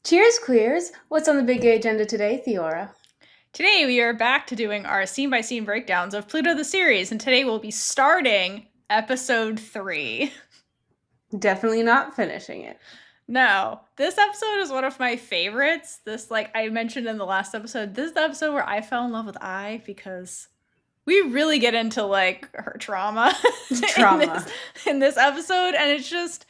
Cheers, queers! What's on the big gay agenda today, Theora? Today we are back to doing our scene by scene breakdowns of Pluto the series, and today we'll be starting episode 3. Definitely not finishing it. No, this episode is one of my favorites. This, like I mentioned in the last episode, this is the episode where I fell in love with I because we really get into like her trauma in this Trauma. in this episode, and it's just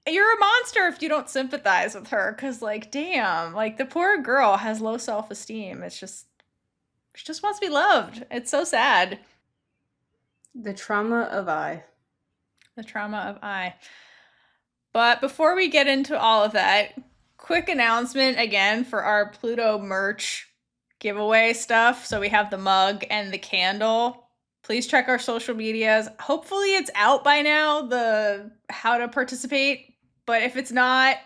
you're a monster if you don't sympathize with her because like damn, like the poor girl has low self-esteem. It's just she just wants to be loved. It's so sad. The trauma of I. The trauma of I. But before we get into all of that, quick announcement again for our Pluto merch giveaway stuff. So we have the mug and the candle. Please check our social medias. Hopefully it's out by now, the how to participate. But if it's not,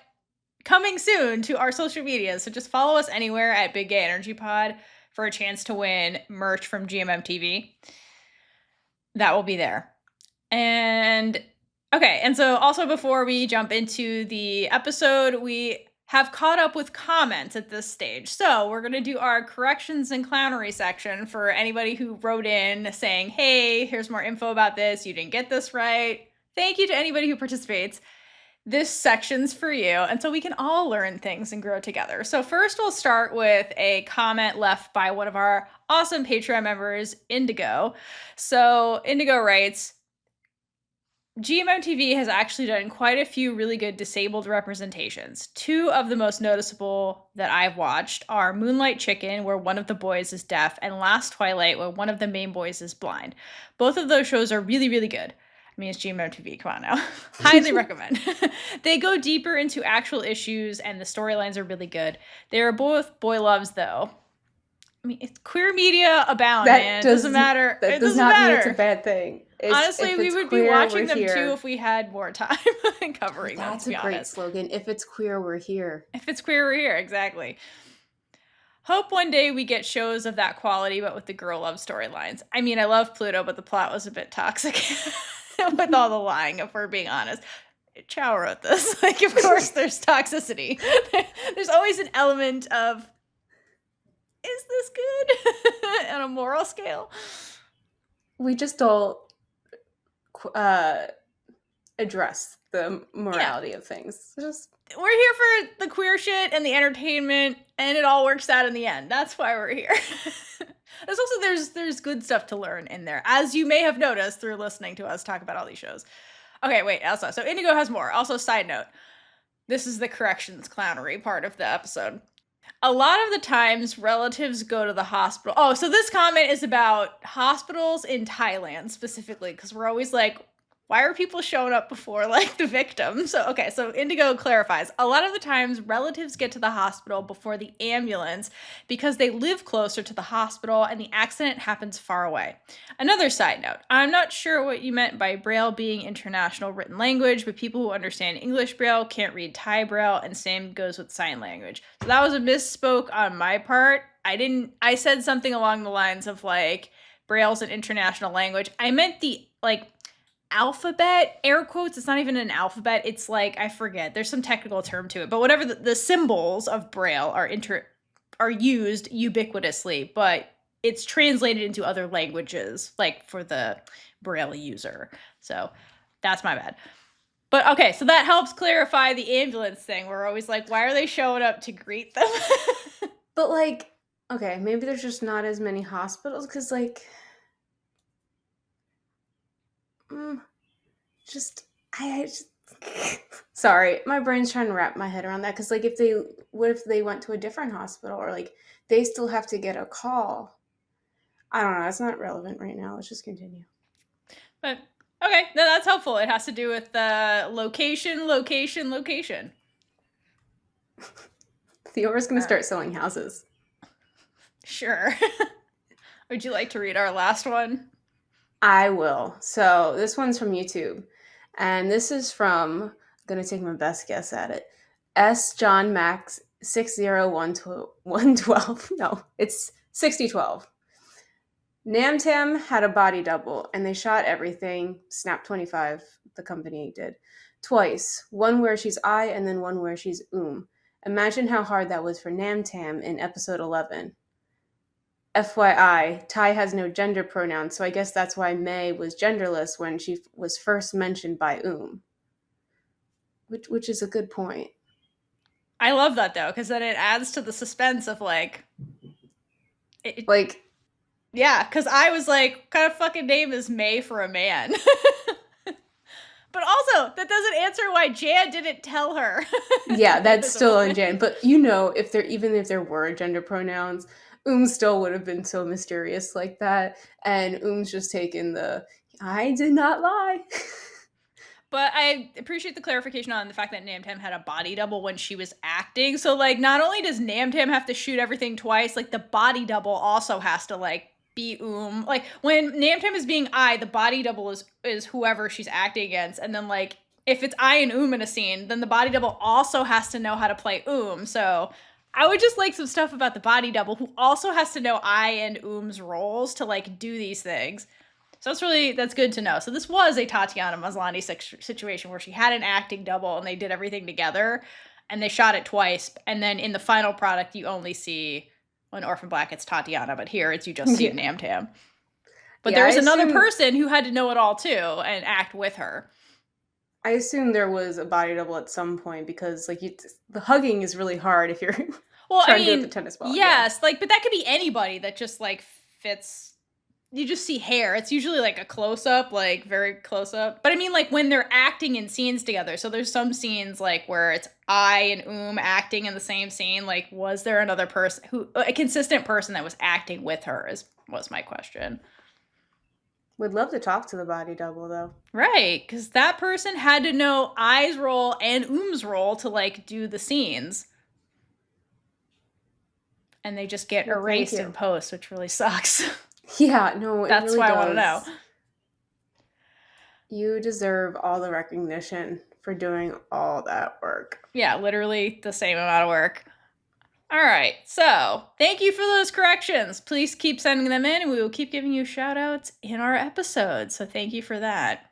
coming soon to our social medias. So just follow us anywhere at Big Gay Energy Pod for a chance to win merch from GMMTV. That will be there. And okay, and so also before we jump into the episode, we have caught up with comments at this stage. So we're going to do our corrections and clownery section for anybody who wrote in saying, hey, here's more info about this. You didn't get this right. Thank you to anybody who participates. This section's for you, and so we can all learn things and grow together. So first we'll start with a comment left by one of our awesome Patreon members, Indigo. So Indigo writes, GMMTV has actually done quite a few really good disabled representations. Two of the most noticeable that I've watched are Moonlight Chicken, where one of the boys is deaf, and Last Twilight, where one of the main boys is blind. Both of those shows are really, really good. I mean, it's GMMTV, come on now. Highly recommend. They go deeper into actual issues, and the storylines are really good. They are both boy loves, though. I mean, it's queer media abound, man. It doesn't matter. That It does doesn't not mean it's a matter. bad thing. Honestly, If we it's would be queer, watching we're them here. too if we had more time covering them, That's to a be great honest. slogan. If it's queer, we're here. If it's queer, we're here. Exactly. Hope one day we get shows of that quality, but with the girl love storylines. I mean, I love Pluto, but the plot was a bit toxic with all the lying, if we're being honest. Chow wrote this. Like, of course, there's toxicity. There's always an element of, is this good on a moral scale? We just don't address the morality of things. We're here for the queer shit and the entertainment, and it all works out in the end. That's why we're here. There's good stuff to learn in there, as you may have noticed through listening to us talk about all these shows. Okay, wait, Elsa. So Indigo has more. Also, side note, this is the corrections clownery part of the episode. A lot of the times, relatives go to the hospital. Oh, so this comment is about hospitals in Thailand specifically, because we're always like, why are people showing up before like the victim? So okay, so Indigo clarifies. A lot of the times relatives get to the hospital before the ambulance because they live closer to the hospital and the accident happens far away. Another side note, I'm not sure what you meant by Braille being international written language, but people who understand English Braille can't read Thai Braille, and same goes with sign language. So that was a misspoke on my part. I said something along the lines of like Braille's an international language. I meant the like alphabet, air quotes. It's not even an alphabet. It's like, I forget. There's some technical term to it. But whatever the symbols of Braille are used ubiquitously, but it's translated into other languages, like for the Braille user. So that's my bad. But okay, so that helps clarify the ambulance thing. We're always like, why are they showing up to greet them? But like, okay, maybe there's just not as many hospitals because like just I just sorry, my brain's trying to wrap my head around that because like what if they went to a different hospital or like they still have to get a call? I don't know. It's not relevant right now. Let's just continue. But okay, no, that's helpful. It has to do with location. Theora's gonna start selling houses. Sure. Would you like to read our last one? I will. So this one's from YouTube. And this is from, I'm going to take my best guess at it, S. John Max 60112. No, it's 6012. Namtam had a body double, and they shot everything, Snap 25, the company did, twice. One where she's I, and then one where she's Imagine how hard that was for Namtam in episode 11. FYI, Tai has no gender pronouns, so I guess that's why May was genderless when she was first mentioned by which is a good point. I love that though, because then it adds to the suspense of like, like, yeah, because I was like, what kind of fucking name is May for a man? But also, that doesn't answer why Jan didn't tell her. Yeah, that's still on Jan. But if there were gender pronouns, still would have been so mysterious like that. And just taken I did not lie. But I appreciate the clarification on the fact that Namtam had a body double when she was acting. So, like, not only does Namtam have to shoot everything twice, like, the body double also has to, like, be Like, when Namtam is being I, the body double is whoever she's acting against. And then, like, if it's I and in a scene, then the body double also has to know how to play So, I would just like some stuff about the body double who also has to know I and roles to, like, do these things. So that's good to know. So this was a Tatiana Maslany situation where she had an acting double and they did everything together and they shot it twice. And then in the final product, you only see, when Orphan Black, it's Tatiana, but here you just see Namtam. But there was another person who had to know it all too and act with her. I assume there was a body double at some point because the hugging is really hard if you're trying to do it with the tennis ball. Yes, but that could be anybody that just fits. You just see hair. It's usually like a close-up, like very close-up. But I mean, like when they're acting in scenes together. So there's some scenes like where it's I and acting in the same scene. Like, was there another person a consistent person that was acting with her was my question. Would love to talk to the body double though. Right, because that person had to know I's role and role to like do the scenes. And they just get erased in post, which really sucks. Yeah, no, that's really why I want to know. You deserve all the recognition for doing all that work. Yeah, literally the same amount of work. All right, so thank you for those corrections. Please keep sending them in, and we will keep giving you shout outs in our episodes. So thank you for that.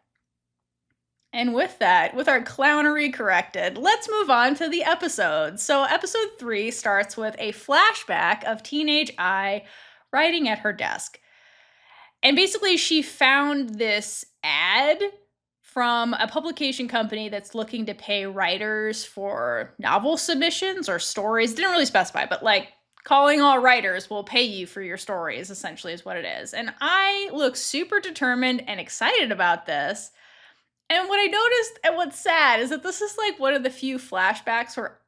And with that, with our clownery corrected, let's move on to the episode. So episode 3 starts with a flashback of teenage I writing at her desk. And basically, she found this ad from a publication company that's looking to pay writers for novel submissions or stories. Didn't really specify, but like calling all writers will pay you for your stories, essentially, is what it is. And I look super determined and excited about this. And what I noticed and what's sad is that this is like one of the few flashbacks where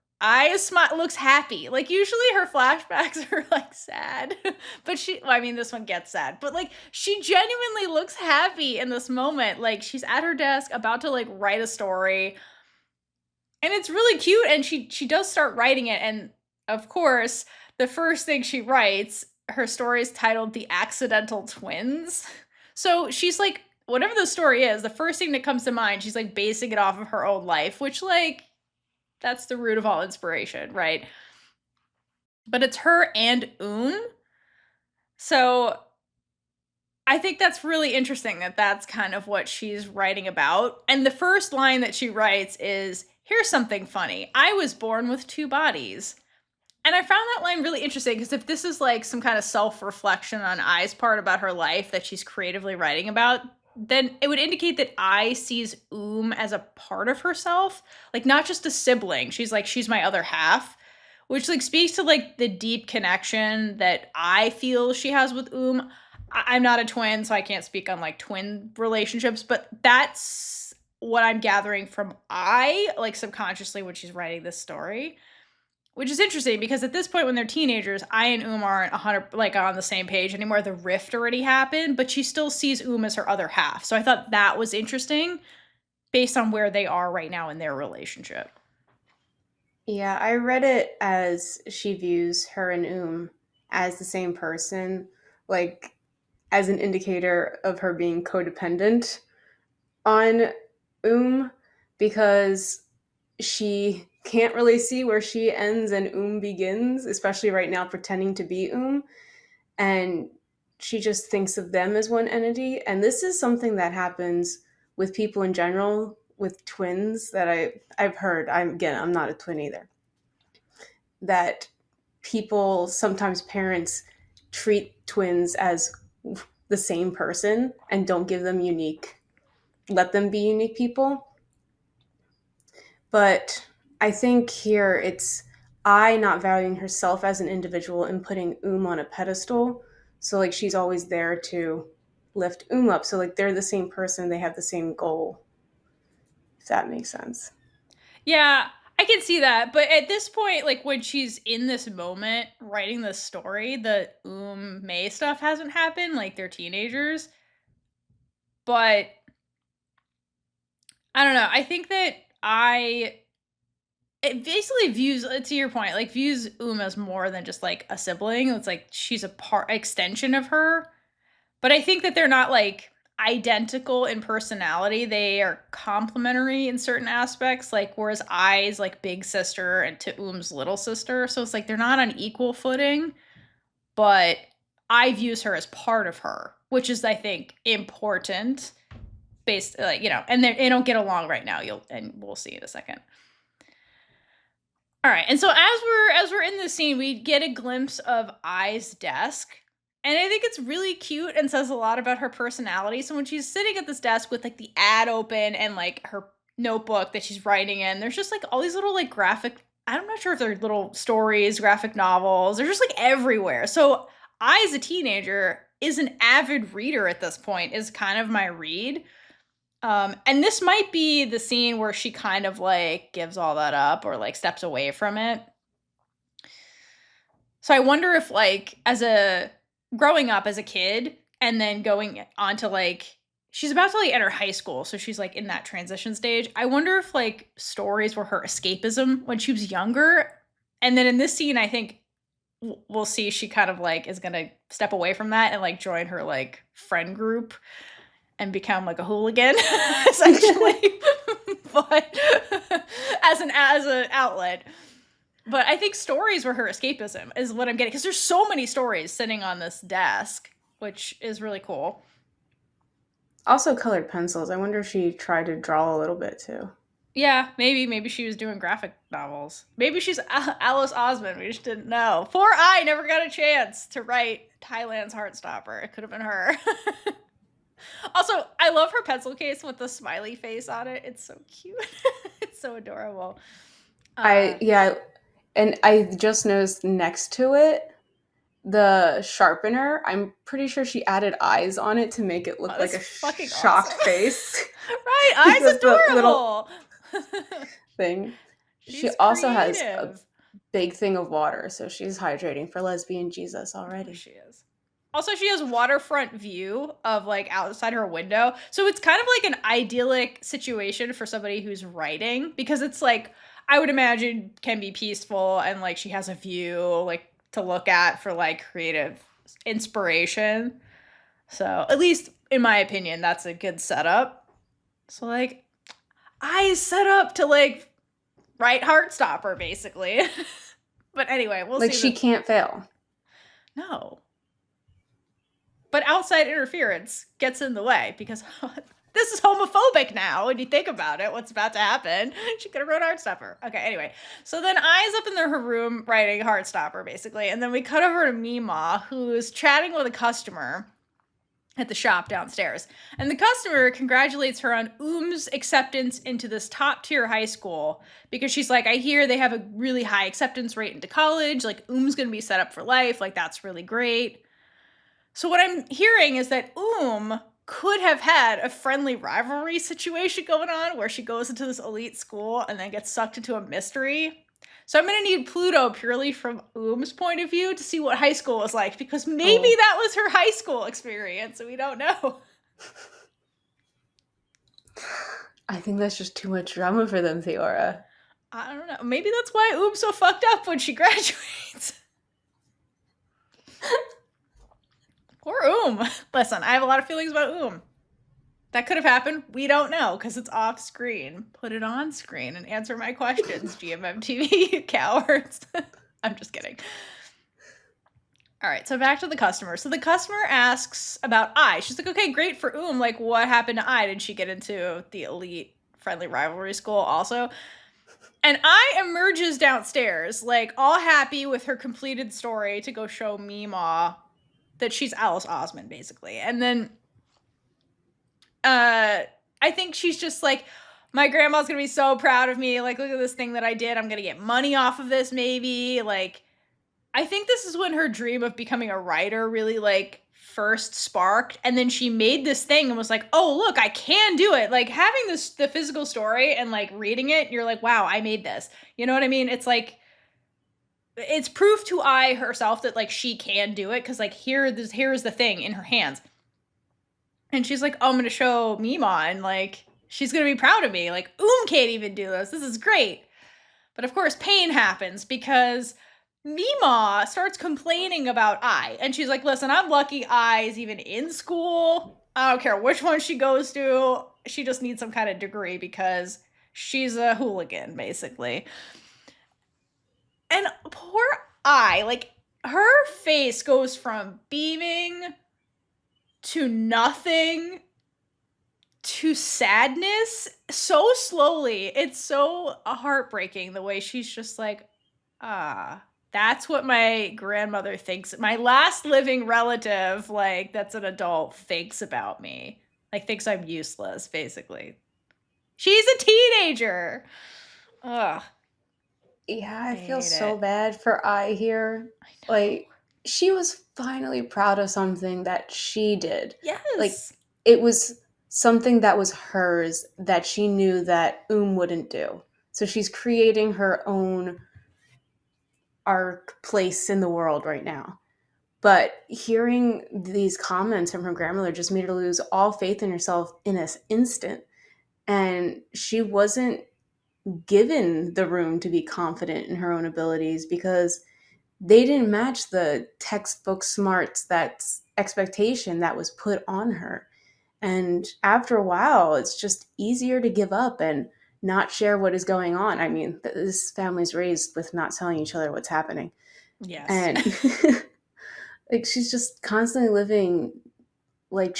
looks happy. Like usually her flashbacks are like sad, but this one gets sad, but like she genuinely looks happy in this moment. Like she's at her desk about to like write a story and it's really cute. And she does start writing it. And of course, the first thing she writes, her story is titled The Accidental Twins. So she's like, whatever the story is, the first thing that comes to mind, she's like basing it off of her own life, which like, that's the root of all inspiration, right? But it's her and So I think that's really interesting that that's kind of what she's writing about. And the first line that she writes is, here's something funny. I was born with 2 bodies. And I found that line really interesting because if this is like some kind of self-reflection on I's part about her life that she's creatively writing about, then it would indicate that I sees as a part of herself, like not just a sibling. She's like, she's my other half, which like speaks to like the deep connection that I feel she has with I'm not a twin, so I can't speak on like twin relationships, but that's what I'm gathering from like subconsciously when she's writing this story. Which is interesting because at this point when they're teenagers, I and aren't 100 like on the same page anymore. The rift already happened, but she still sees as her other half. So I thought that was interesting based on where they are right now in their relationship. Yeah, I read it as she views her and as the same person, like as an indicator of her being codependent on because she can't really see where she ends and begins, especially right now pretending to be and she just thinks of them as one entity. And this is something that happens with people in general, with twins, that I've heard. I'm not a twin either, that parents treat twins as the same person and don't give them let them be unique people. But I think here it's I not valuing herself as an individual and putting on a pedestal. So like she's always there to lift up. So like they're the same person, they have the same goal. If that makes sense. Yeah, I can see that. But at this point, like when she's in this moment writing this story, the May stuff hasn't happened. Like they're teenagers. But I don't know. I think that it basically views, to your point, like views as more than just like a sibling. It's like she's a extension of her. But I think that they're not like identical in personality. They are complementary in certain aspects. Like whereas I's like big sister and to little sister. So it's like they're not on equal footing. But I views her as part of her, which is I think important. Based like and they don't get along right now. We'll see in a second. All right, and so as we're in this scene, we get a glimpse of I's desk, and I think it's really cute and says a lot about her personality. So when she's sitting at this desk with like the ad open and like her notebook that she's writing in, there's just like all these little like graphic. I'm not sure if they're little stories, graphic novels. They're just like everywhere. So I, as a teenager, is an avid reader at this point. Is kind of my read. And this might be the scene where she kind of like gives all that up or like steps away from it. So I wonder if like growing up as a kid and then going on to like, she's about to like enter high school. So she's like in that transition stage. I wonder if like stories were her escapism when she was younger. And then in this scene, I think we'll see she kind of like is going to step away from that and like join her like friend group and become like a hooligan, essentially, but as an outlet. But I think stories were her escapism, is what I'm getting, because there's so many stories sitting on this desk, which is really cool. Also, colored pencils. I wonder if she tried to draw a little bit too. Yeah, maybe she was doing graphic novels. Maybe she's Alice Osmond. We just didn't know. Poor I never got a chance to write Thailand's Heartstopper. It could have been her. Also, I love her pencil case with the smiley face on it. It's so cute. It's so adorable. And I just noticed next to it, the sharpener, I'm pretty sure she added eyes on it to make it look like a shocked awesome. Face. Right, eyes adorable. Thing. She also has a big thing of water, so she's hydrating for lesbian Jesus already. She is. Also, she has waterfront view of like outside her window. So it's kind of like an idyllic situation for somebody who's writing, because it's like, I would imagine can be peaceful and like she has a view like to look at for like creative inspiration. So at least in my opinion, that's a good setup. So like I set up to like write Heartstopper basically. But anyway, we'll see. Like she can't fail. No. But outside interference gets in the way, because this is homophobic now. When you think about it, what's about to happen? She could have wrote Heartstopper. Okay, anyway. So then I's up in her room writing Heartstopper, basically. And then we cut over to MeeMaw, who's chatting with a customer at the shop downstairs. And the customer congratulates her on acceptance into this top-tier high school, because she's like, I hear they have a really high acceptance rate into college. Like, going to be set up for life. Like, that's really great. So what I'm hearing is that could have had a friendly rivalry situation going on where she goes into this elite school and then gets sucked into a mystery. So I'm going to need Pluto purely from point of view to see what high school was like, because maybe that was her high school experience and we don't know. I think that's just too much drama for them, Theora. I don't know. Maybe that's why so fucked up when she graduates. Poor Listen, I have a lot of feelings about That could have happened. We don't know, because it's off screen. Put it on screen and answer my questions, GMMTV, you cowards. I'm just kidding. All right, so back to the customer. So the customer asks about I. She's like, okay, great for Like, what happened to I? Did she get into the elite friendly rivalry school also? And I emerges downstairs, like, all happy with her completed story to go show MeeMaw that she's Alice Osmond, basically. And then I think she's just like, my grandma's gonna be so proud of me. Like, look at this thing that I did. I'm gonna get money off of this, maybe. Like, I think this is when her dream of becoming a writer really, like, first sparked. And then she made this thing and was like, oh, look, I can do it. Like, having the physical story and, like, reading it, you're like, wow, I made this. You know what I mean? It's like, it's proof to I herself that, like, she can do it. Because, like, here's the thing in her hands. And she's like, oh, I'm going to show MeeMaw. And, like, she's going to be proud of me. Like, can't even do this. This is great. But, of course, pain happens because MeeMaw starts complaining about I. And she's like, listen, I'm lucky I is even in school. I don't care which one she goes to. She just needs some kind of degree because she's a hooligan, basically. And poor I, like, her face goes from beaming to nothing to sadness so slowly. It's so heartbreaking the way she's just like, that's what my grandmother thinks. My last living relative, like, that's an adult, thinks about me. Like, thinks I'm useless, basically. She's a teenager. Ugh. Yeah, I feel so bad for I here. Like, she was finally proud of something that she did. Yes. Like, it was something that was hers that she knew that wouldn't do. So she's creating her own arc place in the world right now. But hearing these comments from her grandmother just made her lose all faith in herself in an instant. And she wasn't given the room to be confident in her own abilities because they didn't match the textbook smarts that's expectation that was put on her. And after a while, it's just easier to give up and not share what is going on. I mean, this family's raised with not telling each other what's happening. Yes. And like, she's just constantly living like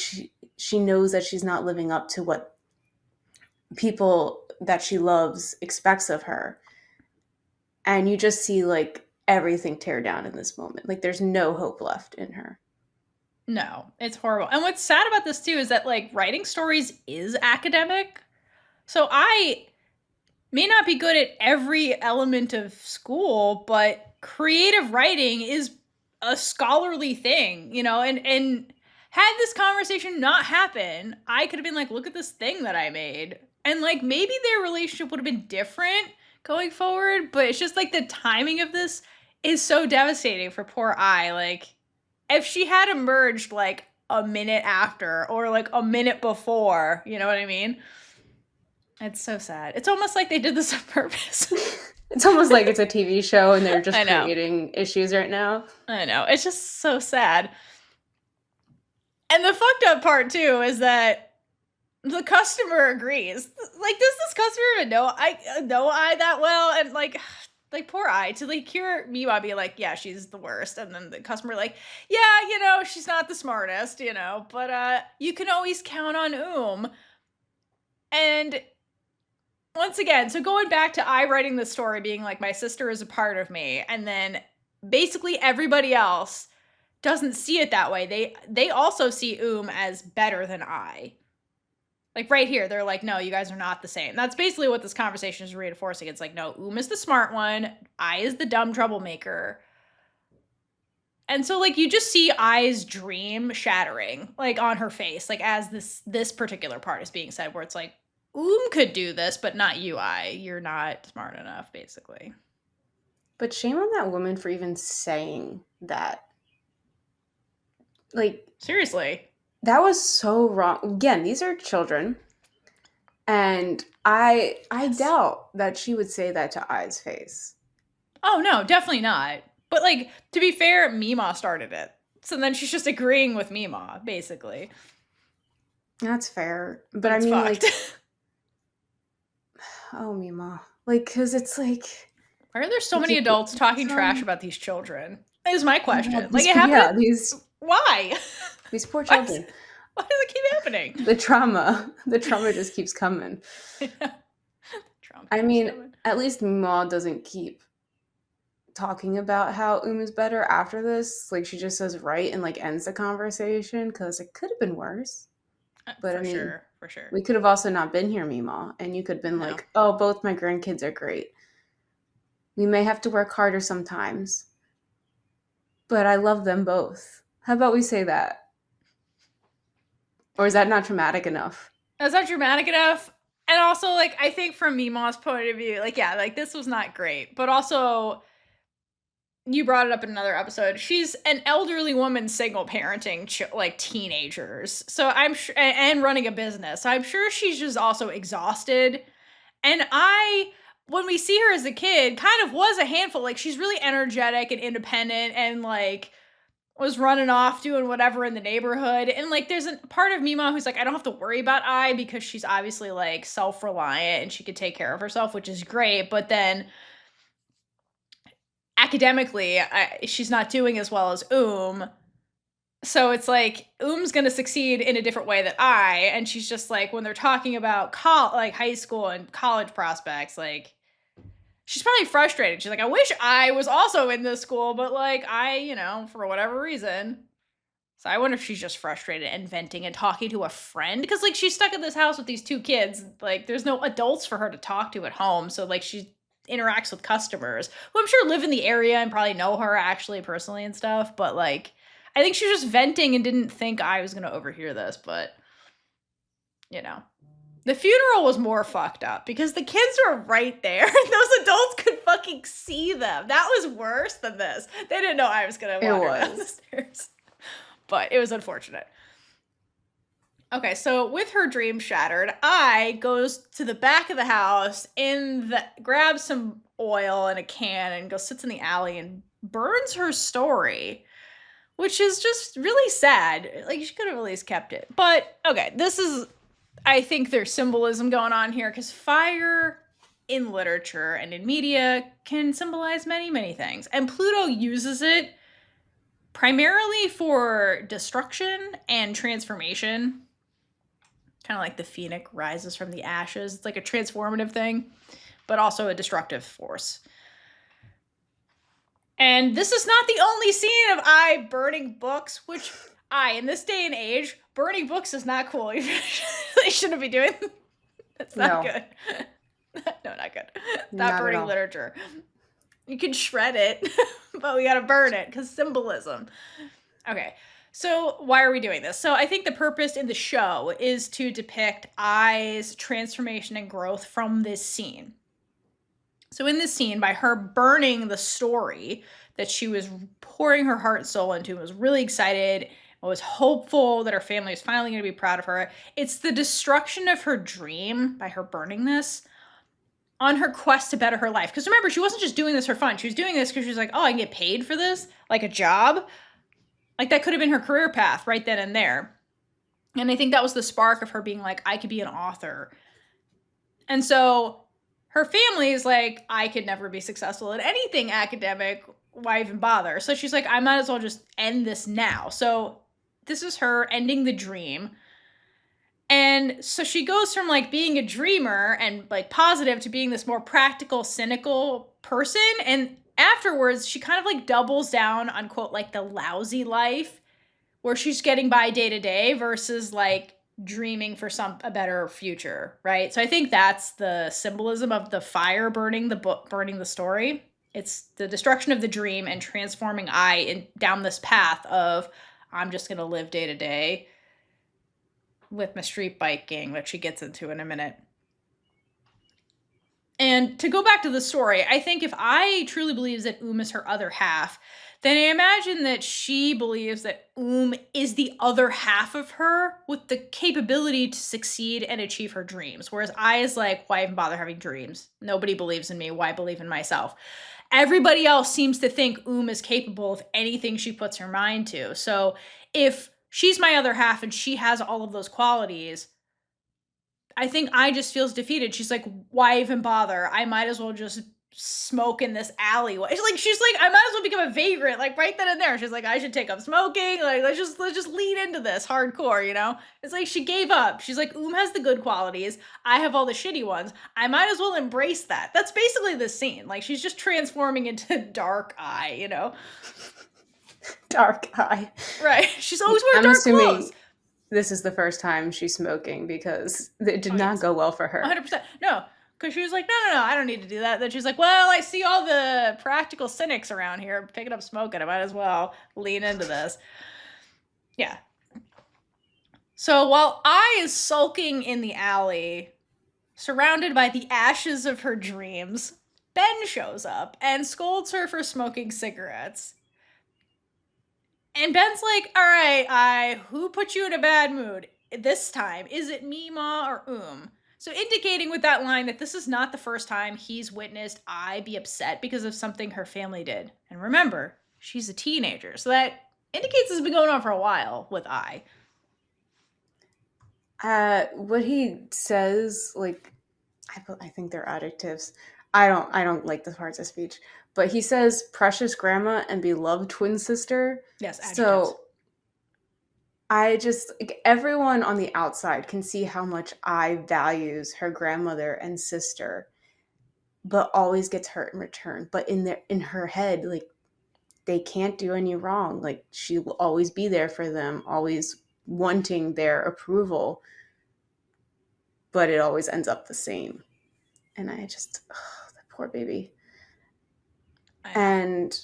she knows that she's not living up to what people that she loves expects of her. And you just see, like, everything tear down in this moment. Like, there's no hope left in her. No, it's horrible. And what's sad about this, too, is that, like, writing stories is academic. So I may not be good at every element of school, but creative writing is a scholarly thing, you know? And had this conversation not happen, I could have been like, look at this thing that I made. And, like, maybe their relationship would have been different going forward, but it's just, like, the timing of this is so devastating for poor I. Like, if she had emerged, like, a minute after or, like, a minute before, you know what I mean? It's so sad. It's almost like they did this on purpose. It's almost like it's a TV show and they're just creating issues right now. I know. It's just so sad. And the fucked up part, too, is that the customer agrees. Like, does this customer even know I that well? And, like poor I, to, like, hear MeeMaw be like, yeah, she's the worst. And then the customer, like, yeah, you know, she's not the smartest, you know, but you can always count on And once again, so going back to I writing the story being like, my sister is a part of me, and then basically everybody else doesn't see it that way. They also see as better than I. Like, right here, they're like, no, you guys are not the same. That's basically what this conversation is reinforcing. It's like, no, is the smart one. I is the dumb troublemaker. And so, like, you just see I's dream shattering, like, on her face, like, as this particular part is being said, where it's like, could do this, but not you, I. You're not smart enough, basically. But shame on that woman for even saying that. Like, seriously. That was so wrong. Again, these are children. And I doubt that she would say that to I's face. Oh, no, definitely not. But, like, to be fair, MeeMaw started it. So then she's just agreeing with MeeMaw, basically. That's fair. But I mean, fucked. Like... Oh, MeeMaw. Like, because it's like... Why are there so many adults talking trash about these children? That is my question. Yeah, like, it happened? Yeah, why? These poor children. Why does it keep happening? The trauma just keeps coming. Yeah. Trump I keeps mean, coming. at least MeeMaw doesn't keep talking about how is better after this. Like, she just says right and like ends the conversation because it could have been worse. But I For mean, sure, for sure. we could have also not been here, MeeMaw, and you could have been No. like, oh, both my grandkids are great. We may have to work harder sometimes, but I love them both. How about we say that? Or is that not traumatic enough? That's not dramatic enough. And also, like, I think from MeeMaw's point of view, like, yeah, like, this was not great. But also, you brought it up in another episode. She's an elderly woman single parenting, like, teenagers. So I'm sure, and running a business. So I'm sure she's just also exhausted. And when we see her as a kid, kind of was a handful. Like, she's really energetic and independent and, like, was running off doing whatever in the neighborhood. And like there's a part of MeeMaw who's like, I don't have to worry about I because she's obviously like self-reliant and she could take care of herself, which is great. But then academically, she's not doing as well as So it's like Oom's gonna succeed in a different way than and she's just like when they're talking about like high school and college prospects, like she's probably frustrated. She's like, I wish I was also in this school, but like for whatever reason. So I wonder if she's just frustrated and venting and talking to a friend because like she's stuck in this house with these two kids. Like there's no adults for her to talk to at home. So like she interacts with customers who I'm sure live in the area and probably know her actually personally and stuff. But like I think she was just venting and didn't think I was gonna overhear this, but The funeral was more fucked up because the kids were right there. Those adults could fucking see them. That was worse than this. They didn't know I was gonna wander down the stairs. But it was unfortunate. Okay, so with her dream shattered, I goes to the back of the house grabs some oil in a can and goes sits in the alley and burns her story, which is just really sad. Like she could have at least kept it. But okay, I think there's symbolism going on here because fire in literature and in media can symbolize many, many things. And Pluto uses it primarily for destruction and transformation. Kind of like the phoenix rises from the ashes. It's like a transformative thing, but also a destructive force. And this is not the only scene of I burning books, which in this day and age, burning books is not cool. They shouldn't be doing. That's not good. No, not good. Not burning literature. You can shred it, but we gotta burn it because symbolism. Okay, so why are we doing this? So I think the purpose in the show is to depict Ai's transformation and growth from this scene. So in this scene, by her burning the story that she was pouring her heart and soul into, was really excited, was hopeful that her family was finally going to be proud of her. It's the destruction of her dream by her burning this on her quest to better her life. Because remember, she wasn't just doing this for fun. She was doing this because she was like, oh, I can get paid for this, like a job. Like that could have been her career path right then and there. And I think that was the spark of her being like, I could be an author. And so her family is like, I could never be successful at anything academic. Why even bother? So she's like, I might as well just end this now. So this is her ending the dream. And so she goes from like being a dreamer and like positive to being this more practical, cynical person. And afterwards, she kind of like doubles down on quote, like the lousy life where she's getting by day to day versus like dreaming for a better future, right? So I think that's the symbolism of the fire burning the book, burning the story. It's the destruction of the dream and transforming down this path of I'm just going to live day to day with my street biking, which she gets into in a minute. And to go back to the story, I think if I truly believes that is her other half, then I imagine that she believes that is the other half of her with the capability to succeed and achieve her dreams. Whereas I is like, why even bother having dreams? Nobody believes in me. Why believe in myself? Everybody else seems to think is capable of anything she puts her mind to. So if she's my other half and she has all of those qualities, I think I just feels defeated. She's like, why even bother? I might as well just smoke in this alleyway. She's like, I might as well become a vagrant, like right then and there. She's like, I should take up smoking. Like, let's just lean into this hardcore, you know? It's like she gave up. She's like, has the good qualities. I have all the shitty ones. I might as well embrace that. That's basically the scene. Like, she's just transforming into Dark Eye, you know? Dark Eye. Right. She's always wearing dark clothes. This is the first time she's smoking because it did not go well for her. 100%. No. Because she was like, no, I don't need to do that. Then she's like, well, I see all the practical cynics around here picking up smoking. I might as well lean into this. Yeah. So while I is sulking in the alley, surrounded by the ashes of her dreams, Ben shows up and scolds her for smoking cigarettes. And Ben's like, all right, who put you in a bad mood this time? Is it MeeMaw or So indicating with that line that this is not the first time he's witnessed I be upset because of something her family did. And remember, she's a teenager. So that indicates this has been going on for a while with I. What he says, like, I think they're adjectives. I don't like the parts of speech. But he says precious grandma and beloved twin sister. Yes, adjectives. So I just, like, everyone on the outside can see how much I values her grandmother and sister, but always gets hurt in return. But in her head, like, they can't do any wrong. Like, she will always be there for them, always wanting their approval. But it always ends up the same. And I just, that poor baby. And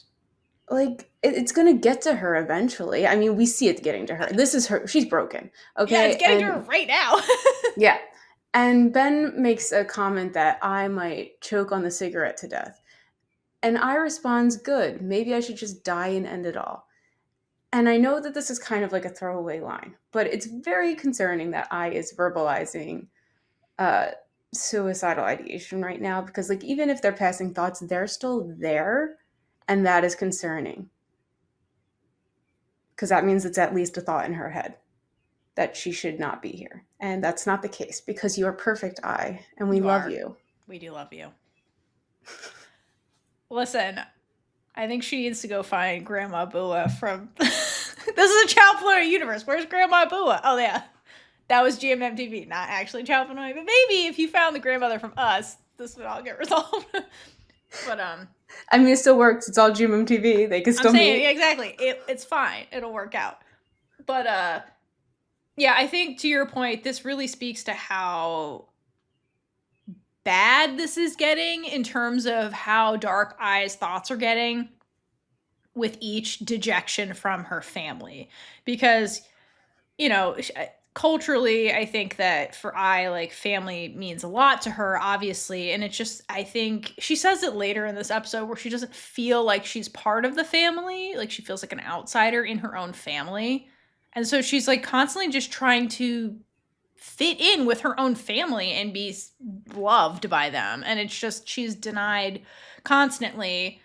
like, it's gonna get to her eventually. I mean, we see it getting to her. This is her. She's broken. Okay, yeah, it's getting to her right now. Yeah, and Ben makes a comment that I might choke on the cigarette to death, and I responds, "Good. Maybe I should just die and end it all." And I know that this is kind of like a throwaway line, but it's very concerning that I is verbalizing suicidal ideation right now, because, like, even if they're passing thoughts, they're still there, and that is concerning, because that means it's at least a thought in her head that she should not be here, and that's not the case, because you are perfect, I, and we love you. We do love you. Listen, I think she needs to go find Grandma Bua from this is a Child Floater universe. Where's Grandma Bua? Oh yeah, that was GMMTV, not actually Child Floater. But maybe if you found the grandmother from us, this would all get resolved. But I mean, it still works. It's all GMMTV. They can still meet. Yeah, exactly. It's fine. It'll work out. But yeah, I think to your point, this really speaks to how bad this is getting in terms of how Dark Eye's thoughts are getting with each dejection from her family. Because, you know, culturally, I think that for I, like, family means a lot to her, obviously. And it's just, I think she says it later in this episode where she doesn't feel like she's part of the family. Like, she feels like an outsider in her own family. And so she's, like, constantly just trying to fit in with her own family and be loved by them. And it's just, she's denied constantly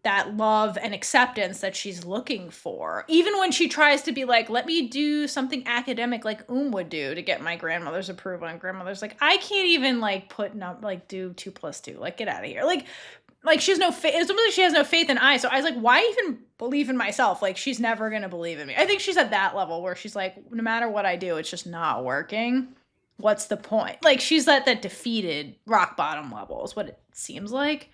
that love and acceptance that she's looking for. Even when she tries to be like, let me do something academic like would do to get my grandmother's approval. And grandmother's like, I can't even, like, do 2 + 2. Like, get out of here. Like she has no faith. It's almost like she has no faith in I. So I was like, why even believe in myself? Like, she's never going to believe in me. I think she's at that level where she's like, no matter what I do, it's just not working. What's the point? Like, she's at that defeated rock bottom level is what it seems like.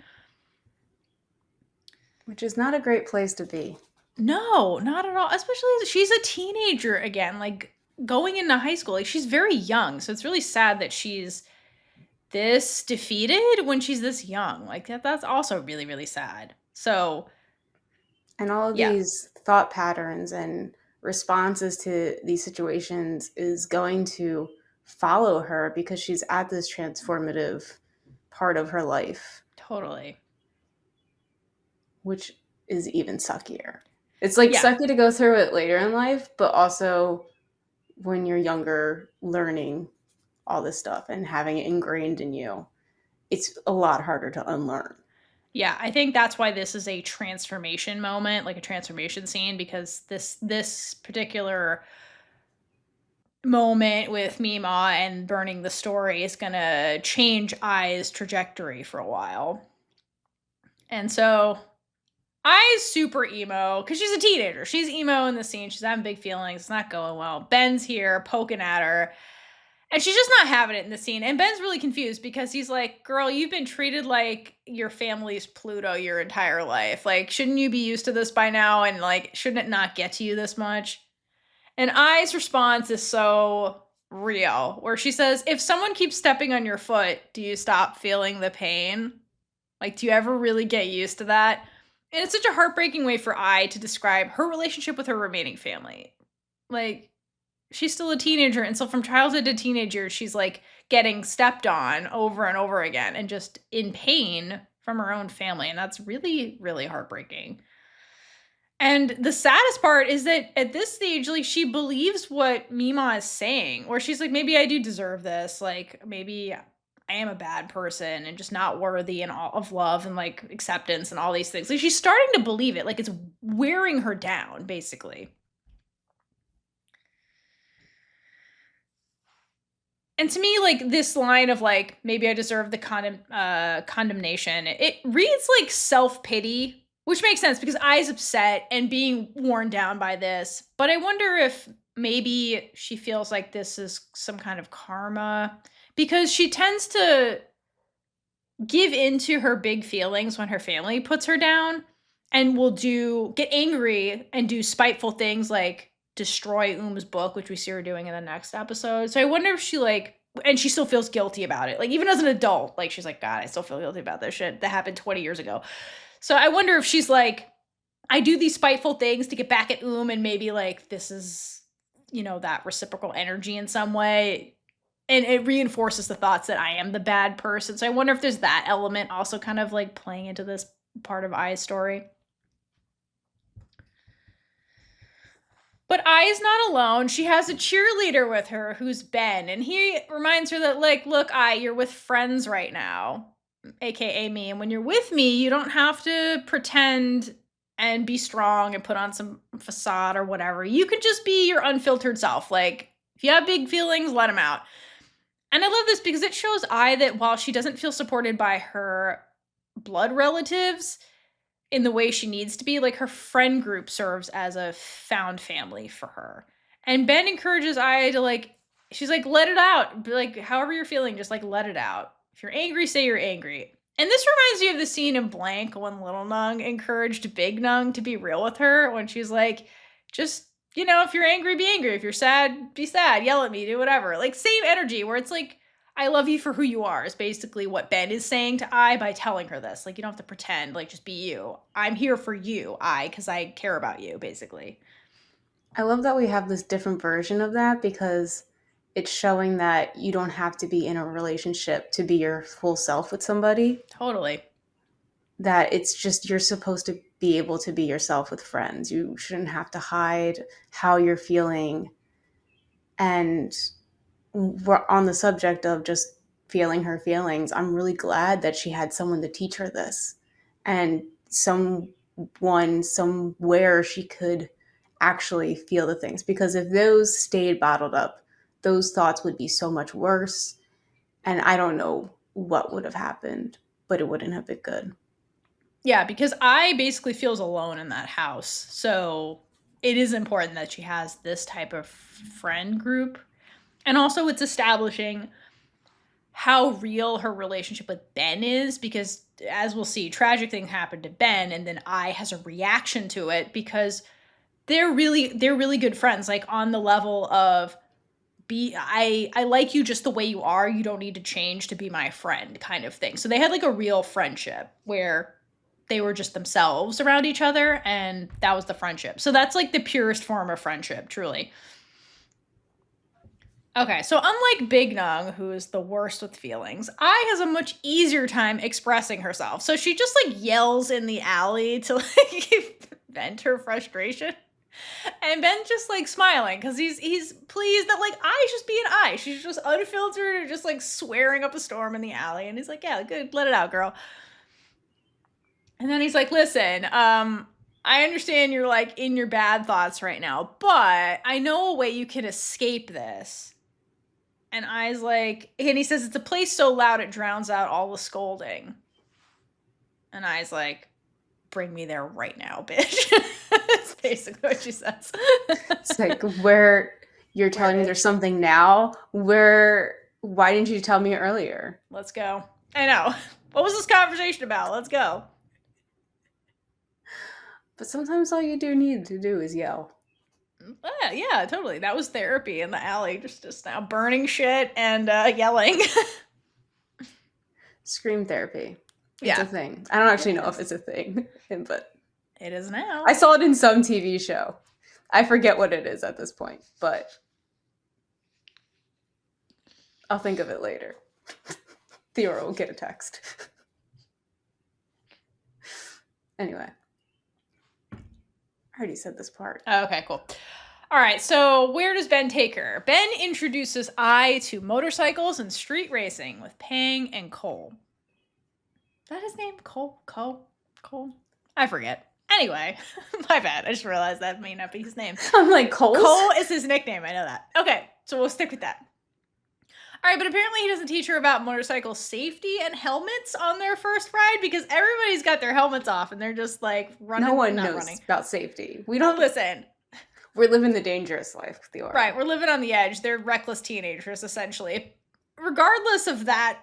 Which is not a great place to be. No, not at all. Especially she's a teenager again, like, going into high school. Like, she's very young. So it's really sad that she's this defeated when she's this young. Like, that's also really, really sad. So, and all of these thought patterns and responses to these situations is going to follow her because she's at this transformative part of her life. Totally. Which is even suckier. It's like sucky to go through it later in life, but also when you're younger, learning all this stuff and having it ingrained in you, it's a lot harder to unlearn. Yeah, I think that's why this is a transformation moment, like a transformation scene, because this particular moment with MeeMaw and burning the story is going to change I's trajectory for a while. And so I's super emo because she's a teenager. She's emo in the scene. She's having big feelings. It's not going well. Ben's here poking at her. And she's just not having it in the scene. And Ben's really confused because he's like, girl, you've been treated like your family's Pluto your entire life. Like, shouldn't you be used to this by now? And like, shouldn't it not get to you this much? And I's response is so real, where she says, if someone keeps stepping on your foot, do you stop feeling the pain? Like, do you ever really get used to that? And it's such a heartbreaking way for I to describe her relationship with her remaining family. Like, she's still a teenager, and so from childhood to teenager, she's like getting stepped on over and over again and just in pain from her own family. And that's really, really heartbreaking. And the saddest part is that at this stage, like, she believes what MeeMaw is saying, where she's like, maybe I do deserve this. Like, maybe I am a bad person and just not worthy and all of love and like acceptance and all these things. Like, she's starting to believe it. Like, it's wearing her down, basically. And to me, like, this line of like, maybe I deserve the condemnation, it reads like self-pity, which makes sense because I's upset and being worn down by this. But I wonder if maybe she feels like this is some kind of karma, because she tends to give into her big feelings when her family puts her down, and will get angry and do spiteful things like destroy Oom's book, which we see her doing in the next episode. So I wonder if she like, and she still feels guilty about it. Like, even as an adult, like, she's like, God, I still feel guilty about this shit that happened 20 years ago. So I wonder if she's like, I do these spiteful things to get back at and maybe like this is, that reciprocal energy in some way. And it reinforces the thoughts that I am the bad person. So I wonder if there's that element also kind of like playing into this part of I's story. But I is not alone. She has a cheerleader with her who's Ben, and he reminds her that, like, look, you're with friends right now, aka me, and when you're with me, you don't have to pretend and be strong and put on some facade or whatever. You can just be your unfiltered self. Like, if you have big feelings, let them out. And I love this because it shows that while she doesn't feel supported by her blood relatives in the way she needs to be, like, her friend group serves as a found family for her. And Ben encourages I to, like, she's like, let it out. Be like, however you're feeling, just like let it out. If you're angry, say you're angry. And this reminds me of the scene in Blank when Little Nung encouraged Big Nung to be real with her, when she's like, just, if you're angry, be angry. If you're sad, be sad. Yell at me, do whatever. Like, same energy, where it's like, I love you for who you are is basically what Ben is saying to I by telling her this. Like, you don't have to pretend, like, just be you. I'm here for you, because I care about you, basically. I love that we have this different version of that, because it's showing that you don't have to be in a relationship to be your full self with somebody. Totally. That it's just, you're supposed to be able to be yourself with friends. You shouldn't have to hide how you're feeling. And we're on the subject of just feeling her feelings. I'm really glad that she had someone to teach her this, and someone somewhere she could actually feel the things, because if those stayed bottled up, those thoughts would be so much worse, and I don't know what would have happened, but it wouldn't have been good. Yeah, because I basically feels alone in that house. So it is important that she has this type of friend group. And also it's establishing how real her relationship with Ben is, because as we'll see, tragic thing happened to Ben, and then I has a reaction to it, because they're really good friends, like on the level of I like you just the way you are. You don't need to change to be my friend, kind of thing. So they had like a real friendship where they were just themselves around each other, and that was the friendship. So that's like the purest form of friendship, truly. Okay, so unlike Big Nung, who is the worst with feelings, I has a much easier time expressing herself. So she just like yells in the alley to like vent her frustration. And Ben's just like smiling because he's pleased that like I's just being I. She's just unfiltered and just like swearing up a storm in the alley. And he's like, yeah, good, let it out, girl. And then he's like, listen, I understand you're like in your bad thoughts right now, but I know a way you can escape this. And I's like, and he says, it's a place so loud it drowns out all the scolding. And I's like, bring me there right now, bitch. That's basically what she says. It's like, where you're telling me there's something now? Why didn't you tell me earlier? Let's go. I know. What was this conversation about? Let's go. But sometimes all you do need to do is yell. Yeah, totally. That was therapy in the alley, just now burning shit and yelling. Scream therapy. It's Yeah. a thing. I don't actually know if it's a thing, but it is now. I saw it in some TV show. I forget what it is at this point, but I'll think of it later. Theora will get a text. Anyway. I already said this part. Okay, cool. All right, so where does Ben take her? Ben introduces I to motorcycles and street racing with Pang and Cole. Is that his name? Cole? I forget. Anyway, my bad. I just realized that may not be his name. I'm like, Cole? Cole is his nickname. I know that. Okay, so we'll stick with that. All right, but apparently he doesn't teach her about motorcycle safety and helmets on their first ride because everybody's got their helmets off and they're just like running. No one knows about safety. We don't listen. We're living the dangerous life, Theora. Right, we're living on the edge. They're reckless teenagers, essentially. Regardless of that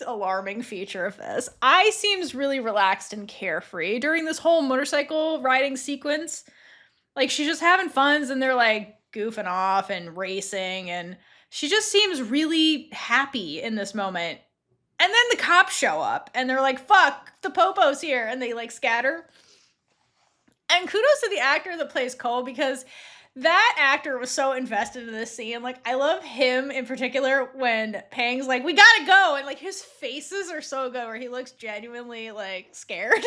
alarming feature of this, I seems really relaxed and carefree during this whole motorcycle riding sequence. Like, she's just having fun and they're like goofing off and racing and she just seems really happy in this moment. And then the cops show up and they're like, fuck, the popo's here. And they like scatter. And kudos to the actor that plays Cole because that actor was so invested in this scene. Like, I love him in particular when Pang's like, we gotta go. And like his faces are so good where he looks genuinely like scared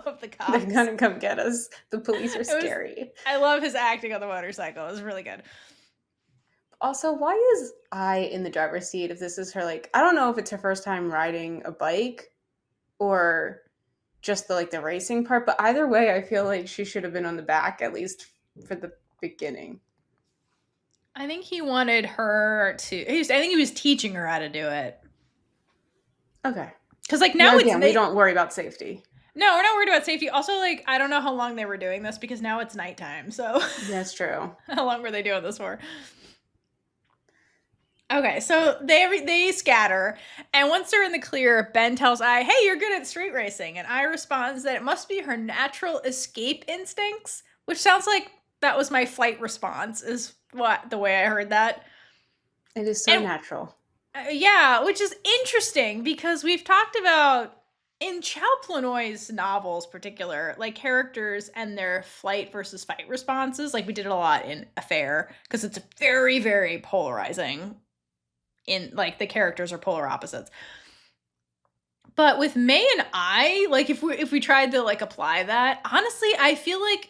of the cops. They're gonna come get us. The police are scary. I love his acting on the motorcycle. It was really good. Also, why is I in the driver's seat if this is her, like, I don't know if it's her first time riding a bike or just the racing part, but either way, I feel like she should have been on the back, at least for the beginning. I think he wanted her to, I think he was teaching her how to do it. Okay. Because like now we don't worry about safety. No, we're not worried about safety. Also, like, I don't know how long they were doing this because now it's nighttime, so. That's true. How long were they doing this for? Okay, so they scatter, and once they're in the clear, Ben tells I, hey, you're good at street racing, and I responds that it must be her natural escape instincts, which sounds like that was my flight response, is the way I heard that. It is so natural. Yeah, which is interesting, because we've talked about, in Chow Planoy's novels particular, like characters and their flight versus fight responses, like we did a lot in Affair, because it's very, very polarizing. In like the characters are polar opposites. But with May and I, like if we tried to like apply that, honestly, I feel like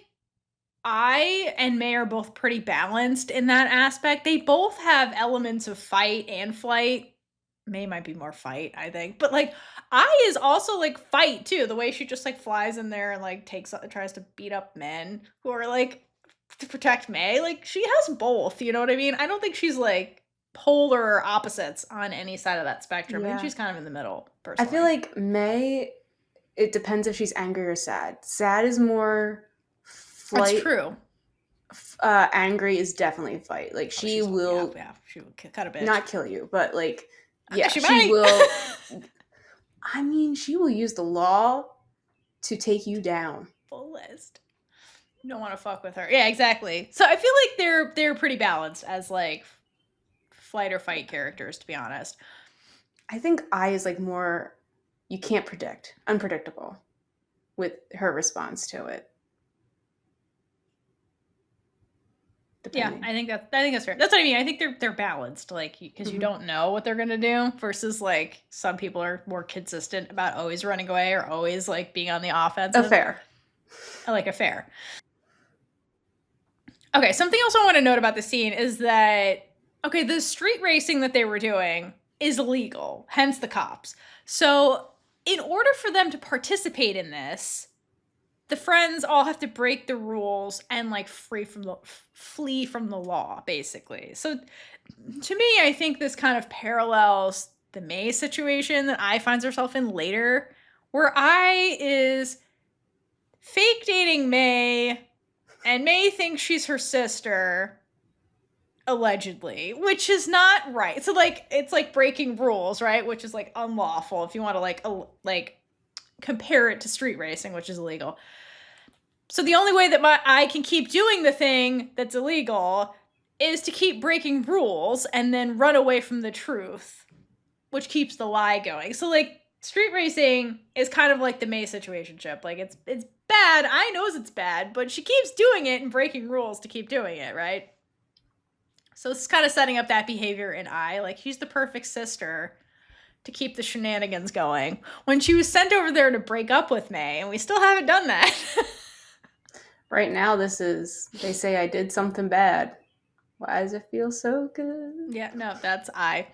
I and May are both pretty balanced in that aspect. They both have elements of fight and flight. May might be more fight, I think. But like I is also like fight too. The way she just like flies in there and like tries to beat up men who are like to protect May. Like she has both, you know what I mean? I don't think she's like polar opposites on any side of that spectrum. I think she's kind of in the middle, personally. I feel like May, it depends if she's angry or sad. Sad is more flight. That's true. Angry is definitely fight. Like she will she will cut a bitch. Not kill you, but like she will. I mean, she will use the law to take you down. Full list. You don't want to fuck with her. Yeah, exactly. So I feel like they're pretty balanced as like flight or fight characters, to be honest. I think I is like more, you can't predict, unpredictable with her response to it. Depending. Yeah, I think that's fair. That's what I mean. I think they're balanced, like because you don't know what they're gonna do. Versus like some people are more consistent about always running away or always like being on the offensive. Affair. I like Affair. Okay, something else I want to note about the scene is that the street racing that they were doing is illegal, hence the cops. So in order for them to participate in this, the friends all have to break the rules and like flee from the law, basically. So to me, I think this kind of parallels the May situation that I finds herself in later, where I is fake dating May, and May thinks she's her sister, allegedly, which is not right. So like it's like breaking rules, right? Which is like unlawful if you want to like compare it to street racing, which is illegal. So the only way that I can keep doing the thing that's illegal is to keep breaking rules and then run away from the truth, which keeps the lie going. So like street racing is kind of like the May situationship. Like it's bad. I knows it's bad, but she keeps doing it and breaking rules to keep doing it, right? So it's kind of setting up that behavior in I. Like she's the perfect sister to keep the shenanigans going. When she was sent over there to break up with May, and we still haven't done that. Right now, they say I did something bad. Why does it feel so good? Yeah, no, that's I.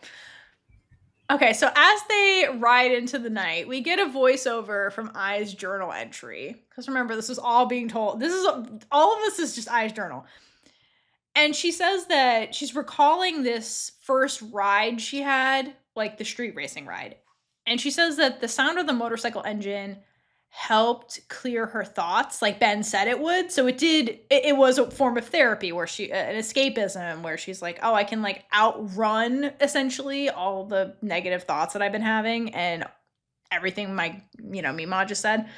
Okay, so as they ride into the night, we get a voiceover from I's journal entry. Because remember, this is all being told. All of this is just I's journal. And she says that she's recalling this first ride she had, like the street racing ride. And she says that the sound of the motorcycle engine helped clear her thoughts, like Ben said it would. So it was a form of therapy where an escapism where she's like, oh, I can like outrun essentially all the negative thoughts that I've been having and everything my, MeeMaw just said.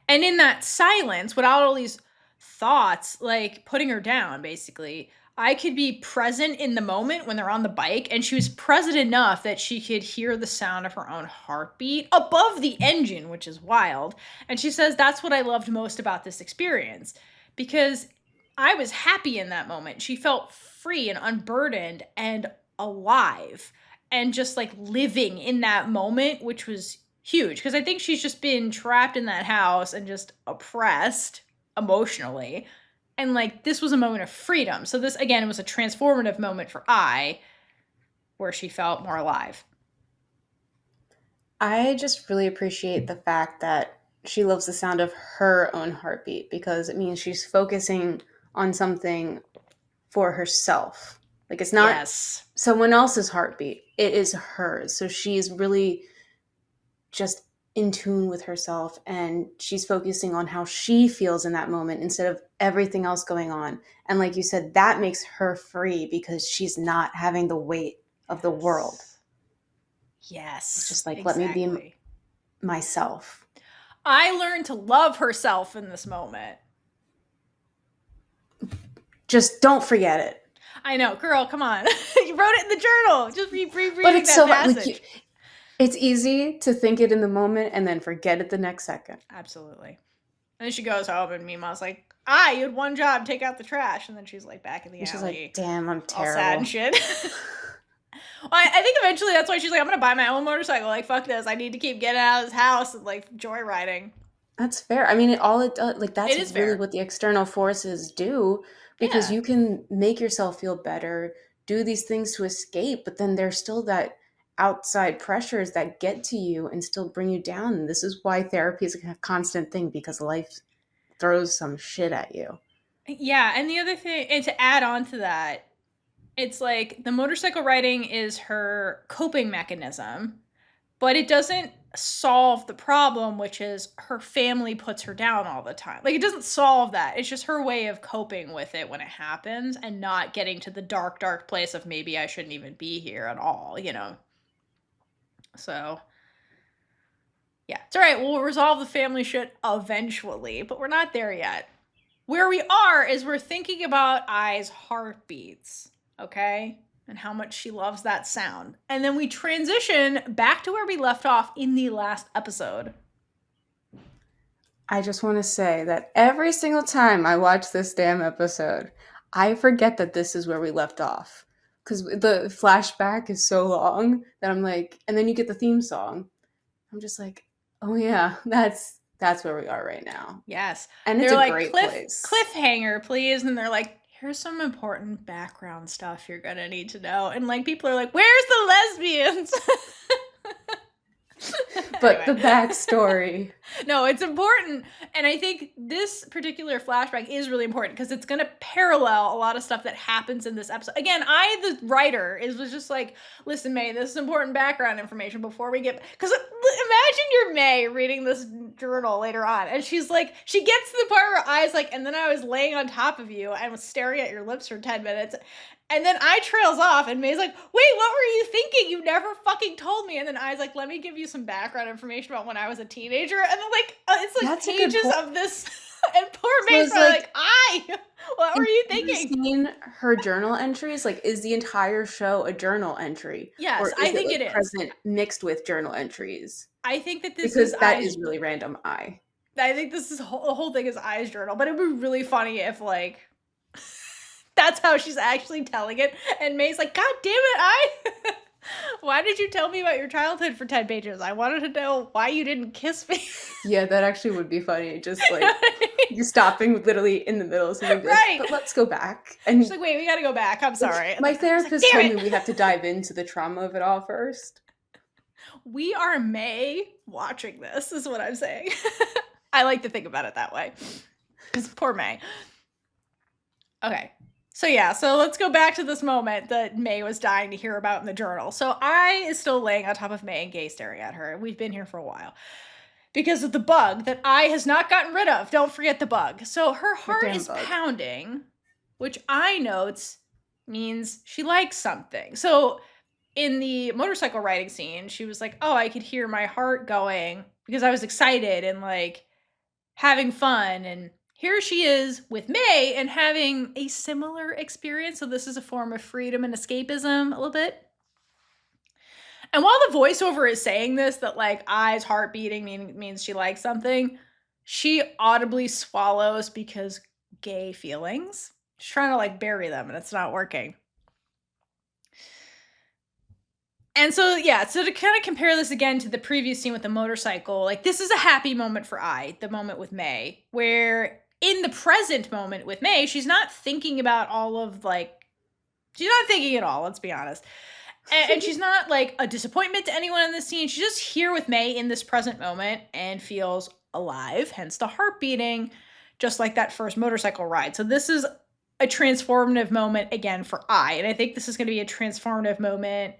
And in that silence, without all these thoughts, like putting her down, basically, I could be present in the moment when they're on the bike, and she was present enough that she could hear the sound of her own heartbeat above the engine, which is wild. And she says that's what I loved most about this experience, because I was happy in that moment. She felt free and unburdened and alive and just like living in that moment, which was huge, because I think she's just been trapped in that house and just oppressed emotionally. And like this was a moment of freedom. So this again was a transformative moment for I, where she felt more alive. I just really appreciate the fact that she loves the sound of her own heartbeat, because it means she's focusing on something for herself. Like it's not someone else's heartbeat. It is hers. So she's really just in tune with herself, and she's focusing on how she feels in that moment instead of everything else going on. And like you said, that makes her free because she's not having the weight of the world. Yes. It's just like, exactly. Let me be myself. I learned to love herself in this moment. Just don't forget it. I know, girl, come on. You wrote it in the journal. Just rereading that passage. Like it's easy to think it in the moment and then forget it the next second. Absolutely. And then she goes home and MeeMaw's like, you had one job, take out the trash. And then she's like back in the alley. She's like, damn, I'm terrible. All sad and shit. Well, I think eventually that's why she's like, I'm going to buy my own motorcycle. Like, fuck this. I need to keep getting out of this house and like joyriding. That's fair. I mean, that's really what the external forces do, because you can make yourself feel better, do these things to escape, but then there's still that outside pressures that get to you and still bring you down. And this is why therapy is a constant thing, because life throws some shit at you. Yeah. And the other thing, and to add on to that, it's like the motorcycle riding is her coping mechanism, but it doesn't solve the problem, which is her family puts her down all the time. Like it doesn't solve that. It's just her way of coping with it when it happens and not getting to the dark, dark place of maybe I shouldn't even be here at all, So, yeah. It's all right. We'll resolve the family shit eventually, but we're not there yet. Where we are is we're thinking about I's heartbeats, okay? And how much she loves that sound. And then we transition back to where we left off in the last episode. I just want to say that every single time I watch this damn episode, I forget that this is where we left off. Because the flashback is so long that I'm like, and then you get the theme song. I'm just like, oh yeah, that's where we are right now. Yes. And it's a great place. Cliffhanger, please. And they're like, here's some important background stuff you're going to need to know. And like, people are like, where's the lesbians? But the Anyway. backstory. No, it's important. And I think this particular flashback is really important because it's going to parallel a lot of stuff that happens in this episode. Again, the writer, was just like, listen, May, this is important background information before we get, because imagine you're May reading this journal later on. And she's like, she gets to the part where I's like, and then I was laying on top of you and was staring at your lips for 10 minutes. And then I trails off, and May's like, wait, what were you thinking? You never fucking told me. And then I's like, let me give you some background information about when I was a teenager. And then, like, it's like That's pages of this. And poor May's like, what were you thinking? Seen her journal entries? Like, is the entire show a journal entry? Yes, or I think it is. Present mixed with journal entries. I think that this because is that is really random. I think this is the whole thing is I's journal, but it would be really funny if, like, that's how she's actually telling it. And May's like, God damn it, why did you tell me about your childhood for 10 pages? I wanted to know why you didn't kiss me. Yeah, that actually would be funny. Just like you stopping literally in the middle of something. Right. But let's go back. And she's like, wait, we gotta go back. I'm sorry. My therapist told me we have to dive into the trauma of it all first. We are May watching this, is what I'm saying. I like to think about it that way. Because poor May. Okay. So yeah, so let's go back to this moment that May was dying to hear about in the journal. So I is still laying on top of May and Gay staring at her. We've been here for a while. Because of the bug that I has not gotten rid of. Don't forget the bug. So her heart is pounding, which I notes means she likes something. So in the motorcycle riding scene, she was like, oh, I could hear my heart going because I was excited and like having fun. And here she is with May and having a similar experience. So this is a form of freedom and escapism a little bit. And while the voiceover is saying this, that like I's heart beating means she likes something, she audibly swallows because gay feelings. She's trying to like bury them and it's not working. And so, yeah, so to kind of compare this again to the previous scene with the motorcycle, like this is a happy moment for I, the moment with May, where in the present moment with May, she's not thinking about all of like, she's not thinking at all, let's be honest. And she's not like a disappointment to anyone in this scene. She's just here with May in this present moment and feels alive, hence the heart beating, just like that first motorcycle ride. So this is a transformative moment again for I. And I think this is going to be a transformative moment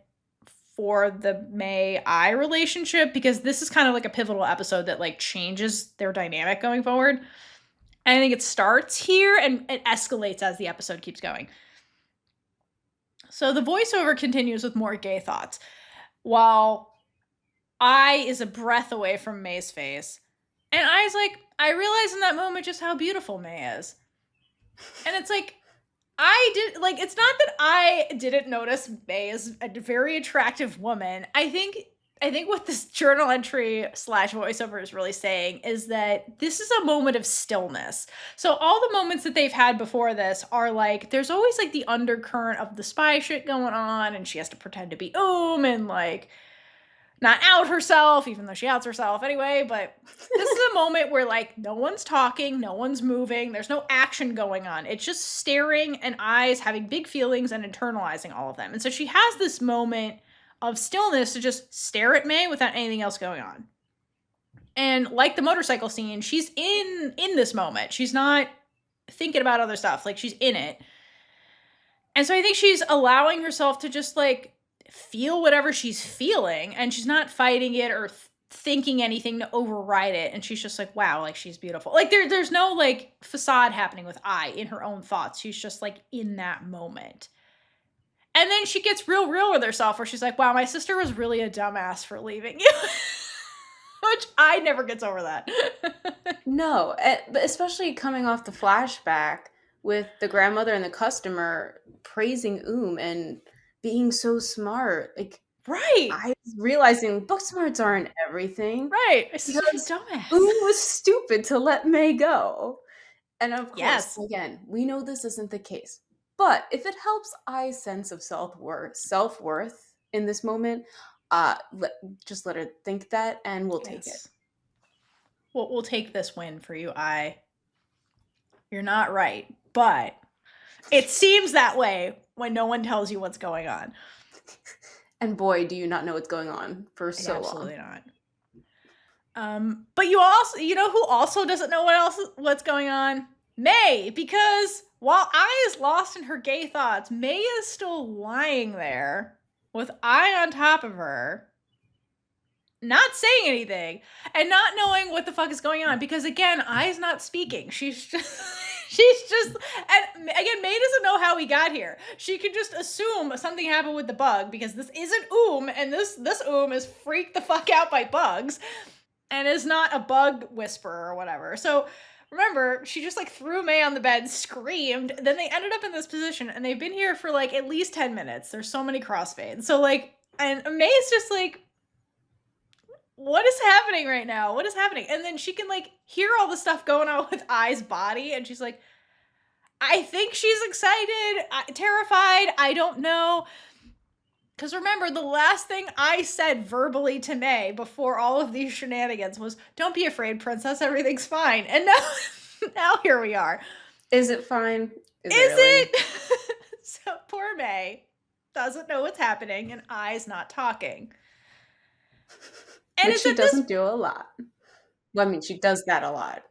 for the May-I relationship because this is kind of like a pivotal episode that like changes their dynamic going forward. And I think it starts here and it escalates as the episode keeps going. So the voiceover continues with more gay thoughts, while I is a breath away from May's face. And I's like, I realize in that moment just how beautiful May is. And it's like, it's not that I didn't notice May is a very attractive woman. I think what this journal entry / voiceover is really saying is that this is a moment of stillness. So all the moments that they've had before this are like, there's always like the undercurrent of the spy shit going on and she has to pretend to be and like not out herself, even though she outs herself anyway. But this is a moment where like no one's talking, no one's moving, there's no action going on. It's just staring and eyes having big feelings and internalizing all of them. And so she has this moment of stillness to just stare at May without anything else going on. And like the motorcycle scene, she's in this moment. She's not thinking about other stuff. Like she's in it. And so I think she's allowing herself to just like feel whatever she's feeling and she's not fighting it or thinking anything to override it. And she's just like, wow, like she's beautiful. Like there's no like facade happening with I in her own thoughts. She's just like in that moment. And then she gets real with herself where she's like, wow, my sister was really a dumbass for leaving you. Which I never gets over that. No, but especially coming off the flashback with the grandmother and the customer praising and being so smart. Like, right. I was realizing book smarts aren't everything. Right. She's a dumbass. Was stupid to let May go. And of course, again, we know this isn't the case. But if it helps I's sense of self-worth in this moment, just let her think that and we'll take it. We'll take this win for you, I. You're not right, but it seems that way when no one tells you what's going on. And boy, do you not know what's going on for so long. Absolutely not. But you know who also doesn't know what's going on? May, because while I is lost in her gay thoughts, May is still lying there with I on top of her, not saying anything and not knowing what the fuck is going on, because again, I's not speaking. She's just and again, May doesn't know how we got here. She can just assume something happened with the bug because this isn't and this is freaked the fuck out by bugs and is not a bug whisperer or whatever. So remember, she just like threw May on the bed, screamed, then they ended up in this position and they've been here for like at least 10 minutes. There's so many crossfades. So like, and May's just like, what is happening right now? What is happening? And then she can like hear all the stuff going on with I's body. And she's like, I think she's excited, terrified. I don't know. Because remember, the last thing I said verbally to May before all of these shenanigans was, don't be afraid, princess. Everything's fine. And now here we are. Is it fine? Is it? So poor May doesn't know what's happening and I's not talking. And she doesn't do a lot. Well, I mean, she does that a lot.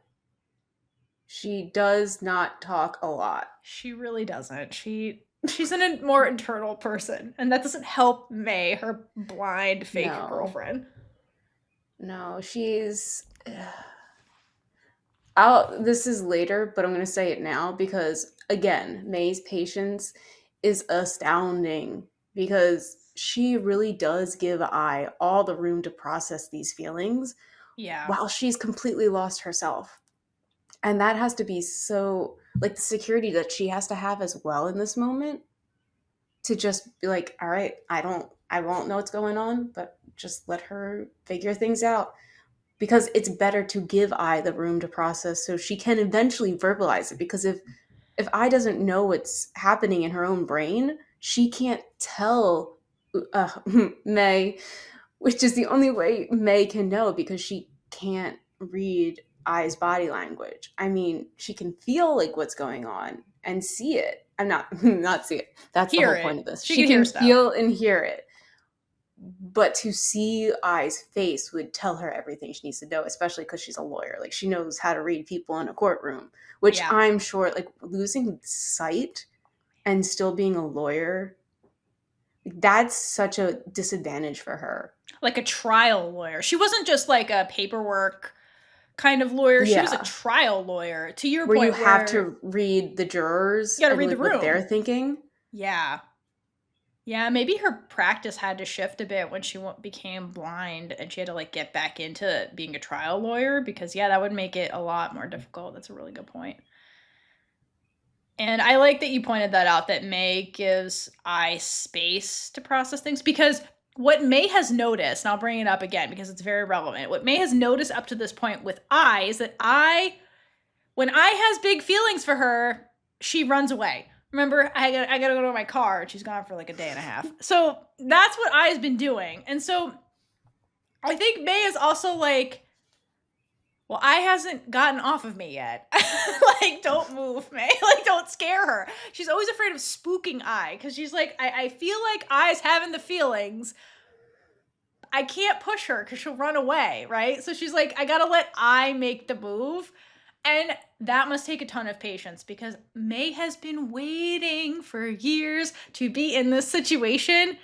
She does not talk a lot. She really doesn't. She's a more internal person, and that doesn't help May, her blind fake girlfriend. No, she's... this is later, but I'm going to say it now because, again, May's patience is astounding because she really does give I all the room to process these feelings while she's completely lost herself. And that has to be so, like, the security that she has to have as well in this moment to just be like, all right, I won't know what's going on, but just let her figure things out. Because it's better to give I the room to process so she can eventually verbalize it. Because if I doesn't know what's happening in her own brain, she can't tell May, which is the only way May can know because she can't read I's body language. I mean, she can feel like what's going on and see it. I'm not see it. That's the whole point of this. She can feel and hear it. But to see I's face would tell her everything she needs to know, especially because she's a lawyer. Like, she knows how to read people in a courtroom, which I'm sure, like, losing sight and still being a lawyer, that's such a disadvantage for her. Like a trial lawyer. She wasn't just like a paperwork kind of lawyer. She was a trial lawyer. To your point, where you have to read the jurors. You got to read the room. What they're thinking. Yeah. Yeah, maybe her practice had to shift a bit when she became blind and she had to like get back into being a trial lawyer because that would make it a lot more difficult. That's a really good point. And I like that you pointed that out, that May gives I space to process things, because what May has noticed, and I'll bring it up again because it's very relevant, what May has noticed up to this point with I is that when I has big feelings for her, she runs away. Remember, I gotta go to my car, and she's gone for like a day and a half. So that's what I has been doing. And so I think May is also like, well, I hasn't gotten off of me yet. Like, don't move, May. Like, don't scare her. She's always afraid of spooking I, because she's like, I feel like I's having the feelings. I can't push her because she'll run away, right? So she's like, I gotta let I make the move. And that must take a ton of patience because May has been waiting for years to be in this situation.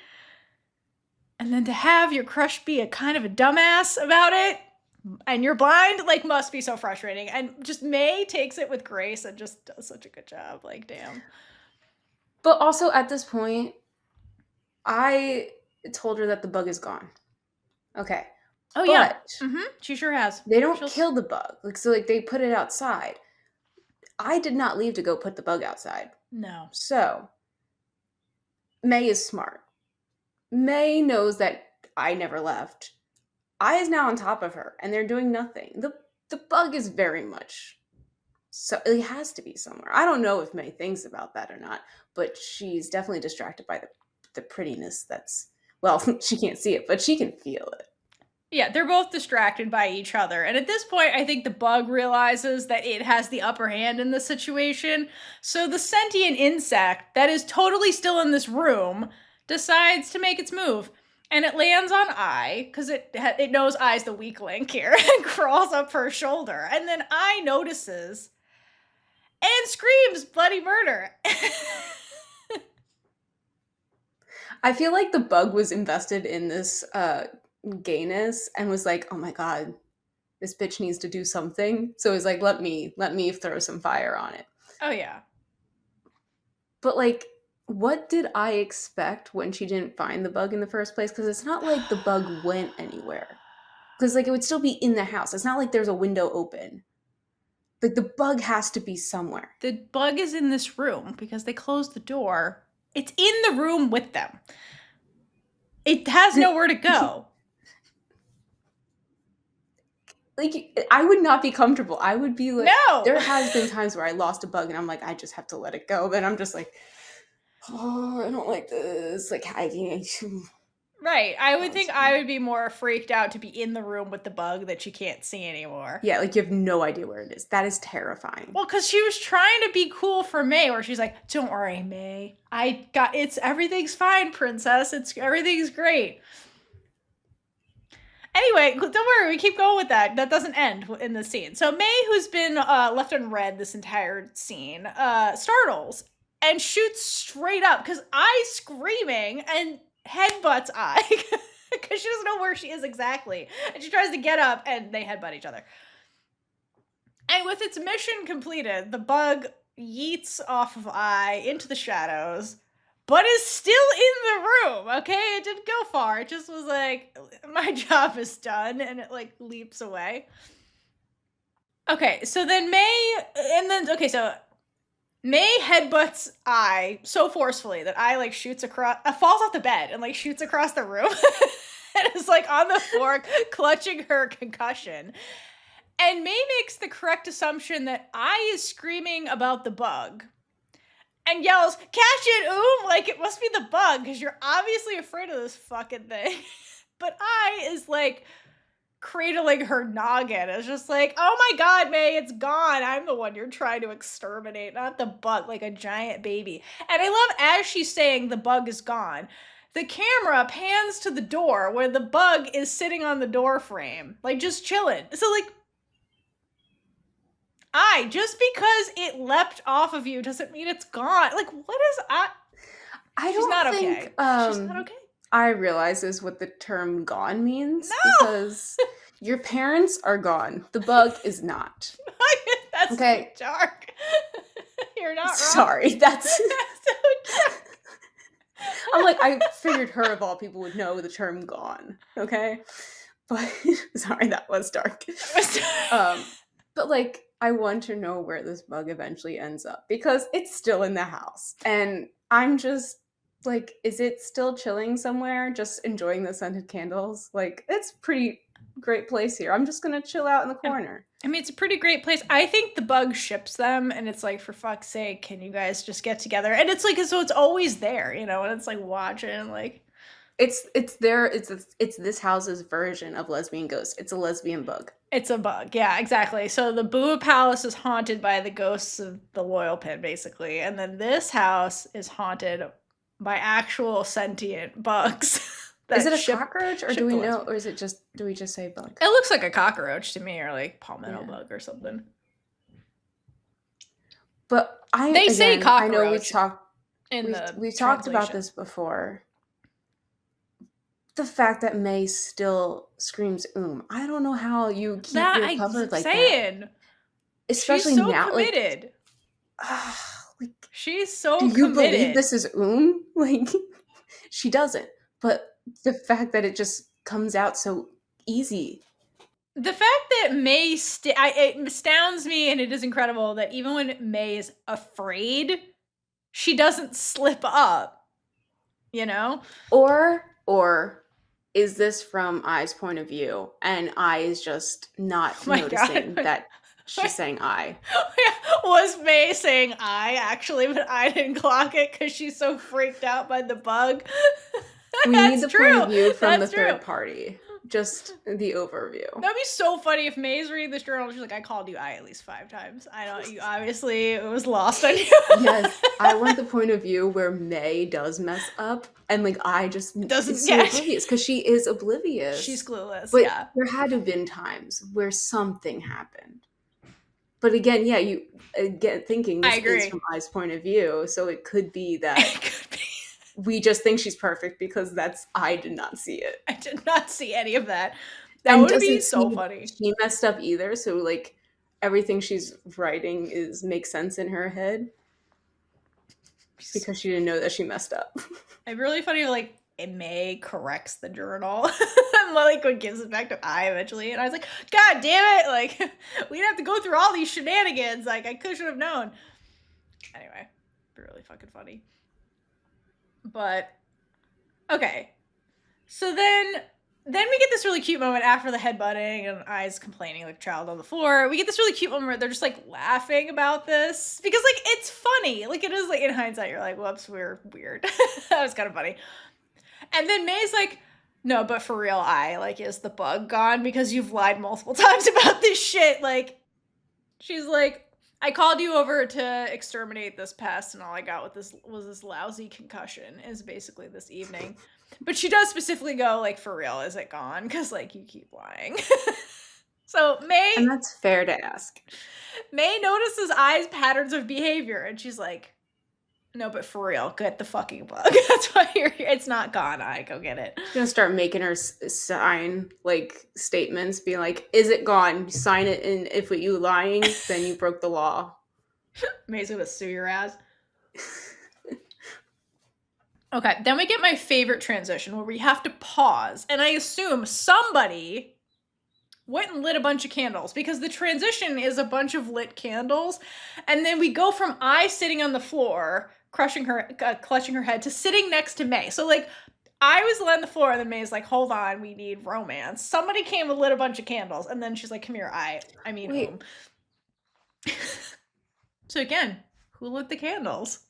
And then to have your crush be a kind of a dumbass about it and you're blind, like, must be so frustrating. And just May takes it with grace and just does such a good job. Like, damn. But also at this point, I told her that the bug is gone. Okay. Oh, yeah. She sure has. They don't kill the bug. Like, so, like, they put it outside. I did not leave to go put the bug outside. No. So, May is smart. May knows that I never left. I is now on top of her, and they're doing nothing. The bug is very much... So, it has to be somewhere. I don't know if May thinks about that or not, but she's definitely distracted by the prettiness that's... Well, she can't see it, but she can feel it. Yeah, they're both distracted by each other. And at this point, I think the bug realizes that it has the upper hand in the situation. So the sentient insect that is totally still in this room decides to make its move. And it lands on I, because it knows I's the weak link here, and crawls up her shoulder. And then I notices and screams bloody murder. I feel like the bug was invested in this gayness and was like, oh my god, this bitch needs to do something. So it was like, let me throw some fire on it. Oh, yeah. But like, what did I expect when she didn't find the bug in the first place? Because it's not like the bug went anywhere. Because like it would still be in the house. It's not like there's a window open. Like the bug has to be somewhere. The bug is in this room because they closed the door. It's in the room with them. It has nowhere to go. Like, I would not be comfortable. I would be like, no. There has been times where I lost a bug and I'm like, I just have to let it go. But I'm just like, oh, I don't like this. Like, right. I would think I would be more freaked out to be in the room with the bug that you can't see anymore. Yeah, like you have no idea where it is. That is terrifying. Well, because she was trying to be cool for May, where she's like, don't worry, May. Everything's fine, princess. Everything's great. Anyway, don't worry, we keep going with that. That doesn't end in the scene. So May, who's been left unread this entire scene, startles and shoots straight up because I's screaming and headbutts I because she doesn't know where she is exactly. And she tries to get up and they headbutt each other. And with its mission completed, the bug yeets off of I into the shadows, but is still in the room, okay? It didn't go far. It just was like, my job is done, and it, like, leaps away. Okay, so then May headbutts I so forcefully that I, like, falls off the bed and, like, shoots across the room and is, like, on the floor clutching her concussion. And May makes the correct assumption that I is screaming about the bug and yells, catch it, like it must be the bug, because you're obviously afraid of this fucking thing. But I is like cradling her noggin. It's just like, oh my god, May, it's gone. I'm the one you're trying to exterminate, not the bug, like a giant baby. And I love, as she's saying the bug is gone, the camera pans to the door where the bug is sitting on the door frame, like just chilling. So like, just because it leapt off of you doesn't mean it's gone. Like, what is She's not think, okay. She's not okay. I realizes what the term gone means. No! Because your parents are gone. The bug is not. That's okay. So dark. You're not wrong. Sorry, that's so dark. I'm like, I figured her of all people would know the term gone. Okay? But sorry, that was dark. But like, I want to know where this bug eventually ends up because it's still in the house. And I'm just like, is it still chilling somewhere, just enjoying the scented candles? Like, it's a pretty great place here. I'm just going to chill out in the corner. I mean, it's a pretty great place. I think the bug ships them and it's like, for fuck's sake, can you guys just get together? And it's like, so it's always there, you know, and it's like watching, like. It's this house's version of lesbian ghosts. It's a lesbian bug. It's a bug, yeah, exactly. So the Bua Palace is haunted by the ghosts of the Loyal Pin, basically, and then this house is haunted by actual sentient bugs. Is it a cockroach, or do we know, or is it just, do we just say bug? It looks like a cockroach to me, or like palmetto bug or something. But they say cockroach. I know we've talked about this before. The fact that May still screams I don't know how you keep your cover like that. Especially she's so now, committed. Like, she's so do you committed. believe this is Like, she doesn't. But the fact that it just comes out so easy. The fact that May it astounds me, and it is incredible that even when May is afraid, she doesn't slip up. You know? Or is this from I's point of view, and I is just not noticing that she's saying I? Was May saying I, actually, but I didn't clock it because she's so freaked out by the bug? We need That's the point of true. view from the That's true. third party. Just the overview. That'd be so funny if May's reading this journal. She's like, I called you I at least 5 times. I don't, you obviously, it was lost on you. Yes, I want the point of view where May does mess up and like I just Doesn't is so get- oblivious because she is oblivious. She's clueless. But yeah. there had to have been times where something happened. But again, yeah, you again thinking I this agree. is from I's point of view, so it could be that It could be. we just think she's perfect because that's I did not see it. I did not see any of that. That And would doesn't be so seem funny. She messed up either, so like everything she's writing makes sense in her head because she didn't know that she messed up. It'd be really funny if like May corrects the journal and like gives it back to I eventually, and I was like, God damn it! Like we'd have to go through all these shenanigans. Like I should have known. Anyway, it'd be really fucking funny. But okay, so then we get this really cute moment after the headbutting and I's complaining like child on the floor. We get this really cute moment where they're just like laughing about this because like it's funny. Like it is like in hindsight, you're like, whoops, we're weird. That was kind of funny. And then May's like, no, but for real, I like, is the bug gone? Because you've lied multiple times about this shit. Like, she's like, I called you over to exterminate this pest, and all I got was this lousy concussion, is basically this evening. But she does specifically go, like, for real, is it gone? Because, like, you keep lying. So May... And that's fair to ask. May notices I's patterns of behavior, and she's like, no, but for real, get the fucking bug. That's why you're here. It's not gone, I. Go get it. She's gonna start making her sign, like, statements, being like, is it gone? Sign it, and if you lying, then you broke the law. May's gonna sue your ass. Okay, then we get my favorite transition where we have to pause, and I assume somebody went and lit a bunch of candles because the transition is a bunch of lit candles, and then we go from I sitting on the floor, clutching her head, to sitting next to May. So like, I was on the floor, and then May's like, hold on, we need romance. Somebody came and lit a bunch of candles, and then she's like, come here, I mean Wait. home. So again, who lit the candles?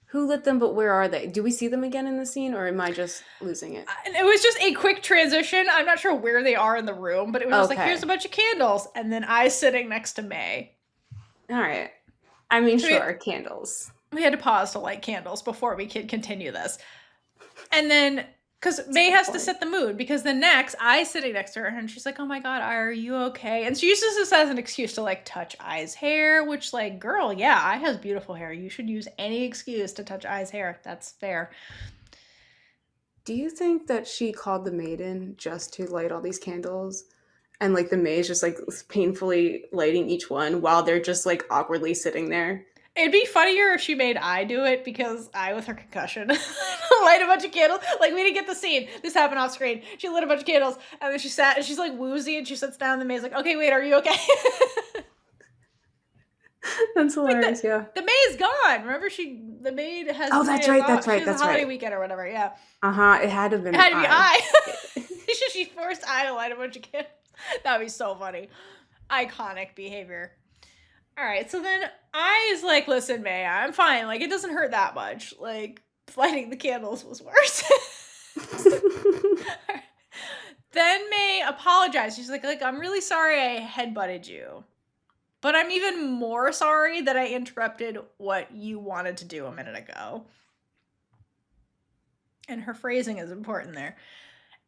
Who lit them, but where are they? Do we see them again in the scene, or am I just losing it? And it was just a quick transition. I'm not sure where they are in the room, but it was just like, here's a bunch of candles, and then I sitting next to May. All right. I mean, So sure, candles. We had to pause to light candles before we could continue this. And then, because May has to set the mood, because the next, I sitting next to her, and she's like, oh my God, are you okay? And she uses this as an excuse to like touch I's hair, which like, girl, yeah, I has beautiful hair. You should use any excuse to touch I's hair. That's fair. Do you think that she called the maiden just to light all these candles? And like the maid's just like painfully lighting each one while they're just like awkwardly sitting there? It'd be funnier if she made I do it, because I, with her concussion, light a bunch of candles. Like, we didn't get the scene. This happened off screen. She lit a bunch of candles, and then she sat, and she's like woozy, and she sits down, and the maid's like, okay, wait, are you okay? That's hilarious, yeah. The maid's gone. Remember, the maid has... Oh, that's right, that's right, she has that's a holiday right. weekend or whatever, yeah. Uh-huh, it had to have been It had to be I. She forced I to light a bunch of candles. That'd be so funny. Iconic behavior. All right, so then I is like, listen, May, I'm fine. Like, it doesn't hurt that much. Like, lighting the candles was worse. Then May apologized. She's like, I'm really sorry I headbutted you. But I'm even more sorry that I interrupted what you wanted to do a minute ago. And her phrasing is important there.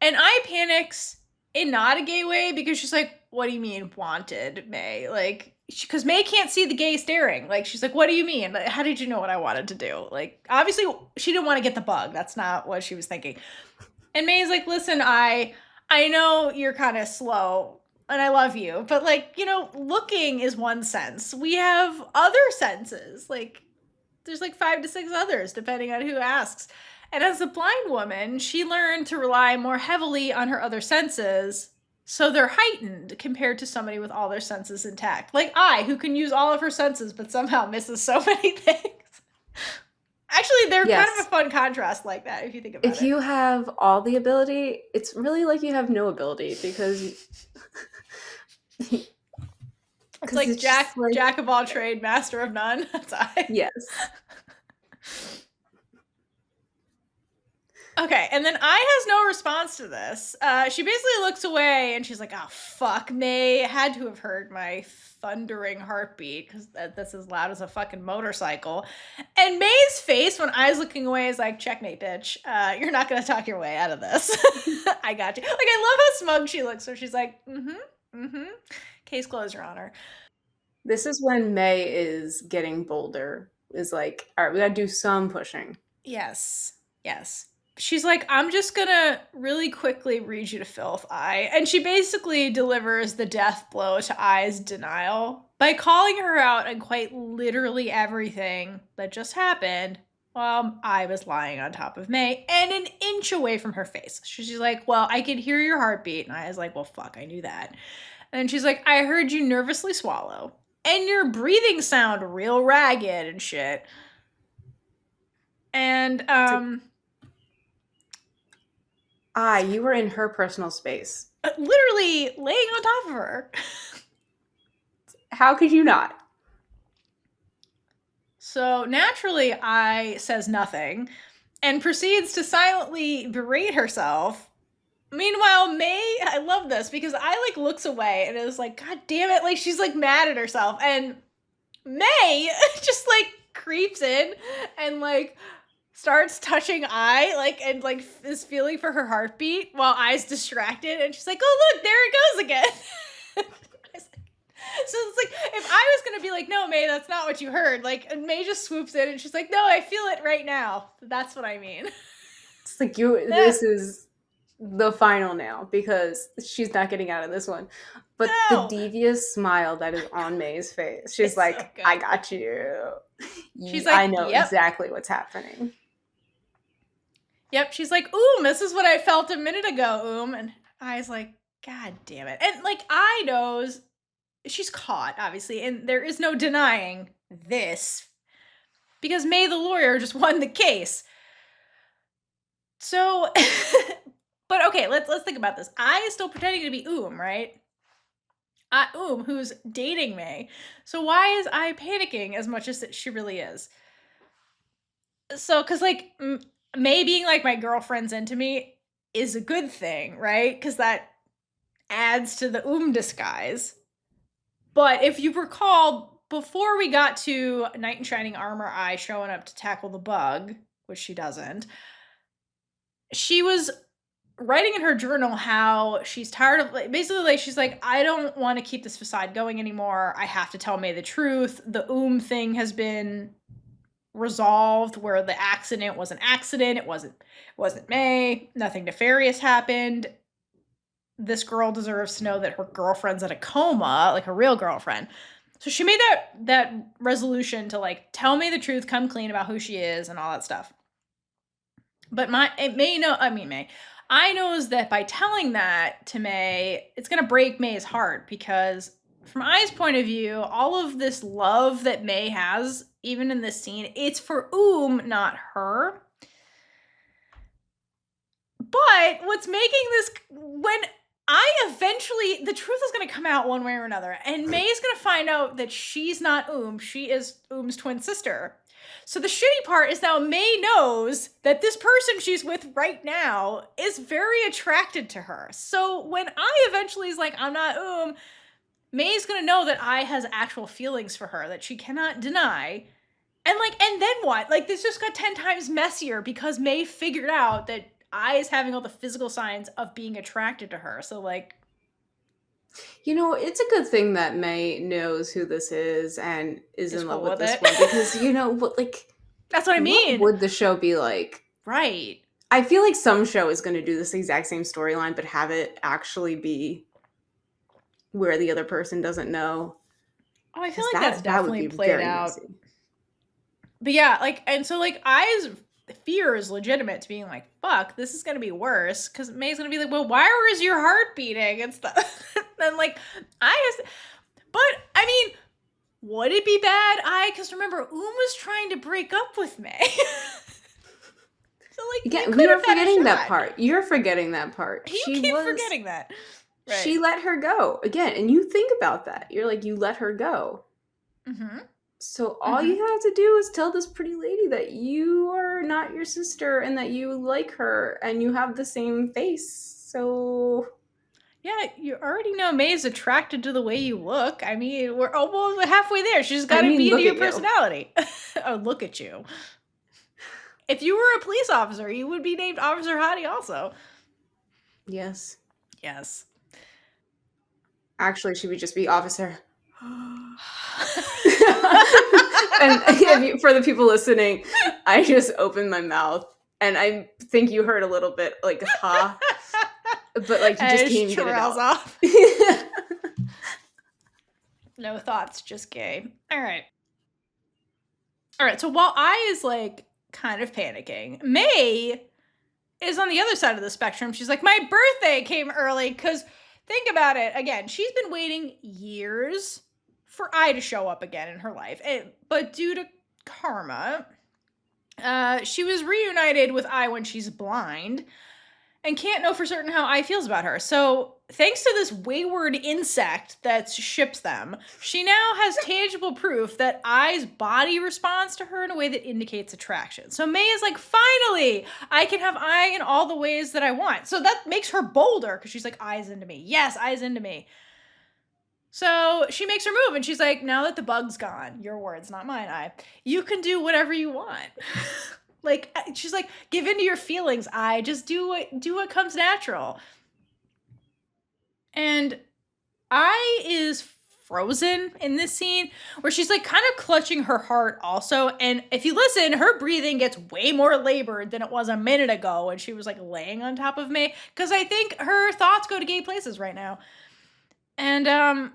And I panics in not a gay way, because she's like, what do you mean wanted, May? Like, because May can't see the gay staring. Like, she's like, what do you mean? Like, how did you know what I wanted to do? Like, obviously she didn't want to get the bug. That's not what she was thinking. And May's like, listen, I know you're kind of slow and I love you, but like, you know, looking is one sense. We have other senses. Like, there's like 5 to 6 others, depending on who asks. And as a blind woman, she learned to rely more heavily on her other senses, so they're heightened compared to somebody with all their senses intact. Like I, who can use all of her senses, but somehow misses so many things. Actually, they're kind of a fun contrast like that, if you think about it. If you have all the ability, it's really like you have no ability, because... It's like Jack of all trade, master of none. That's I. Yes. Okay, and then I has no response to this. She basically looks away and she's like, oh, fuck, May had to have heard my thundering heartbeat because that's as loud as a fucking motorcycle. And May's face when I was looking away is like, checkmate, bitch. You're not going to talk your way out of this. I got you. Like, I love how smug she looks. So she's like, case closed, Your Honor. This is when May is getting bolder. Is like, all right, we gotta do some pushing. Yes. She's like, I'm just gonna really quickly read you to filth, I. And she basically delivers the death blow to I's denial by calling her out on quite literally everything that just happened while I was lying on top of May and an inch away from her face. She's like, well, I could hear your heartbeat. And I was like, well, fuck, I knew that. And she's like, I heard you nervously swallow. And your breathing sound real ragged and shit. And, you were in her personal space. Literally laying on top of her. How could you not? So naturally, I says nothing and proceeds to silently berate herself. Meanwhile, May, I love this because I like looks away and is like, God damn it. Like she's like mad at herself. And May just like creeps in and like starts touching I, like, and like is feeling for her heartbeat while I's distracted. And she's like, oh, look, there it goes again. So it's like, if I was going to be like, no, May, that's not what you heard. Like, and May just swoops in and she's like, no, I feel it right now. That's what I mean. It's like, this is the final now because she's not getting out of this one. But No. the devious smile that is on May's face, she's It's like, so good. I got you. She's like, I know yep. exactly what's happening. Yep. She's like, this is what I felt a minute ago, And I's like, God damn it. And like, I knows she's caught, obviously, and there is no denying this because May the lawyer just won the case. So, but okay, let's think about this. I is still pretending to be right? Who's dating May. So why is I panicking as much as she really is? So, because like May being like my girlfriend's into me is a good thing, right? Because that adds to the disguise. But if you recall, before we got to Knight in Shining Armor I showing up to tackle the bug, which she doesn't, she was writing in her journal how she's tired of, like, basically, like, she's like, I don't want to keep this facade going anymore. I have to tell May the truth. The thing has been resolved where the accident was an accident. It wasn't May. Nothing nefarious happened. This girl deserves to know that her girlfriend's in a coma, like a real girlfriend. So she made that resolution to like tell May the truth, come clean about who she is and all that stuff. But I knows that by telling that to May, it's gonna break May's heart because from I's point of view, all of this love that May has, even in this scene, it's for not her. But what's making this, when the truth is going to come out one way or another, and May is going to find out that she's not she is Oom's twin sister. So the shitty part is now May knows that this person she's with right now is very attracted to her. So when I eventually is like, I'm not May's going to know that I has actual feelings for her that she cannot deny. And then what? Like, this just got 10 times messier because May figured out that I is having all the physical signs of being attracted to her. So, like, it's a good thing that May knows who this is and is in love with this one because, that's what I mean. What would the show be like? Right. I feel like some show is going to do this exact same storyline, but have it actually be where the other person doesn't know. Oh, I feel like that's definitely played out. Messy. But yeah, I's fear is legitimate to being like, fuck, this is going to be worse. Because May's going to be like, well, why is your heart beating and stuff? And but I mean, would it be bad? Because remember, was trying to break up with May. So you're forgetting that part. You're forgetting that part. You keep forgetting that. Right. She let her go again. And you think about that. You're like, you let her go. Mm-hmm. So all you have to do is tell this pretty lady that you are not your sister and that you like her and you have the same face. So Yeah, you already know May's attracted to the way you look. I mean, we're almost halfway there. She's got to be into your personality. Oh, look at you. If you were a police officer, you would be named Officer Hottie also. Yes. Yes. Actually, she would just be Officer. And for the people listening, I just opened my mouth and I think you heard a little bit like ha, but like you just can't get it out. Off. No thoughts, just gay. All right. So while I is like kind of panicking, May is on the other side of the spectrum. She's like, my birthday came early because think about it. Again, she's been waiting years for I to show up again in her life. But due to karma, she was reunited with I when she's blind and can't know for certain how I feels about her. So thanks to this wayward insect that ships them, she now has tangible proof that I's body responds to her in a way that indicates attraction. So May is like, finally, I can have I in all the ways that I want. So that makes her bolder because she's like, I's into me. Yes, I's into me. So she makes her move and she's like, now that the bug's gone, your words, not mine, I, you can do whatever you want. Like, she's like, give into your feelings, I just do what comes natural. And I is frozen in this scene where she's like kind of clutching her heart also. And if you listen, her breathing gets way more labored than it was a minute ago when she was like laying on top of me. Because I think her thoughts go to gay places right now. And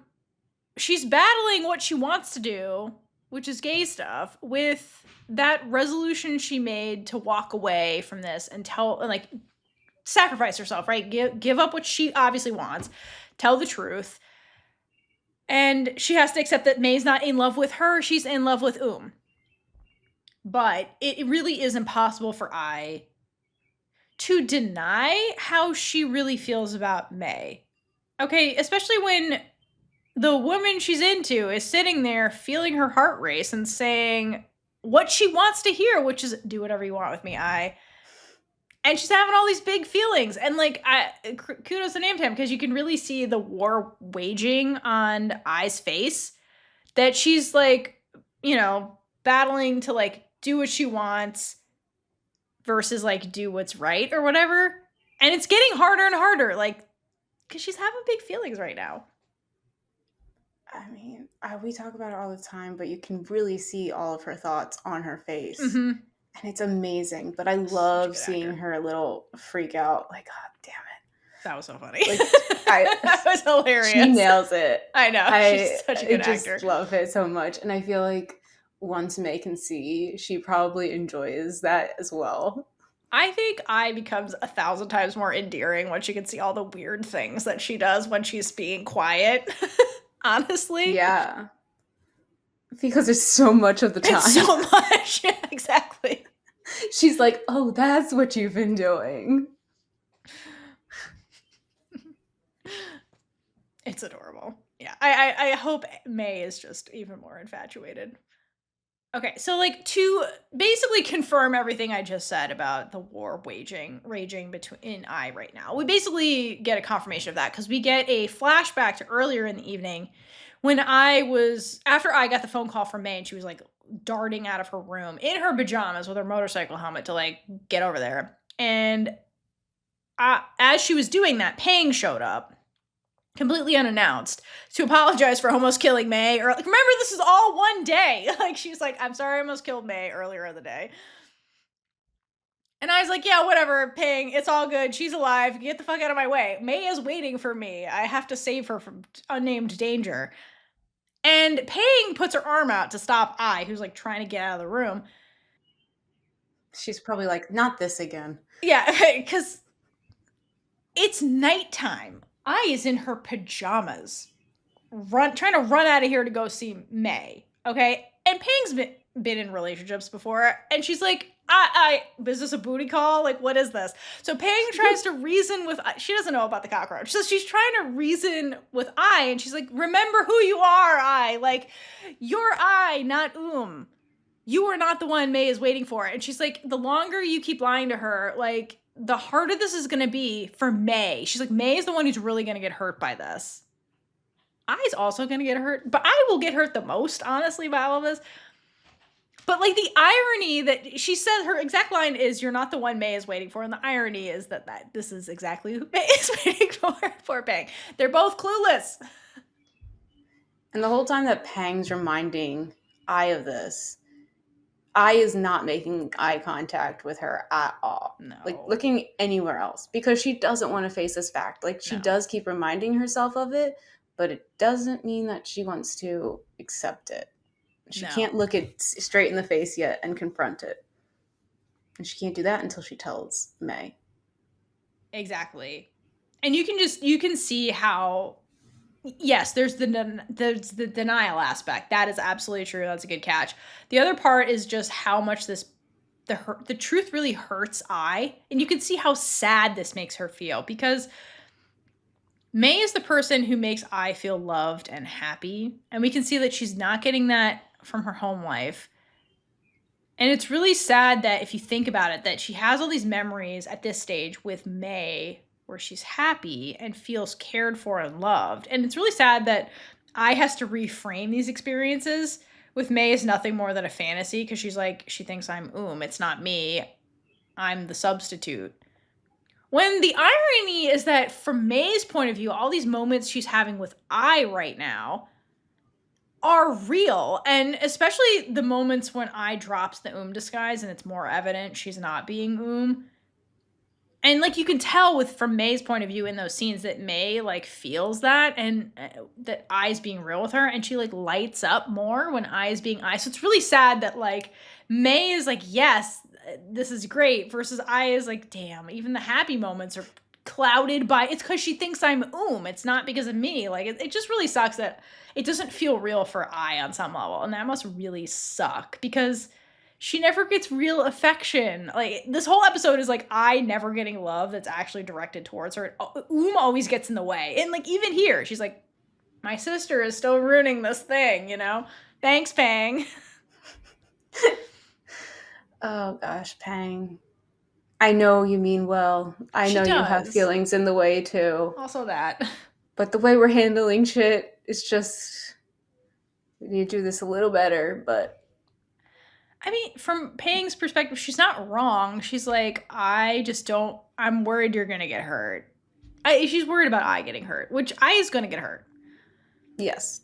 she's battling what she wants to do, which is gay stuff, with that resolution she made to walk away from this and sacrifice herself, right? Give up what she obviously wants, tell the truth. And she has to accept that May's not in love with her, she's in love with But it really is impossible for I to deny how she really feels about May. Okay, especially when the woman she's into is sitting there feeling her heart race and saying what she wants to hear, which is do whatever you want with me, I. And she's having all these big feelings. And like, kudos to Namtam because you can really see the war waging on I's face. That she's like, battling to like do what she wants versus like do what's right or whatever. And it's getting harder and harder, like, because she's having big feelings right now. I mean, we talk about it all the time, but you can really see all of her thoughts on her face. Mm-hmm. And it's amazing. But I love seeing her little freak out. Like, God damn it. That was so funny. Like, that was hilarious. She nails it. I know. She's such a good actor. I just love it so much. And I feel like once May can see, she probably enjoys that as well. I think I becomes 1,000 times more endearing when she can see all the weird things that she does when she's being quiet. Honestly. Yeah. Because it's so much of the time. It's so much. Yeah, exactly. She's like, oh, that's what you've been doing. It's adorable. Yeah. I hope May is just even more infatuated. Okay, so like to basically confirm everything I just said about the war raging between I right now, we basically get a confirmation of that because we get a flashback to earlier in the evening when after I got the phone call from May and she was like darting out of her room in her pajamas with her motorcycle helmet to like get over there. And as she was doing that, Pang showed up. Completely unannounced to apologize for almost killing May, or like, remember this is all one day. Like she's like, I'm sorry I almost killed May earlier in the day. And I was like, yeah, whatever, Ping, it's all good. She's alive. Get the fuck out of my way. May is waiting for me. I have to save her from unnamed danger. And Ping puts her arm out to stop I, who's like trying to get out of the room. She's probably like, not this again. Yeah, because it's nighttime. I is in her pajamas, trying to run out of here to go see May, okay? And Pang's been in relationships before, and she's like, Is this a booty call? Like, what is this? So Pang tries to reason with, she doesn't know about the cockroach. So she's trying to reason with I, and she's like, remember who you are, I. Like, you're I, not You are not the one May is waiting for. And she's like, the longer you keep lying to her, like, the harder this is going to be for May. She's like, May is the one who's really going to get hurt by this. I's also going to get hurt, but I will get hurt the most, honestly, by all of this. But, like, the irony that she said, her exact line is, you're not the one May is waiting for. And the irony is that this is exactly who May is waiting for Pang. They're both clueless. And the whole time that Pang's reminding I of this, I is not making eye contact with her at all. No. Like, looking anywhere else. Because she doesn't want to face this fact. Like, she does keep reminding herself of it, but it doesn't mean that she wants to accept it. She can't look it straight in the face yet and confront it. And she can't do that until she tells May. Exactly. And you can see how, yes, there's the denial aspect. That is absolutely true. That's a good catch. The other part is just how much the truth really hurts I. And you can see how sad this makes her feel, because May is the person who makes I feel loved and happy. And we can see that she's not getting that from her home life. And it's really sad that, if you think about it, that she has all these memories at this stage with May where she's happy and feels cared for and loved. And it's really sad that I has to reframe these experiences with May as nothing more than a fantasy, because she's like, she thinks I'm it's not me. I'm the substitute. When the irony is that, from May's point of view, all these moments she's having with I right now are real. And especially the moments when I drops the disguise and it's more evident she's not being And, like, you can tell from May's point of view in those scenes that May, like, feels that, and that I's being real with her, and she, like, lights up more when I's being I. So it's really sad that, like, May is like, yes, this is great, versus I is like, damn, even the happy moments are clouded by, it's because she thinks I'm it's not because of me. Like, it just really sucks that it doesn't feel real for I on some level, and that must really suck, because she never gets real affection. Like, this whole episode is like I never getting love that's actually directed towards her. Always gets in the way. And, like, even here, she's like, my sister is still ruining this thing, you know? Thanks, Pang. Oh, gosh, Pang. I know you mean well. I know you have feelings in the way, too. Also that. But the way we're handling shit is just, we need to do this a little better, but... I mean, from Pang's perspective, she's not wrong. She's like, I'm worried you're going to get hurt. She's worried about I getting hurt, which I is going to get hurt. Yes.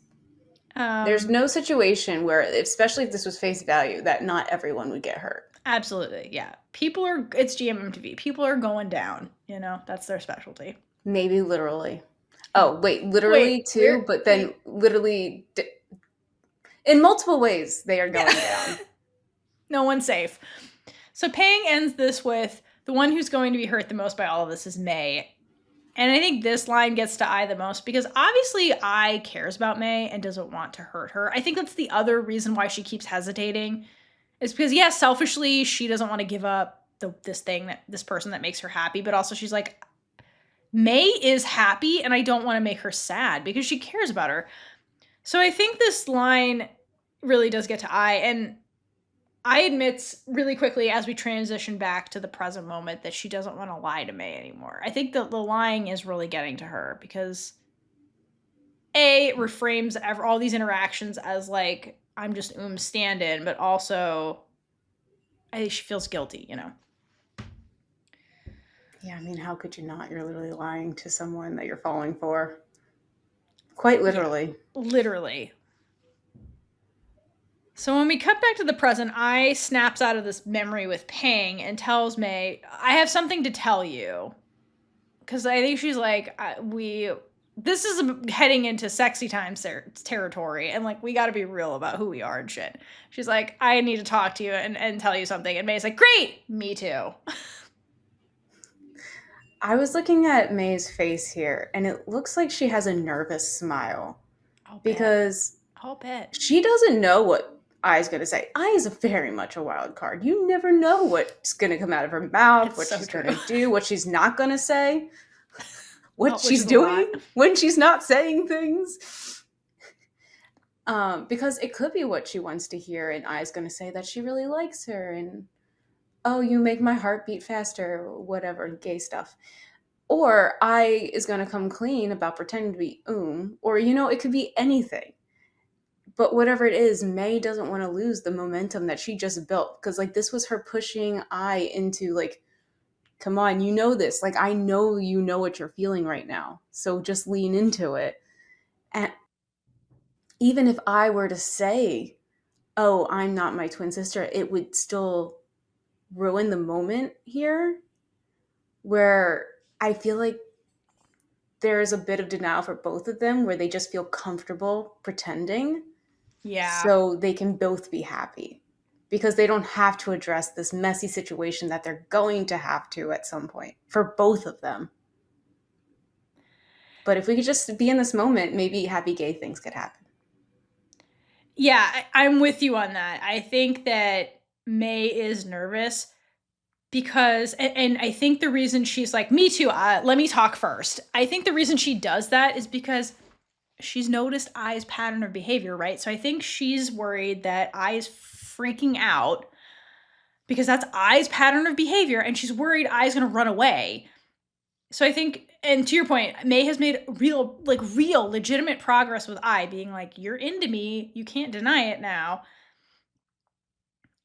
There's no situation where, especially if this was face value, that not everyone would get hurt. Absolutely, yeah. It's GMMTV. People are going down, you know? That's their specialty. Maybe literally. Oh, wait, literally too? But then literally, in multiple ways, they are going down. No one's safe. So Pang ends this with, the one who's going to be hurt the most by all of this is May. And I think this line gets to I the most, because obviously I cares about May and doesn't want to hurt her. I think that's the other reason why she keeps hesitating, is because, yes, selfishly, she doesn't want to give up this person that makes her happy, but also she's like, May is happy and I don't want to make her sad, because she cares about her. So I think this line really does get to I, and I admit really quickly, as we transition back to the present moment, that she doesn't want to lie to May anymore. I think that the lying is really getting to her, because it reframes all these interactions as like, I'm just stand-in, but also I think she feels guilty, you know? Yeah, I mean, how could you not? You're literally lying to someone that you're falling for. Quite literally. Yeah, literally. So when we cut back to the present, I snaps out of this memory with Pang and tells May, I have something to tell you. Because I think she's like, this is heading into sexy time territory, and, like, we got to be real about who we are and shit. She's like, I need to talk to you and tell you something. And May's like, great, me too. I was looking at May's face here, and it looks like she has a nervous smile. Because I'll bet she doesn't know what I's going to say. I is very much a wild card. You never know what's going to come out of her mouth, It's what so she's true. going to do, what she's not going to say, what Which she's is a lot. doing when she's not saying things. Because it could be what she wants to hear, and I's going to say that she really likes her, and oh, you make my heart beat faster, whatever, gay stuff. Or I is going to come clean about pretending to be or, it could be anything. But whatever it is, May doesn't want to lose the momentum that she just built. Because, like, this was her pushing I into, like, come on, you know this. Like, I know you know what you're feeling right now. So just lean into it. And even if I were to say, oh, I'm not my twin sister, it would still ruin the moment here where I feel like there's a bit of denial for both of them where they just feel comfortable pretending Yeah. so they can both be happy because they don't have to address this messy situation that they're going to have to at some point for both of them. But if we could just be in this moment, maybe happy gay things could happen. Yeah, I'm with you on that. I think that May is nervous because, and I think the reason she's like, me too, let me talk first. I think the reason she does that is because she's noticed I's pattern of behavior, right? So I think she's worried that I is freaking out because that's I's pattern of behavior, and she's worried I's going to run away. So I think, and to your point, May has made real legitimate progress with I being like, you're into me, you can't deny it now.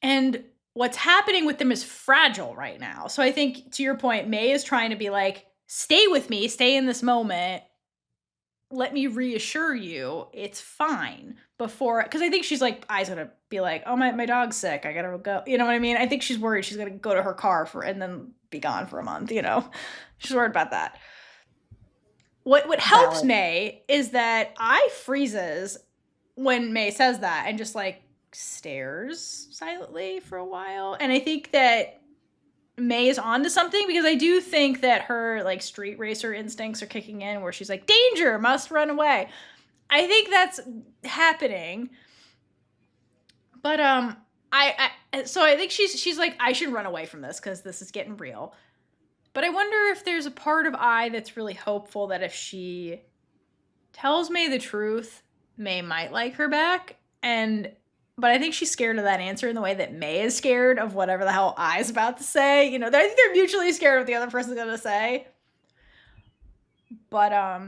And what's happening with them is fragile right now. So I think, to your point, May is trying to be like, stay with me, stay in this moment. Let me reassure you, it's fine before, because I think she's like, I's gonna be like, oh, my dog's sick, I gotta go. You know what I mean? I think she's worried she's gonna go to her car and then be gone for a month, She's worried about that. What helps Valid. May is that I freezes when May says that and just like stares silently for a while. And I think that May is onto something because I do think that her like street racer instincts are kicking in where she's like, danger, must run away. I think that's happening. But so I think she's like, I should run away from this because this is getting real. But I wonder if there's a part of I that's really hopeful that if she tells May the truth, May might like her back. But I think she's scared of that answer in the way that May is scared of whatever the hell I's about to say. I think they're mutually scared of what the other person's gonna say. But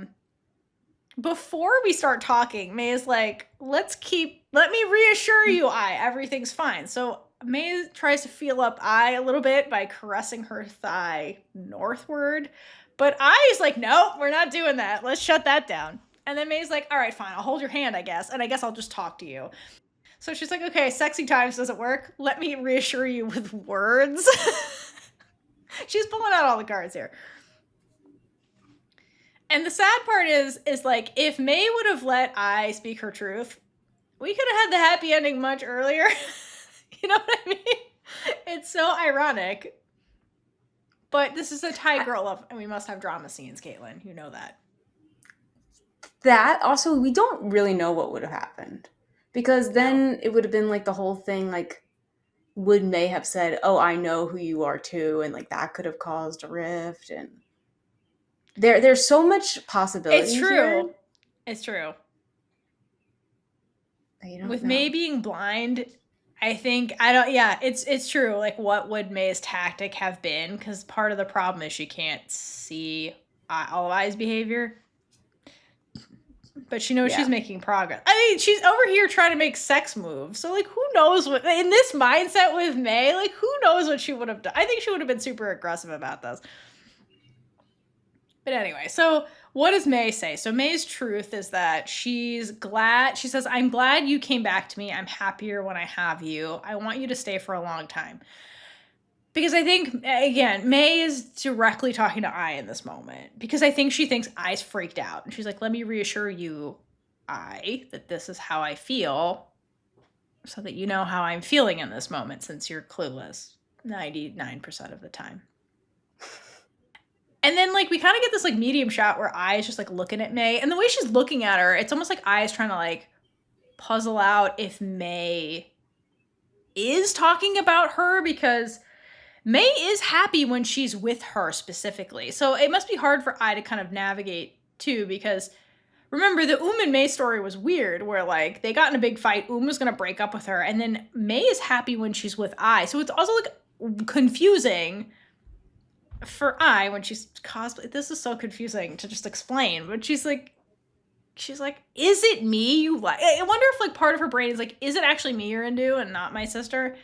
before we start talking, May is like, let me reassure you, everything's fine. So May tries to feel up I a little bit by caressing her thigh northward. But I is like, no, we're not doing that. Let's shut that down. And then May's like, all right, fine, I'll hold your hand, I guess. And I guess I'll just talk to you. So she's like, okay, sexy times doesn't work. Let me reassure you with words. She's pulling out all the cards here. And the sad part is like, if May would have let I speak her truth, we could have had the happy ending much earlier. You know what I mean? It's so ironic. But this is a Thai girl love, and we must have drama scenes, Caitlin. You know that. That also, we don't really know what would have happened. Because then it would have been like the whole thing, like, would May have said, oh, I know who you are too, and like that could have caused a rift, and there's so much possibility. It's true. Here. It's true. With May being blind, I think it's true. Like, what would May's tactic have been? Because part of the problem is she can't see all of I's behavior. But she knows she's making progress. I mean, she's over here trying to make sex moves. So, like, who knows what... In this mindset with May, like, who knows what she would have done? I think she would have been super aggressive about this. But anyway, so what does May say? So May's truth is that she's glad... She says, I'm glad you came back to me. I'm happier when I have you. I want you to stay for a long time. Because I think, again, May is directly talking to I in this moment. Because I think she thinks I's freaked out. And she's like, let me reassure you, I, that this is how I feel. So that you know how I'm feeling in this moment, since you're clueless 99% of the time. And then, like, we kind of get this, like, medium shot where I is just, like, looking at May. And the way she's looking at her, it's almost like I is trying to, like, puzzle out if May is talking about her, because May is happy when she's with her specifically. So it must be hard for I to kind of navigate too, because remember, the and May story was weird, where like they got in a big fight, was gonna break up with her, and then May is happy when she's with I. So it's also like confusing for I when she's cosplay. This is so confusing to just explain, but she's like, is it me you like? I wonder if like part of her brain is like, is it actually me you're into and not my sister?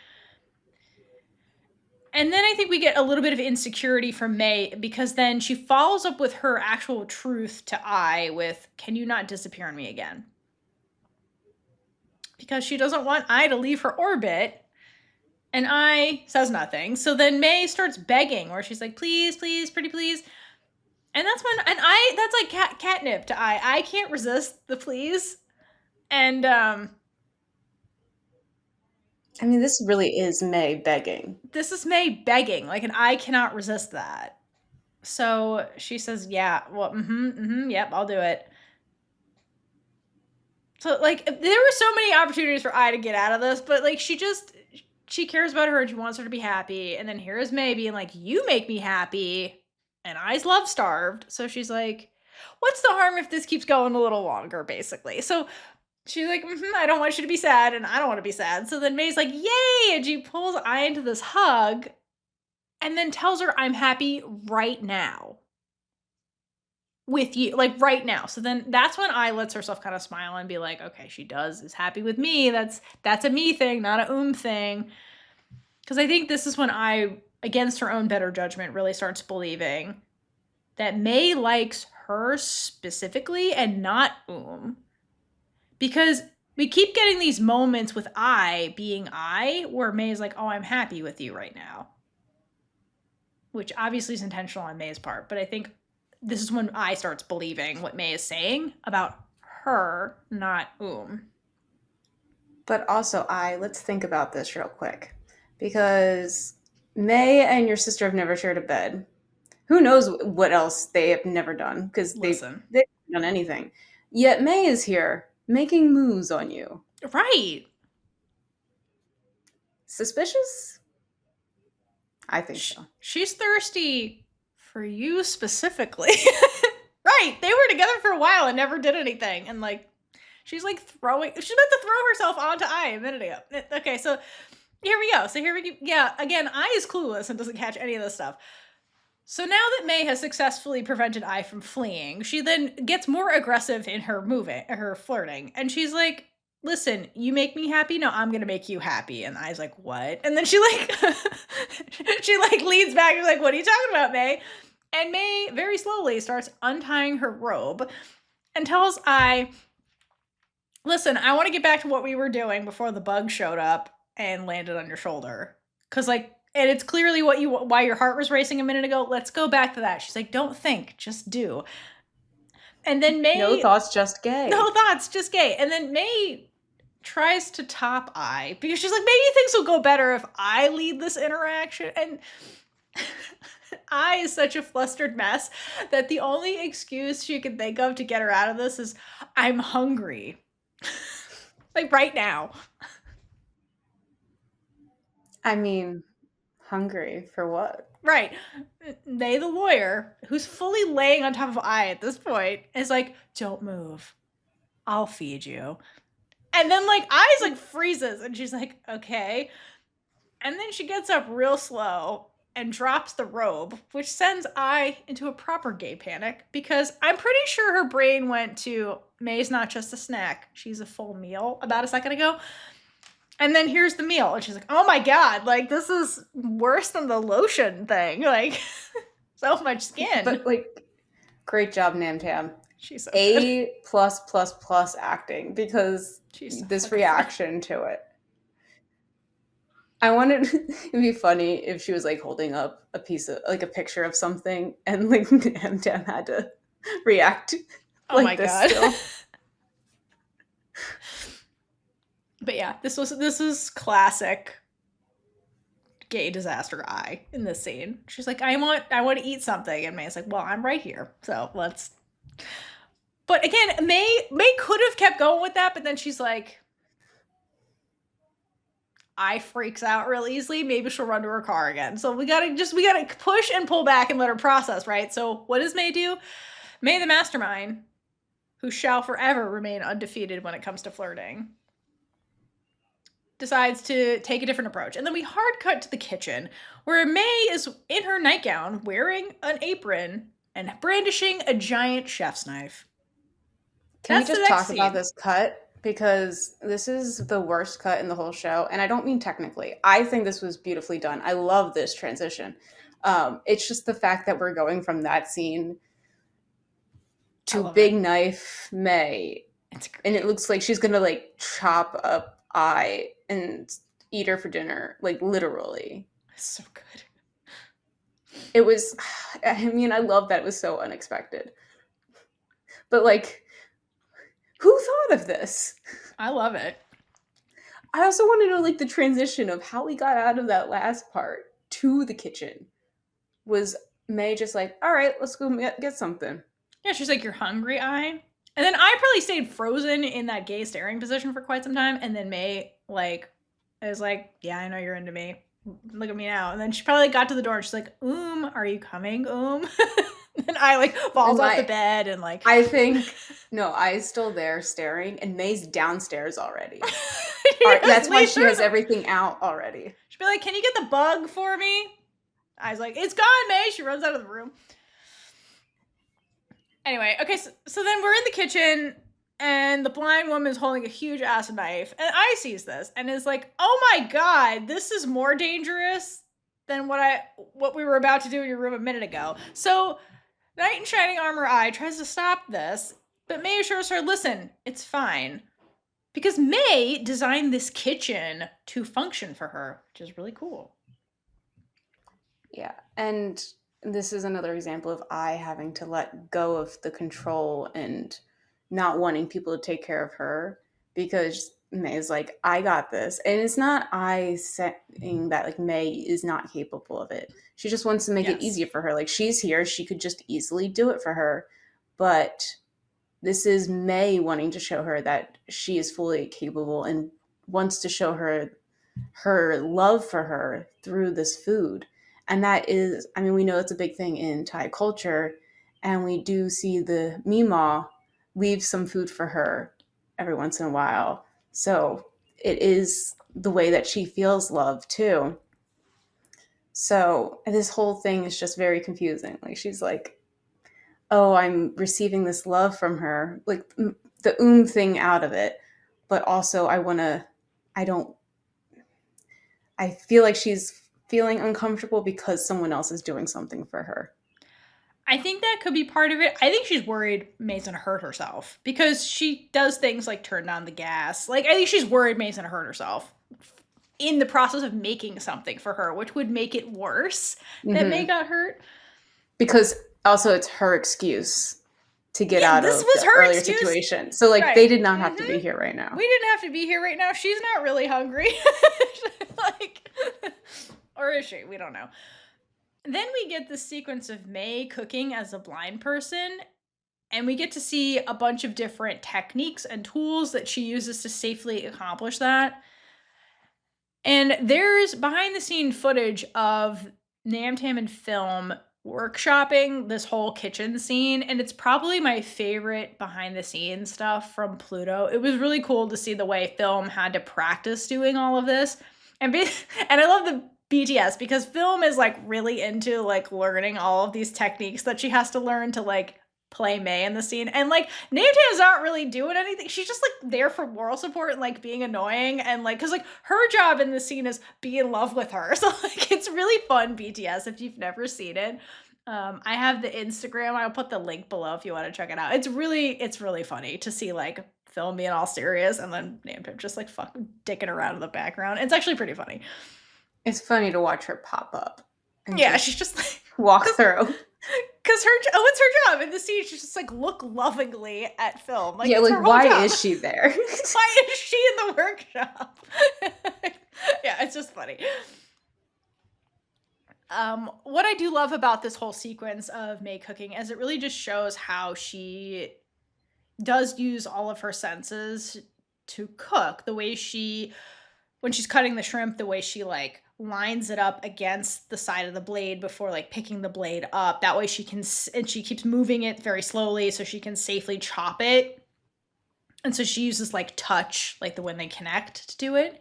And then I think we get a little bit of insecurity from May, because then she follows up with her actual truth to I with, can you not disappear on me again? Because she doesn't want I to leave her orbit, and I says nothing. So then May starts begging, where she's like, please, please, pretty please. And that's when, and I, that's like catnip to I. I can't resist the please. And I mean, this really is May begging. this is May begging, like, and I cannot resist that. So she says, yeah, well, yep, I'll do it. So, like, there were so many opportunities for I to get out of this, but, like, she cares about her and she wants her to be happy. And then here's May being like, you make me happy, and I's love starved. So she's like, what's the harm if this keeps going a little longer, basically? So she's like, I don't want you to be sad, and I don't want to be sad. So then May's like, yay! And she pulls I into this hug, and then tells her, I'm happy right now with you, like right now. So then that's when I lets herself kind of smile and be like, okay, she is happy with me. That's a me thing, not a thing. Because I think this is when I, against her own better judgment, really starts believing that May likes her specifically and not because we keep getting these moments with I being I, where May's like, oh, I'm happy with you right now. Which obviously is intentional on May's part, but I think this is when I starts believing what May is saying about her, not But also, let's think about this real quick. Because May and your sister have never shared a bed. Who knows what else they have never done, because they've Listen. haven't done anything. Yet May is here making moves on you. Right. Suspicious? I think so. She's thirsty for you specifically. Right. They were together for a while and never did anything. And like, she's meant to throw herself onto I a minute ago. Okay, so here we go. Yeah, again, I is clueless and doesn't catch any of this stuff. So now that May has successfully prevented I from fleeing, she then gets more aggressive in her her flirting. And she's like, listen, you make me happy, now I'm gonna make you happy. And I's like, what? And then she leans back and is like, what are you talking about, May? And May very slowly starts untying her robe and tells I, listen, I want to get back to what we were doing before the bug showed up and landed on your shoulder. Cause like, and it's clearly why your heart was racing a minute ago. Let's go back to that. She's like, don't think, just do. And then May... No thoughts, just gay. No thoughts, just gay. And then May tries to top I, because she's like, maybe things will go better if I lead this interaction. And I is such a flustered mess that the only excuse she can think of to get her out of this is, I'm hungry. Like, right now. I mean... hungry for what? Right. They, the lawyer, who's fully laying on top of I at this point, is like, don't move. I'll feed you. And then, like, I's like freezes, and she's like, okay. And then she gets up real slow and drops the robe, which sends I into a proper gay panic, because I'm pretty sure her brain went to, May's not just a snack, she's a full meal about a second ago. And then here's the meal. And she's like, oh my God, like, this is worse than the lotion thing. Like, so much skin. But, like, great job, Nam Tam. She's so A+++ acting, because so this reaction to it. I wanted, it'd be funny if she was, like, holding up a piece of, like, a picture of something, and, like, Nam Tam had to react like this still. But yeah, this is classic gay disaster I in this scene. She's like, I want to eat something, and May's like, well, I'm right here, so let's. But again, May could have kept going with that, but then she's like, I freaks out real easily, maybe she'll run to her car again. So we gotta push and pull back and let her process, right? So what does May do? May, the mastermind, who shall forever remain undefeated when it comes to flirting, decides to take a different approach. And then we hard cut to the kitchen, where May is in her nightgown, wearing an apron and brandishing a giant chef's knife. Can we just talk about this cut? Because this is the worst cut in the whole show. And I don't mean technically. I think this was beautifully done. I love this transition. It's just the fact that we're going from that scene to big knife May. And it looks like she's going to like chop up I and eat her for dinner. Like literally. It's so good. It was, I mean, I love that it was so unexpected. But like, who thought of this? I love it. I also want to know like the transition of how we got out of that last part to the kitchen. Was May just like, all right, let's go get something? Yeah, she's like, you're hungry, I? And then I probably stayed frozen in that gay staring position for quite some time. And then May like is like, yeah, I know you're into me. Look at me now. And then she probably got to the door and she's like, are you coming? And I like falls off the bed and like I think no, I's still there staring and May's downstairs already. That's why she has everything out already. She'd be like, can you get the bug for me? I's like, it's gone, May. She runs out of the room. Anyway, okay, so then we're in the kitchen and the blind woman is holding a huge acid knife and I sees this and is like, oh my god, this is more dangerous than what we were about to do in your room a minute ago. So Knight in Shining Armor I tries to stop this, but May assures her, listen, it's fine. Because May designed this kitchen to function for her, which is really cool. Yeah, and this is another example of I having to let go of the control and not wanting people to take care of her, because May is like, I got this. And it's not I saying that like May is not capable of it. She just wants to make it easier for her. Like she's here, she could just easily do it for her. But this is May wanting to show her that she is fully capable and wants to show her love for her through this food. And that is, I mean, we know it's a big thing in Thai culture. And we do see the MeeMaw leave some food for her every once in a while. So it is the way that she feels love too. So this whole thing is just very confusing. Like she's like, oh, I'm receiving this love from her, like the thing out of it. But also I feel like she's feeling uncomfortable because someone else is doing something for her. I think that could be part of it. I think she's worried May's gonna hurt herself because she does things like turn down the gas. Like I think she's worried May's gonna hurt herself in the process of making something for her, which would make it worse that May got hurt. Because also it's her excuse to get out of the earlier situation. So like they did not have to be here right now. We didn't have to be here right now. She's not really hungry. Like, or is she? We don't know. Then we get the sequence of May cooking as a blind person, and we get to see a bunch of different techniques and tools that she uses to safely accomplish that. And there's behind the scene footage of Namtam and Film workshopping this whole kitchen scene, and it's probably my favorite behind the scenes stuff from Pluto. It was really cool to see the way Film had to practice doing all of this. And I love the BTS because Film is like really into like learning all of these techniques that she has to learn to like play May in the scene. And like Namtam's not really doing anything. She's just like there for moral support and like being annoying and like, cause like her job in the scene is be in love with her. So like it's really fun BTS if you've never seen it. I have the Instagram. I'll put the link below if you want to check it out. It's really funny to see like Film being all serious and then Namtam just like fucking dicking around in the background. It's actually pretty funny. It's funny to watch her pop up. Yeah, she's just like walk through. Because what's her job in the scene? She's just like look lovingly at Film. Like, yeah, like why is she there? Why is she in the workshop? Yeah, it's just funny. What I do love about this whole sequence of May cooking is it really just shows how she does use all of her senses to cook. The way she when she's cutting the shrimp, the way she like lines it up against the side of the blade before like picking the blade up. That way she can, and she keeps moving it very slowly so she can safely chop it. And so she uses like touch, like the when they connect to do it.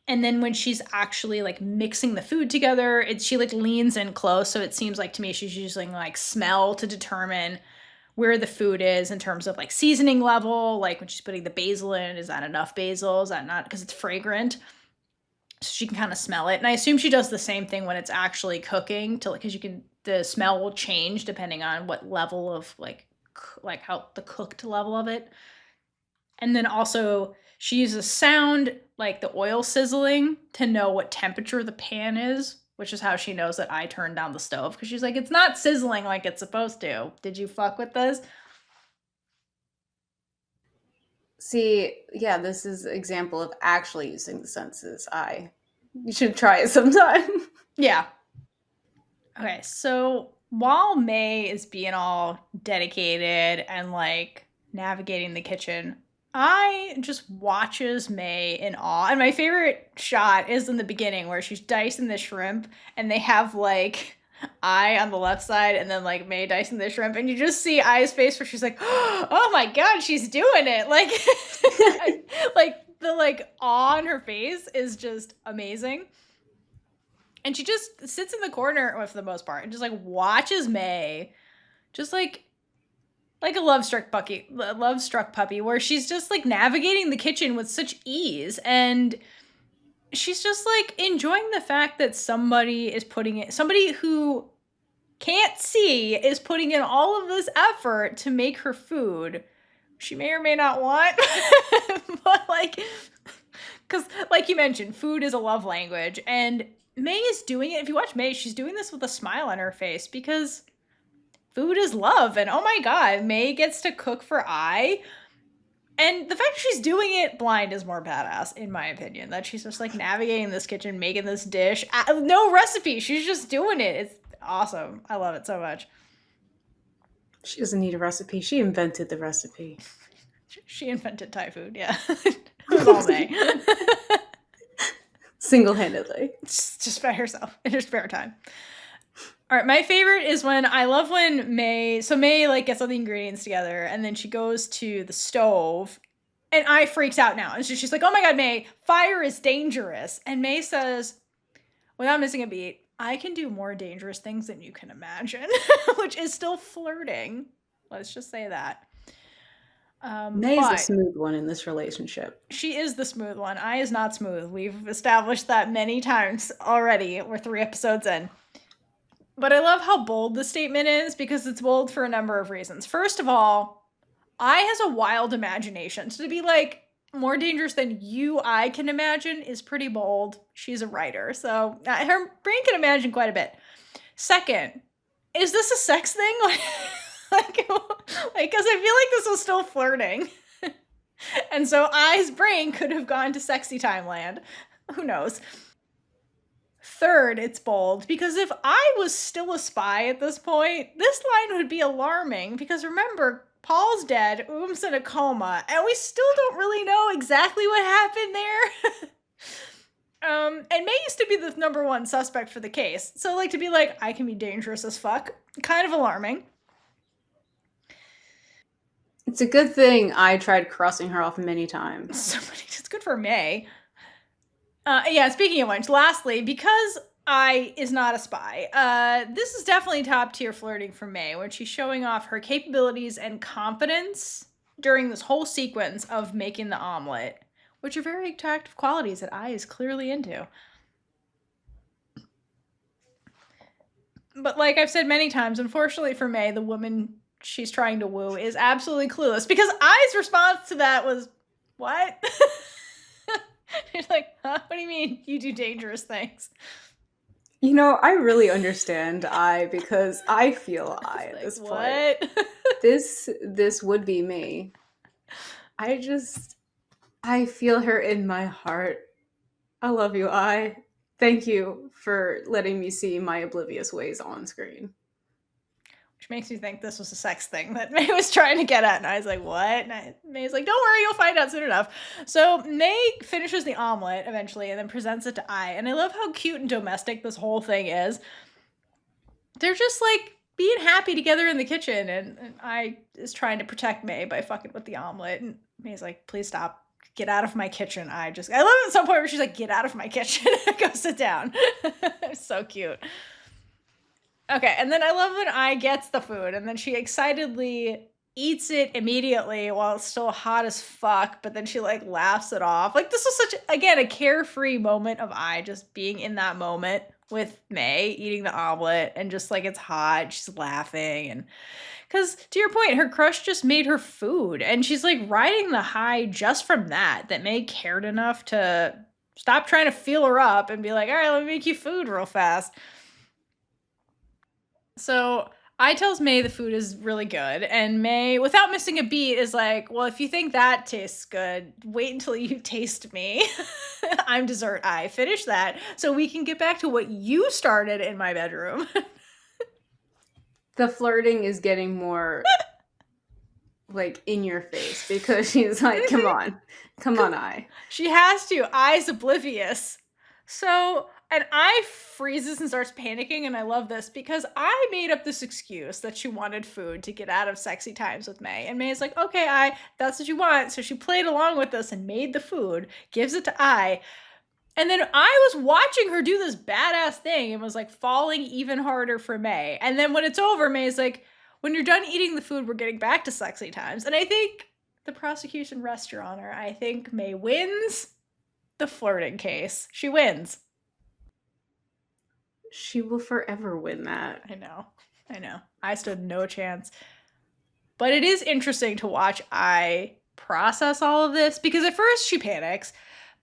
And then when she's actually like mixing the food together, she like leans in close. So it seems like to me she's using like smell to determine where the food is in terms of like seasoning level. Like when she's putting the basil in, is that enough basil? Is that not? Because it's fragrant. So she can kind of smell it. And I assume she does the same thing when it's actually cooking, to because the smell will change depending on what level of like how the cooked level of it. And then also she uses sound, like the oil sizzling, to know what temperature the pan is, which is how she knows that I turned down the stove. Because she's like, it's not sizzling like it's supposed to. Did you fuck with this? See, yeah, this is an example of actually using the senses. You should try it sometime. Yeah. Okay, so while May is being all dedicated and like navigating the kitchen, I just watches May in awe. And my favorite shot is in the beginning where she's dicing the shrimp and they have like I on the left side and then like May dicing the shrimp, and you just see I's face where she's like, oh my god, she's doing it. Like like the like awe on her face is just amazing. And she just sits in the corner, well, for the most part, and just like watches May, just like a love-struck puppy, where she's just like navigating the kitchen with such ease, and she's just like enjoying the fact that somebody who can't see is putting in all of this effort to make her food. She may or may not want, but like, because like you mentioned, food is a love language, and May is doing it. If you watch May, she's doing this with a smile on her face because food is love. And oh my god, May gets to cook for I. And the fact she's doing it blind is more badass, in my opinion. That she's just like navigating this kitchen, making this dish. No recipe. She's just doing it. It's awesome. I love it so much. She doesn't need a recipe. She invented the recipe. She invented Thai food, yeah. It was all May. Single-handedly. Just by herself in her spare time. All right, my favorite is when May like gets all the ingredients together and then she goes to the stove and I freaks out now. And so she's like, oh my god, May, fire is dangerous. And May says, without missing a beat, I can do more dangerous things than you can imagine, which is still flirting. Let's just say that. May's the smooth one in this relationship. She is the smooth one. I is not smooth. We've established that many times already. We're 3 episodes in. But I love how bold the statement is because it's bold for a number of reasons. First of all, I has a wild imagination. So to be like, more dangerous than I can imagine is pretty bold. She's a writer, so her brain can imagine quite a bit. Second, is this a sex thing? Because I feel like this was still flirting. And so I's brain could have gone to sexy time land. Who knows? Third, it's bold because if I was still a spy at this point, this line would be alarming because remember, Paul's dead, Oom's in a coma, and we still don't really know exactly what happened there. And May used to be the #1 suspect for the case. So like to be like, I can be dangerous as fuck, kind of alarming. It's a good thing I tried crossing her off many times. It's good for May. Yeah, speaking of which, lastly, because I is not a spy, this is definitely top tier flirting for May when she's showing off her capabilities and confidence during this whole sequence of making the omelet, which are very attractive qualities that I is clearly into. But like I've said many times, unfortunately for May, the woman she's trying to woo is absolutely clueless because I's response to that was, what? She's like, huh? What do you mean you do dangerous things? You know, I really understand I because I feel I at this point. This would be me. I feel her in my heart. I love you, I. Thank you for letting me see my oblivious ways on screen. which makes me think this was a sex thing that May was trying to get at. And I was like, what? And May's like, don't worry, you'll find out soon enough. So May finishes the omelet eventually and then presents it to I. And I love how cute and domestic this whole thing is. They're just like being happy together in the kitchen. And I is trying to protect May by fucking with the omelet. And May's like, please stop. Get out of my kitchen. I love at some point where she's like, get out of my kitchen. Go sit down. It's so cute. Okay, and then I love when I gets the food, and then she excitedly eats it immediately while it's still hot as fuck, but then she like laughs it off. Like this was such, again, a carefree moment of I just being in that moment with May eating the omelet and just like it's hot, she's laughing. And because to your point, her crush just made her food, and she's like riding the high just from that May cared enough to stop trying to feel her up and be like, all right, let me make you food real fast. So I tells May the food is really good, and May, without missing a beat, is like, well, if you think that tastes good, wait until you taste me. I'm dessert. I finish that so we can get back to what you started in my bedroom. The flirting is getting more like in your face because she's like, come on, I. She has to. I's oblivious. So, and I freezes and starts panicking, and I love this because I made up this excuse that she wanted food to get out of sexy times with May. And May is like, okay, that's what you want. So she played along with us and made the food, gives it to I. And then I was watching her do this badass thing and was like falling even harder for May. And then when it's over, May's like, when you're done eating the food, we're getting back to sexy times. And I think the prosecution rests your honor. I think May wins the flirting case. She wins. She will forever win that. I know. I stood no chance. But it is interesting to watch I process all of this because at first she panics,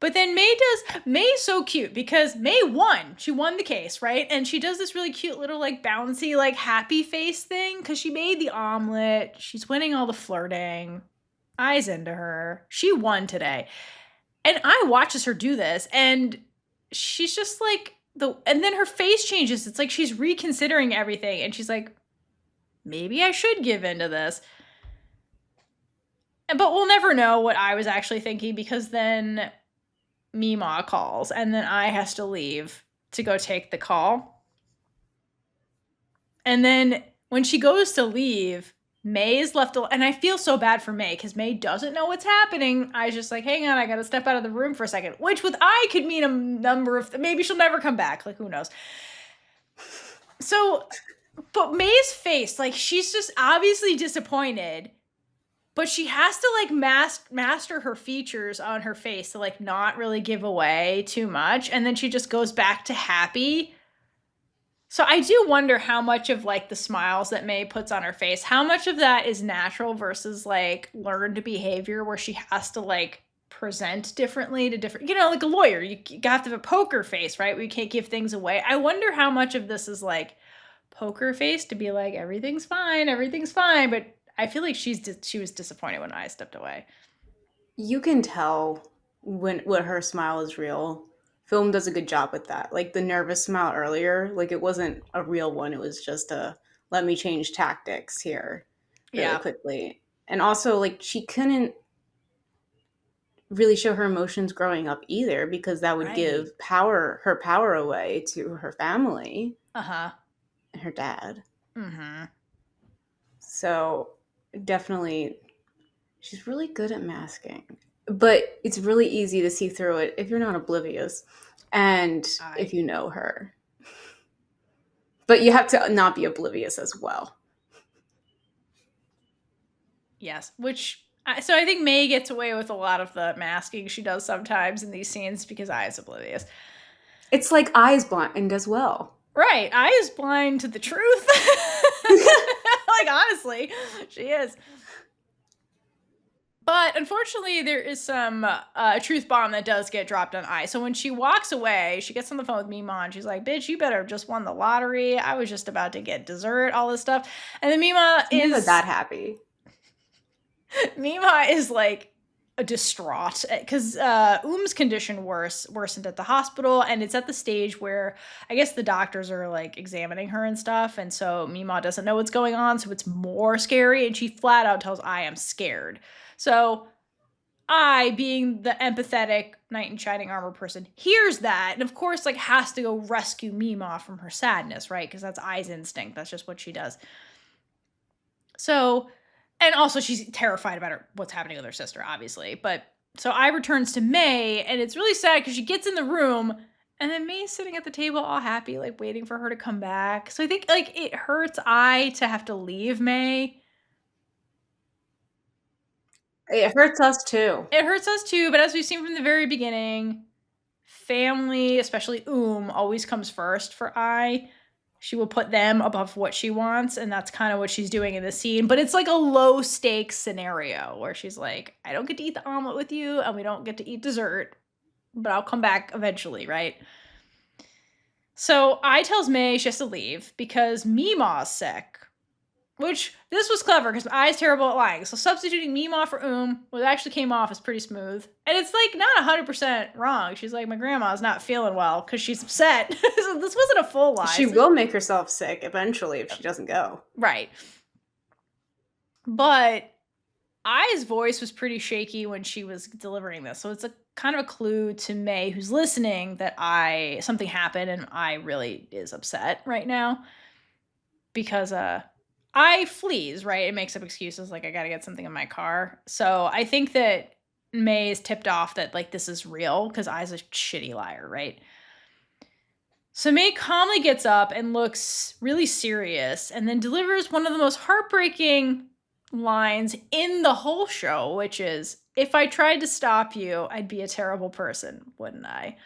but then May's so cute because May won. She won the case, right? And she does this really cute little like bouncy like happy face thing because she made the omelet. She's winning all the flirting. I's into her. She won today. And I watches her do this and she's just like and then her face changes. It's like she's reconsidering everything and she's like, maybe I should give into this. But we'll never know what I was actually thinking because then MeeMaw calls and then I has to leave to go take the call. And then when she goes to leave, May is left alone. And I feel so bad for May because May doesn't know what's happening. I was just like, hang on, I got to step out of the room for a second, which with I could mean a number of, maybe she'll never come back. Like, who knows? So, but May's face, like she's just obviously disappointed, but she has to like master her features on her face to like not really give away too much. And then she just goes back to happy. So I do wonder how much of like the smiles that May puts on her face, how much of that is natural versus like learned behavior where she has to like present differently to different, like a lawyer, you have to have a poker face, right? We can't give things away. I wonder how much of this is like poker face to be like, everything's fine. But I feel like she was disappointed when I stepped away. You can tell when her smile is real. Film does a good job with that. Like the nervous smile earlier, like it wasn't a real one. It was just a let me change tactics here really quickly. And also like she couldn't really show her emotions growing up either because that would give her power away to her family. And her dad. So definitely she's really good at masking. But it's really easy to see through it if you're not oblivious and if you know her. But you have to not be oblivious as well. Yes, so I think May gets away with a lot of the masking she does sometimes in these scenes because I is oblivious. It's like I is blind as well. Right, I is blind to the truth. Like, honestly, she is. But unfortunately, there is some truth bomb that does get dropped on I. So when she walks away, she gets on the phone with MeeMaw and she's like, bitch, you better have just won the lottery. I was just about to get dessert, all this stuff. And then MeeMaw is that happy. MeeMaw is like distraught because condition worsened at the hospital, and it's at the stage where I guess the doctors are like examining her and stuff, and so MeeMaw doesn't know what's going on, so it's more scary, and she flat out tells I am scared. So I, being the empathetic knight in shining armor person, hears that and of course like has to go rescue MeeMaw from her sadness, right? Because that's I's instinct. That's just what she does. So, and also she's terrified about what's happening with her sister, obviously. But so I returns to May, and it's really sad because she gets in the room, and then May's sitting at the table all happy, like waiting for her to come back. So I think like it hurts I to have to leave May. It hurts us too. It hurts us too, but as we've seen from the very beginning, family, especially always comes first for I. She will put them above what she wants, and that's kind of what she's doing in the scene. But it's like a low stakes scenario where she's like, I don't get to eat the omelet with you, and we don't get to eat dessert, but I'll come back eventually, right? So I tells May she has to leave because MeeMaw's sick. Which, this was clever because I's terrible at lying. So substituting MeeMaw for what actually came off is pretty smooth. And it's like not 100% wrong. She's like, my grandma's not feeling well because she's upset. So this wasn't a full lie. She will make herself sick eventually if she doesn't go. Right. But I's voice was pretty shaky when she was delivering this. So it's a kind of a clue to May who's listening that something happened and I really is upset right now. Because I flees, right? It makes up excuses like I gotta get something in my car. So I think that May is tipped off that like this is real because I's a shitty liar, right? So May calmly gets up and looks really serious and then delivers one of the most heartbreaking lines in the whole show, which is, if I tried to stop you, I'd be a terrible person, wouldn't I?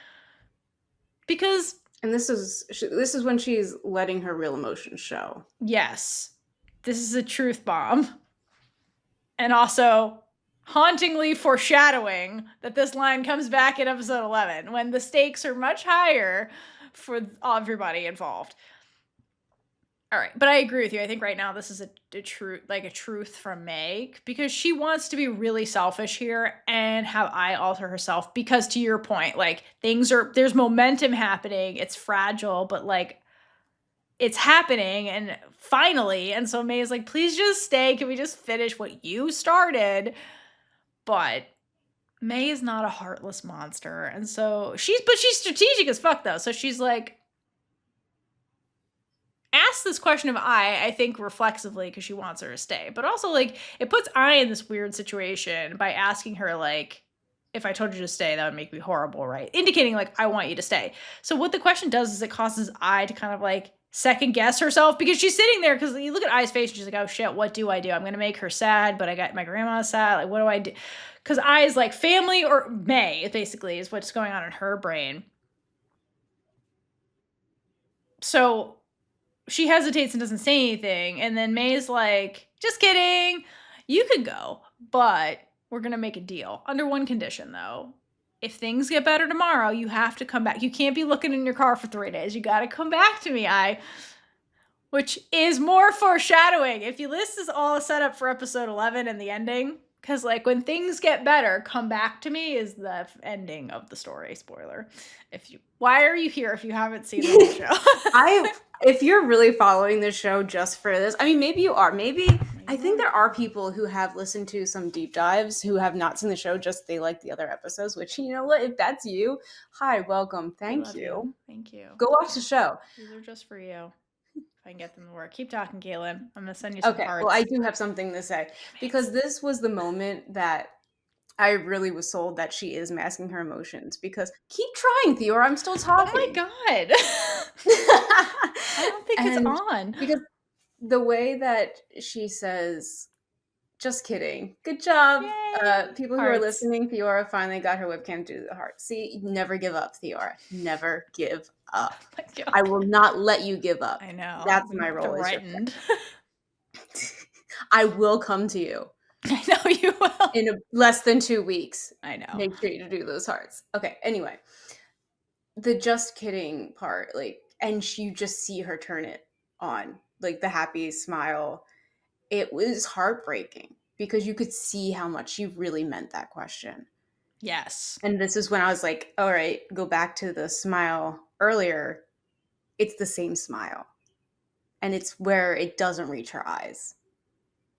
Because... And this is when she's letting her real emotions show. Yes. This is a truth bomb. And also hauntingly foreshadowing that this line comes back in episode 11 when the stakes are much higher for everybody involved. All right, but I agree with you. I think right now this is a truth from Meg because she wants to be really selfish here and have I alter herself because, to your point, like there's momentum happening. It's fragile, but like it's happening and finally. And so May is like, please just stay. Can we just finish what you started? But May is not a heartless monster. And so she's strategic as fuck though. So she's like, asks this question of I think reflexively because she wants her to stay. But also like it puts I in this weird situation by asking her like, if I told you to stay, that would make me horrible, right? Indicating like, I want you to stay. So what the question does is it causes I to kind of like second guess herself because she's sitting there because you look at I's face and she's like, oh shit, what do I do? I'm going to make her sad, but I got my grandma sad. Like, what do I do? Because I is like family or May, basically, is what's going on in her brain. So she hesitates and doesn't say anything. And then May's like, just kidding. You could go, but we're going to make a deal. Under one condition, though. If things get better tomorrow, you have to come back. You can't be looking in your car for 3 days. You got to come back to me, which is more foreshadowing. If you list is all set up for episode 11 and the ending, because like when things get better, come back to me is the ending of the story. Spoiler. Why are you here if you haven't seen the show? If you're really following this show just for this, I mean, maybe you are. Maybe I think there are people who have listened to some deep dives who have not seen the show, just they like the other episodes, which, you know what, if that's you, hi, welcome, thank you. Thank you. Go watch the show. These are just for you. If I can get them to work. Keep talking, Caitlin. I'm going to send you some cards. Well, I do have something to say because this was the moment that I really was sold that she is masking her emotions because keep trying, Theora. I'm still talking. Oh my God. I don't think it's on. Because the way that she says, just kidding. Good job. People who are listening, Theora finally got her webcam to the heart. See, never give up, Theora. Never give up. Oh my God. I will not let you give up. I know. That's my role. I will come to you. I know you will. In less than 2 weeks. I know. Make sure you do those hearts. Okay, anyway. The just kidding part, like, and you just see her turn it on. Like, the happy smile. It was heartbreaking. because you could see how much she really meant that question. Yes. And this is when I was like, all right, go back to the smile earlier. It's the same smile. And it's where it doesn't reach her eyes.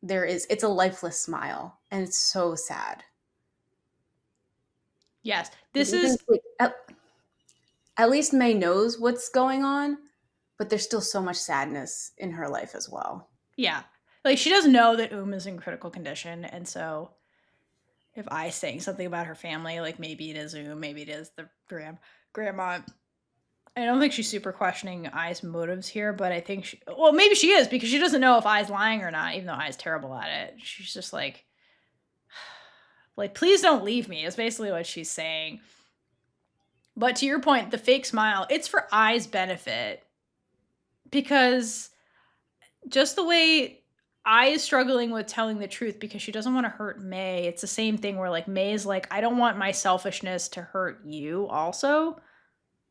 It's a lifeless smile, and it's so sad. Yes. Like, This is at least May knows what's going on, but there's still so much sadness in her life as well. yeah. Like she doesn't know that is in critical condition, and so if I saying something about her family, like maybe it is maybe it is the grandma. I don't think she's super questioning Ai's motives here, but I think maybe she is because she doesn't know if Ai's lying or not, even though Ai's terrible at it. She's just like, please don't leave me, is basically what she's saying. But to your point, the fake smile, it's for Ai's benefit. Because just the way Ai is struggling with telling the truth because she doesn't want to hurt May, it's the same thing where like May is like, I don't want my selfishness to hurt you also.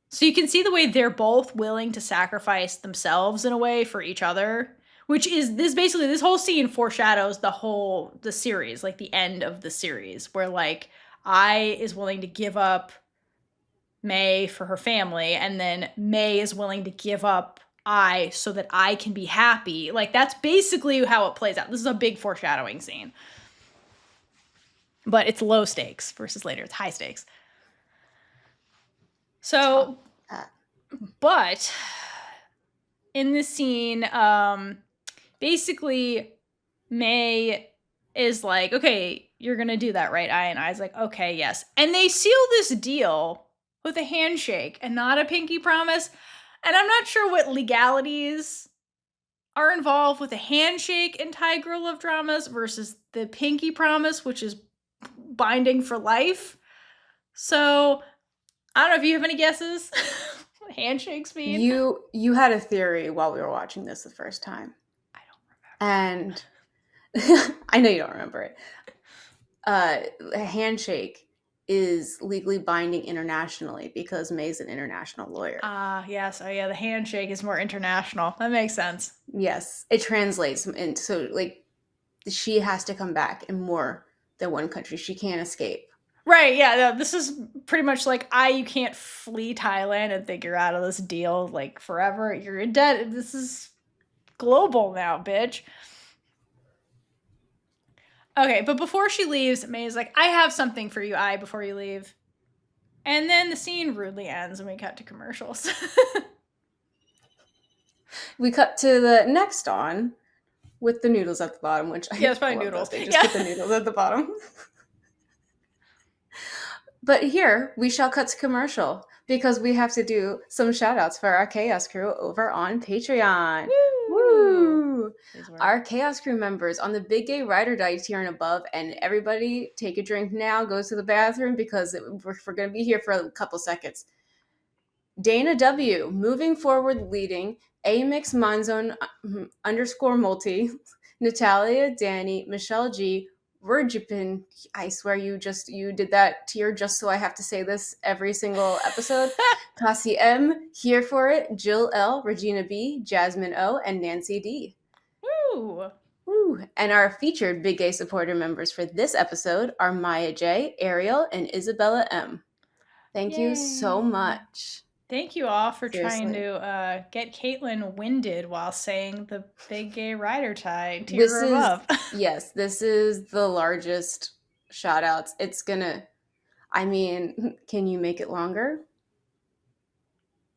So you can see the way they're both willing to sacrifice themselves in a way for each other, which is this whole scene foreshadows the series, like the end of the series, where like Ai is willing to give up May for her family, and then May is willing to give up Ai so that Ai can be happy. Like that's basically how it plays out. This is a big foreshadowing scene. But it's low stakes versus later it's high stakes. So, but in this scene, basically May is like, okay, you're going to do that, right? Ai, and Ai's like, okay, yes. And they seal this deal with a handshake and not a pinky promise. And I'm not sure what legalities are involved with a handshake in Thai girl love dramas versus the pinky promise, which is binding for life. So I don't know if you have any guesses what handshakes mean. You had a theory while we were watching this the first time. I don't remember. And I know you don't remember it. A handshake is legally binding internationally because May's an international lawyer. Yes. Oh, yeah. The handshake is more international. That makes sense. Yes. It translates. And so, like, she has to come back in more than one country. She can't escape. Right. Yeah. No, this is pretty much like, you can't flee Thailand and think you're out of this deal, like, forever. You're in debt. This is global now, bitch. Okay, but before she leaves, May is like, I have something for you, Ai, before you leave. And then the scene rudely ends and we cut to commercials. We cut to the next on with the noodles at the bottom, which yeah, it's probably noodles. They just put the noodles at the bottom. But here, we shall cut to commercial because we have to do some shout outs for our Chaos Crew over on Patreon. Woo! Our Chaos Crew members on the Big Gay Ride or Die tier and above, and everybody take a drink now, go to the bathroom because we're going to be here for a couple seconds. Dana W, moving forward leading, Amix Monzone _ multi, Natalia, Danny, Michelle G, Virgipin, I swear you did that tier just so I have to say this every single episode. Cassie M, here for it, Jill L, Regina B, Jasmine O, and Nancy D. Woo! Woo! And our featured Big Gay supporter members for this episode are Maya J, Ariel, and Isabella M. Thank you so much. Thank you all for trying to get Caitlin winded while saying the Big Gay Rider tie tier above. Yes, this is the largest shout outs. It's gonna, can you make it longer?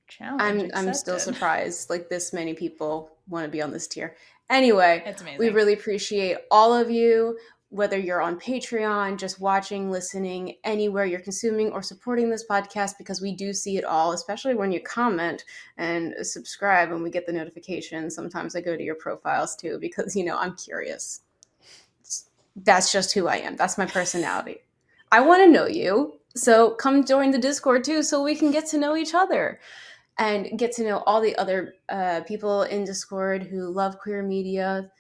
Challenge I'm still surprised like this many people want to be on this tier. Anyway, it's amazing. We really appreciate all of you, whether you're on Patreon, just watching, listening, anywhere you're consuming or supporting this podcast, because we do see it all, especially when you comment and subscribe and we get the notifications. Sometimes I go to your profiles too, because, I'm curious. That's just who I am. That's my personality. I want to know you. So come join the Discord too, so we can get to know each other and get to know all the other people in Discord who love queer media.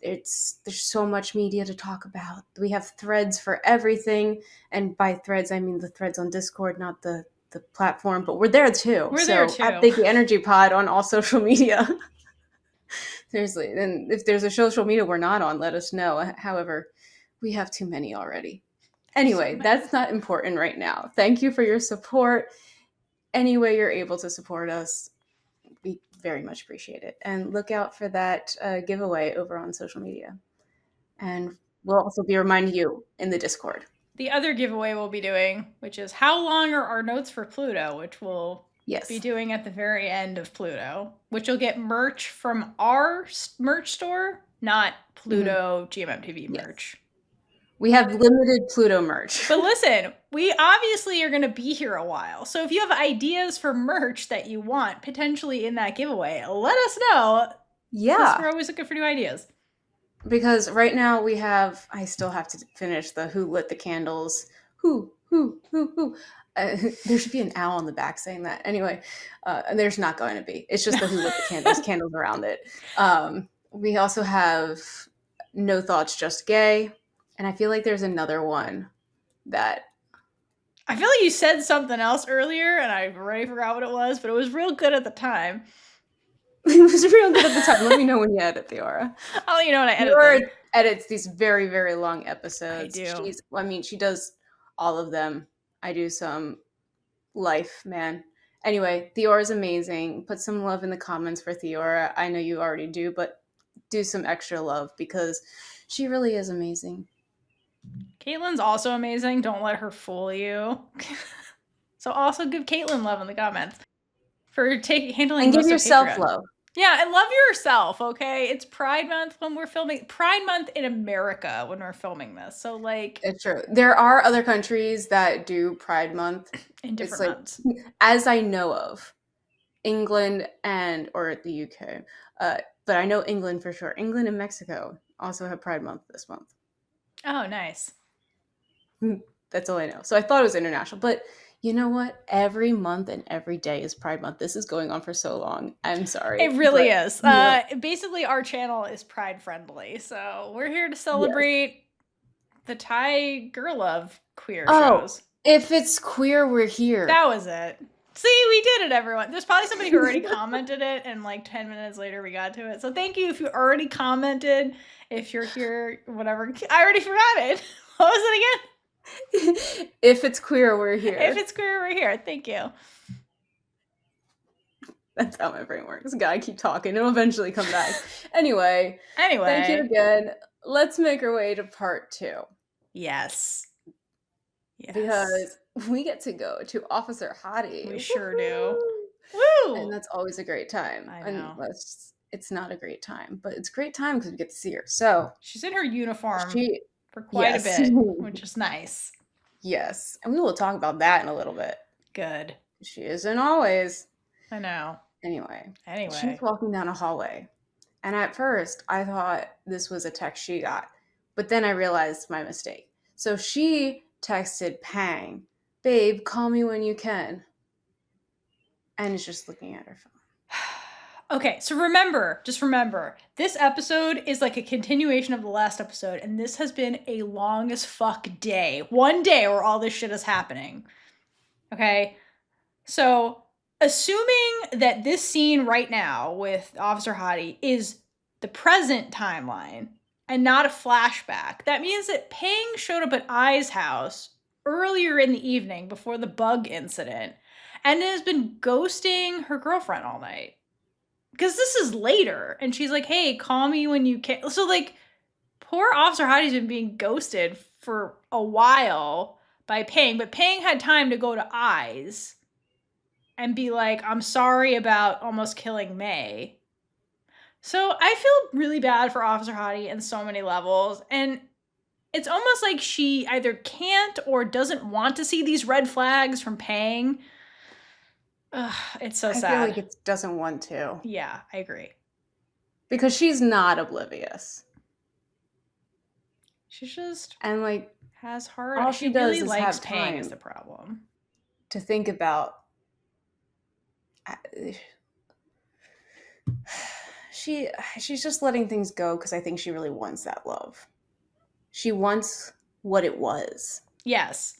There's so much media to talk about. We have threads for everything, and by threads I mean the threads on Discord, not the platform, but we're there too. We're there too. At Big Energy Pod on all social media. Seriously, and if there's a social media we're not on, let us know. However, We have too many already. Anyway, that's not important right now. Thank you for your support. Any way you're able to support us, we very much appreciate it. And look out for that giveaway over on social media. And we'll also be reminding you in the Discord. The other giveaway we'll be doing, which is how long are our notes for Pluto, which we'll be doing at the very end of Pluto, which you'll get merch from our merch store, not Pluto GMMTV merch. Yes. We have limited Pluto merch. But listen, we obviously are going to be here a while. So if you have ideas for merch that you want potentially in that giveaway, let us know. Yeah. We're always looking for new ideas. Because right now I still have to finish the Who Lit the Candles. Who. There should be an owl on the back saying that. Anyway, there's not going to be. It's just the Who Lit the Candles, candles around it. We also have No Thoughts, Just Gay. And I feel like there's another one that... I feel like you said something else earlier, and I already forgot what it was, but it was real good at the time. It was real good at the time. Let me know when you edit, Theora. I'll let you know when I edit. Theora edits these very, very long episodes. I do. She does all of them. I do some life, man. Anyway, Theora's amazing. Put some love in the comments for Theora. I know you already do, but do some extra love because she really is amazing. Caitlin's also amazing. Don't let her fool you. So also give Caitlin love in the comments for handling and most give yourself Patreon. love. Yeah, and love yourself, okay? It's Pride Month when we're filming. Pride Month in America when we're filming this. So, like... It's true. There are other countries that do Pride Month. In different months. As I know of. England or the UK. But I know England for sure. England and Mexico also have Pride Month this month. Oh, nice. That's all I know. So I thought it was international. But you know what? Every month and every day is Pride Month. This is going on for so long. I'm sorry. It really is. Basically, our channel is Pride friendly. So we're here to celebrate the Thai girl love queer shows. If it's queer, we're here. That was it. See, we did it, everyone. There's probably somebody who already commented it, and like 10 minutes later we got to it. So thank you if you already commented. If you're here, whatever. I already forgot it. What was it again? If it's queer, we're here. If it's queer, we're here. Thank you. That's how my brain works. Gotta keep talking. It'll eventually come back. Anyway. Thank you again. Let's make our way to part 2. Yes. Because we get to go to Officer Hottie. We sure do. Woo! And that's always a great time. I know. Unless it's not a great time. But it's a great time because we get to see her. So she's in her uniform for quite a bit, which is nice. Yes. And we will talk about that in a little bit. Good. She isn't always. I know. Anyway. She's walking down a hallway. And at first, I thought this was a text she got. But then I realized my mistake. So she texted Pang, "Babe, call me when you can." And is just looking at her phone. Okay, so just remember, this episode is like a continuation of the last episode, and this has been a long as fuck day. One day where all this shit is happening. Okay? So, assuming that this scene right now with Officer Hottie is the present timeline and not a flashback, that means that Pang showed up at Ai's house earlier in the evening before the bug incident and has been ghosting her girlfriend all night. Because this is later, and she's like, "Hey, call me when you can." So, like, poor Officer Hottie's been being ghosted for a while by Pang, but Pang had time to go to Ai's and be like, "I'm sorry about almost killing May." So I feel really bad for Officer Hottie in so many levels, and it's almost like she either can't or doesn't want to see these red flags from Pang. Ugh, it's so sad. I feel like it doesn't want to. Yeah, I agree. Because she's not oblivious. She's just has heart. All she does really is likes have Pang time is the problem. To think about. She's just letting things go because I think she really wants that love. She wants what it was. Yes.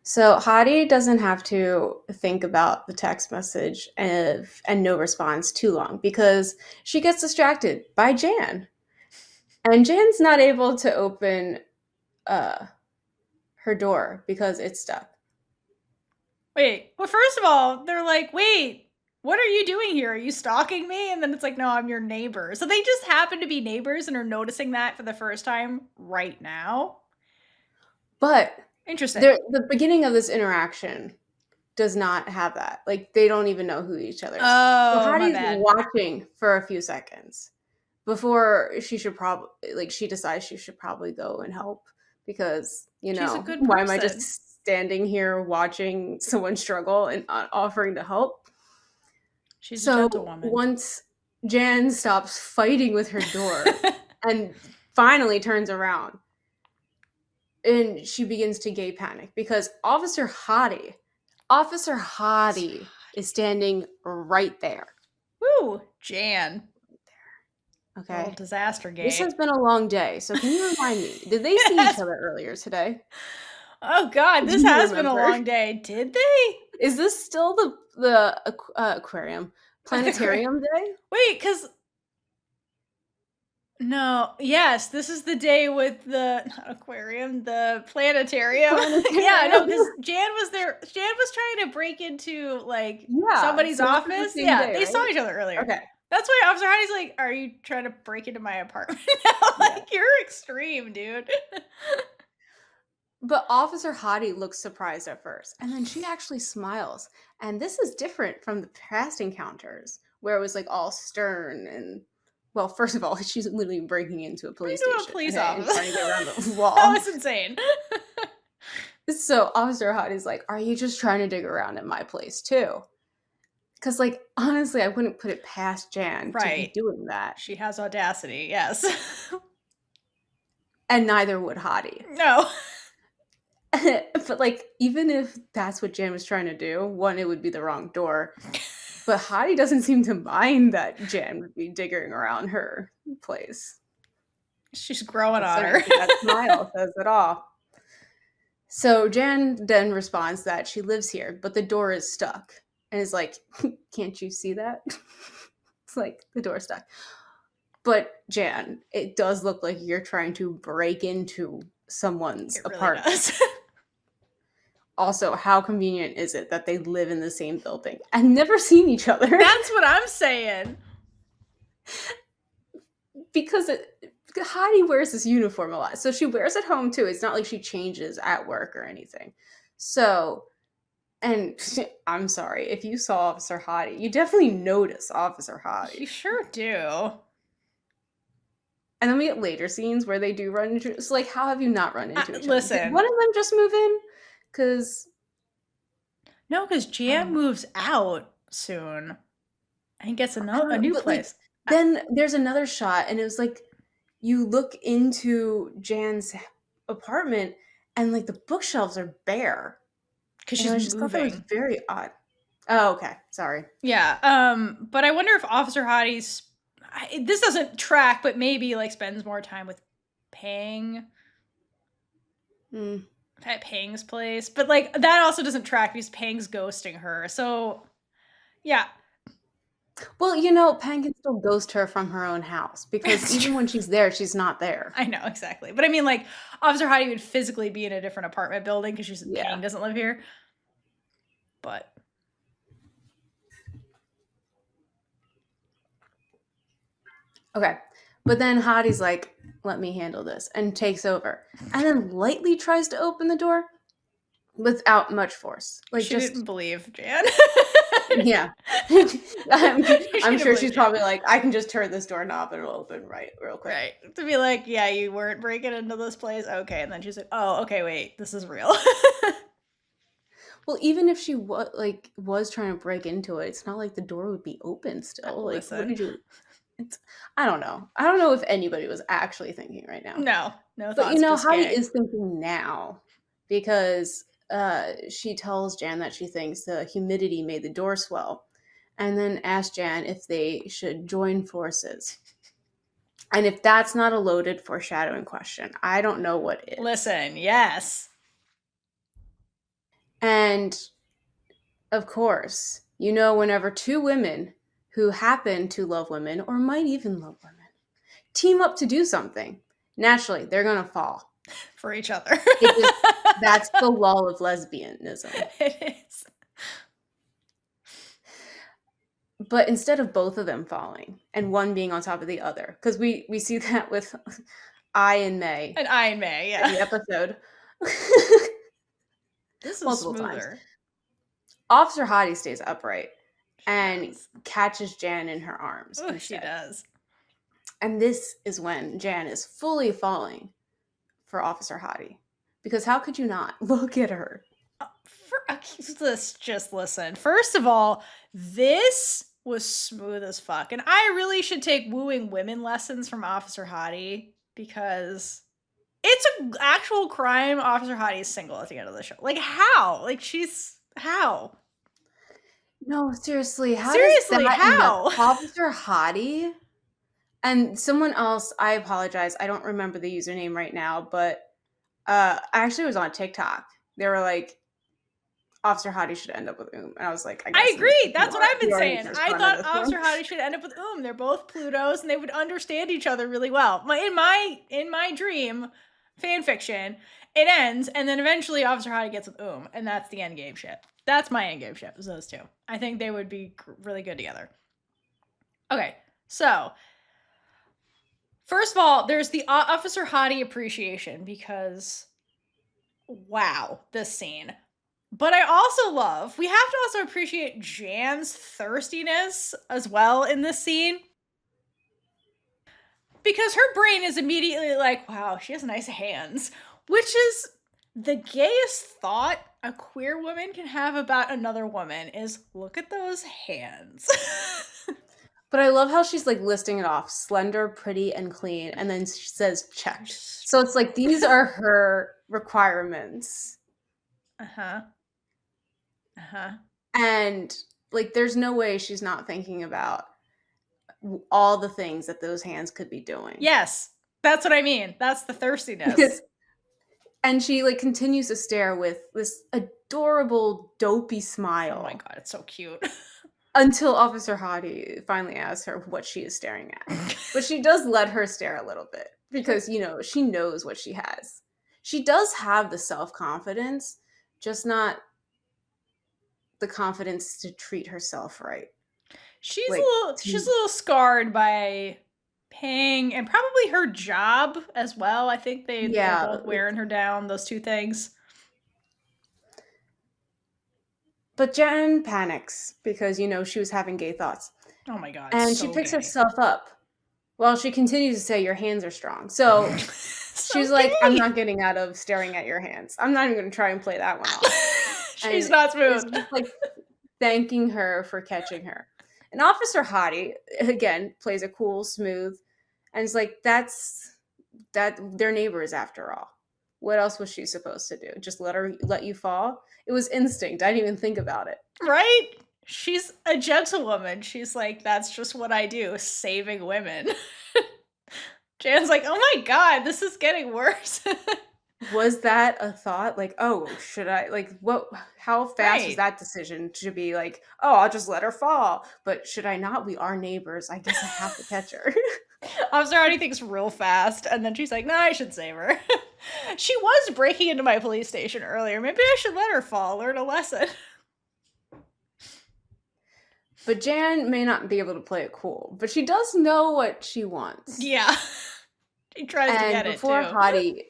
So Hottie doesn't have to think about the text message and no response too long because she gets distracted by Jan. And Jan's not able to open uh, her door because it's stuck. Wait, well, first of all, they're like, wait, what are you doing here? Are you stalking me? And then it's like, no, I'm your neighbor. So they just happen to be neighbors and are noticing that for the first time right now. But Interesting. the beginning of this interaction does not have that. Like, they don't even know who each other is. So Oh, my Hattie's bad. watching for a few seconds before she should probably, like, she decides she should probably go and help because, She's a good why am I person. just standing here watching someone struggle and not offering to help? She's a So gentlewoman. once Jan stops fighting with her door and finally turns around, and she begins to gay panic because Officer Hottie is standing right there. Woo, Jan. Little Okay. disaster This gay. has been a long day, so can you remind me, did they see each Yes. other earlier today? Oh God, Do this you has been a remember? long day. Did they? Is this still aquarium planetarium day? Wait, because no, yes, this is the day with the not aquarium, the planetarium. Yeah, no, Planetarium. because Jan was there. Jan was trying to break into like Yeah, somebody's so this is the office. same Yeah, day, they saw right? each other earlier. Okay. That's why Officer Hottie's like, "Are you trying to break into my apartment now?" Yeah. Like, you're extreme, dude. But Officer Hottie looks surprised at first, and then she actually smiles. And this is different from the past encounters, where it was like all stern and, well, first of all, she's literally breaking into a We're police into a station, police okay, and office. trying to get around the That wall. was insane. So Officer Hottie's like, "Are you just trying to dig around in my place too?" Because, like, honestly, I wouldn't put it past Jan to be Right. doing that, She has audacity. Yes. and neither would Hottie. No. But, like, even if that's what Jan was trying to do, one, it would be the wrong door. But Hottie doesn't seem to mind that Jan would be digging around her place. She's growing Just on saying, her. that smile says it all. So Jan then responds that she lives here, but the door is stuck. And is like, "Can't you see that?" It's like, the door's stuck. But Jan, it does look like you're trying to break into someone's It really apartment. does. Also, how convenient is it that they live in the same building and never seen each other? That's what I'm saying. Because Heidi wears this uniform a lot. So she wears it home too. It's not like she changes at work or anything. So, and I'm sorry, if you saw Officer Hottie, you definitely notice Officer Hottie. You sure do. And then we get later scenes where they do run into. So, like, how have you not run into each other? Did Listen. one of them just move in? Because No, because Jan moves out soon and gets a new but, place. Like, then there's another shot, and it was like you look into Jan's apartment, and like the bookshelves are bare. Because And I she's just thought that was moving. very odd. Oh, okay. Sorry. Yeah. But I wonder if Officer Hottie's this doesn't track, but maybe like spends more time with Pang at Pang's place. But like that also doesn't track because Pang's ghosting her. So yeah. Well, Pang can still ghost her from her own house because It's even true. when she's there, she's not there. I know, exactly. But I mean, like, Officer Hottie would physically be in a different apartment building because she's Yeah. Pang doesn't live here. But Okay. But then Hottie's like, "Let me handle this," and takes over. And then lightly tries to open the door without much force. Like, she didn't just, believe Jan. yeah. I'm, She I'm didn't sure believe she's Jan. probably like, "I can just turn this doorknob and it'll open real quick." Right. To be like, yeah, you weren't breaking into this place. Okay. And then she's like, oh, okay, wait, this is real. Well, even if she was trying to break into it, it's not like the door would be open still. Like, what Listen. did you? I don't know. I don't know if anybody was actually thinking right now. No But thoughts, just Heidi gay. is thinking now because she tells Jan that she thinks the humidity made the door swell, and then asks Jan if they should join forces. And if that's not a loaded foreshadowing question, I don't know what is. Listen, yes. And of course, whenever two women who happen to love women or might even love women team up to do something. Naturally, they're gonna fall for each other. That's the lull of lesbianism. It is. But instead of both of them falling and one being on top of the other, because we see that with I and May. And I and May, yeah. The episode. This is multiple smoother. times. Officer Hottie stays upright and catches Jan in her arms. Oh, she does. And this is when Jan is fully falling for Officer Hottie. Because how could you not? Look at her. Just listen. First of all, this was smooth as fuck. And I really should take wooing women lessons from Officer Hottie, because it's an actual crime Officer Hottie is single at the end of the show. Like, how? Like, how? No, seriously. How? Officer Hottie? And someone else, I apologize, I don't remember the username right now, but I actually was on TikTok. They were like, Officer Hottie should end up with And I was like, I agree. That's what I've been saying. I thought Officer Hottie should end up with They're both Plutos, and they would understand each other really well. In my dream fan fiction, it ends, and then eventually Officer Hottie gets with and that's the end game ship. That's my end game ship, is those two. I think they would be really good together. Okay, so first of all, there's the Officer Hottie appreciation, because wow, this scene. But I also love, we have to also appreciate Jan's thirstiness as well in this scene. Because her brain is immediately like, wow, she has nice hands. Which is the gayest thought a queer woman can have about another woman, is look at those hands. But I love how she's like listing it off: slender, pretty, and clean. And then she says check. So it's like, these are her requirements. And like, there's no way she's not thinking about all the things that those hands could be doing. Yes, that's what I mean. That's the thirstiness. And she like continues to stare with this adorable, dopey smile. Oh my god, it's so cute. Until Officer Hottie finally asks her what she is staring at. But she does let her stare a little bit, because, you know, she knows what she has. She does have the self-confidence, just not the confidence to treat herself right. She's like, a little scarred by paying, and probably her job as well. I think they're both wearing her down, those two things. But Jen panics because, you know, she was having gay thoughts. Oh my god. And she picks herself up while she continues to say, your hands are strong. So she's like, I'm not getting out of staring at your hands. I'm not even going to try and play that one off. She's not smooth. Just like thanking her for catching her. And Officer Hottie, again, plays a cool, smooth, and it's like, they're neighbors after all. What else was she supposed to do? Just let you fall? It was instinct. I didn't even think about it. Right? She's a gentlewoman. She's like, that's just what I do, saving women. Jan's like, oh my god, this is getting worse. Was that a thought? Like, oh, should I, like, what, how fast was that decision to be like, oh, I'll just let her fall. But should I not? We are neighbors. I guess I have to catch her. Officer Hottie thinks real fast, and then she's like, no, I should save her. She was breaking into my police station earlier. Maybe I should let her fall, learn a lesson. But Jan may not be able to play it cool, but she does know what she wants. Yeah. She tries to get it, too. Before Hottie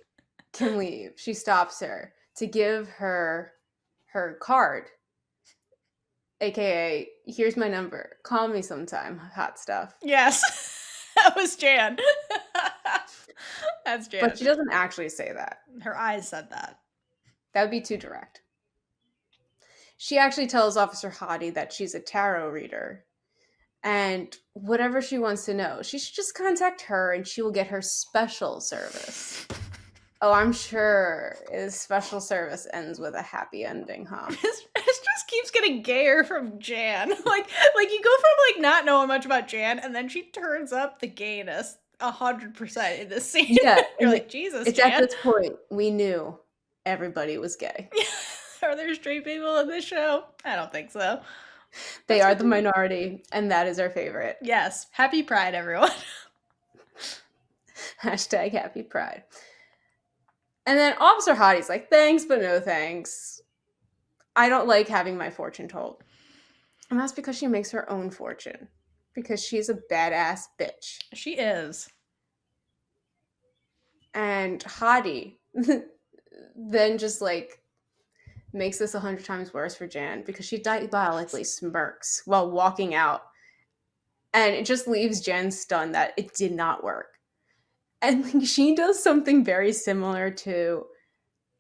can leave, she stops her to give her card, aka, here's my number, call me sometime, hot stuff. Yes. That was Jan. That's Jan. But she doesn't actually say that. Her eyes said that. That would be too direct. She actually tells Officer Hottie that she's a tarot reader, and whatever she wants to know, she should just contact her and she will get her special service. Oh, I'm sure his special service ends with a happy ending, huh? It just keeps getting gayer from Jan. Like you go from like not knowing much about Jan, and then she turns up the gayness 100% in this scene. Yeah, you're like, Jesus, it's Jan. At this point we knew everybody was gay. Are there straight people in this show? I don't think so. They are the minority, and that is our favorite. Yes. Happy Pride, everyone. Hashtag happy pride. And then Officer Hottie's like, thanks, but no thanks. I don't like having my fortune told. And that's because she makes her own fortune. Because she's a badass bitch. She is. And Hottie then just like makes this 100 times worse for Jan because she diabolically smirks while walking out. And it just leaves Jan stunned that it did not work. And like, she does something very similar to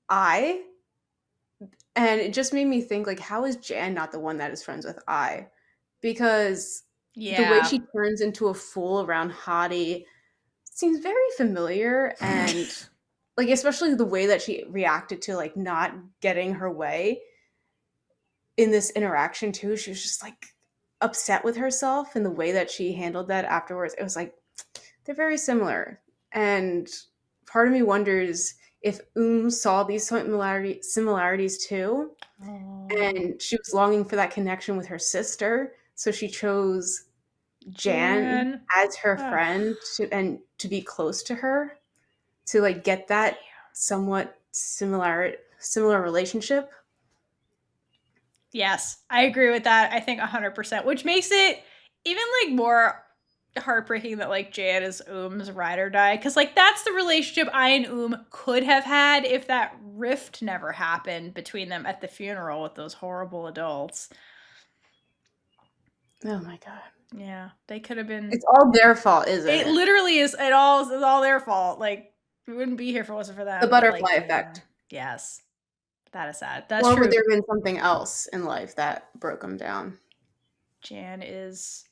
I. And it just made me think, like, how is Jan not the one that is friends with I? Because the way Yeah. she turns into a fool around Hottie seems very familiar. And like, especially the way that she reacted to like not getting her way in this interaction too. She was just like upset with herself, and the way that she handled that afterwards, it was like they're very similar. And part of me wonders if saw these similarities too, and she was longing for that connection with her sister, so she chose Jan Jan. as her Ugh. friend and to be close to her, to like get that somewhat similar relationship. Yes, I agree with that. I think 100%, which makes it even like more heartbreaking that like Jan is ride or die, because like that's the relationship I and could have had if that rift never happened between them at the funeral with those horrible adults. Oh my god. Yeah, they could have been. It's all their fault, isn't It it? literally is. It's all their fault. Like we wouldn't be here if it wasn't for them. The But like, butterfly yeah, effect. yes, that is sad. That's Or true. would there have been something else in life that broke them down? Jan is.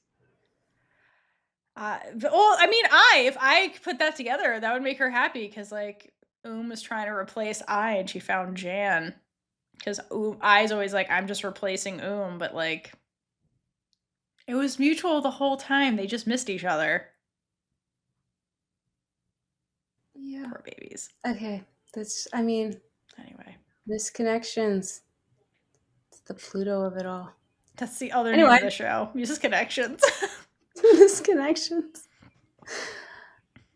Well, I mean, if I put that together, that would make her happy because like was trying to replace I, and she found Jan because I's always like I'm just replacing but like it was mutual the whole time. They just missed each other. Yeah. Poor babies. Okay. I mean, Anyway, misconnections. It's the Pluto of it all. that's the other name Anyway, of the show. Uses connections. misconnections.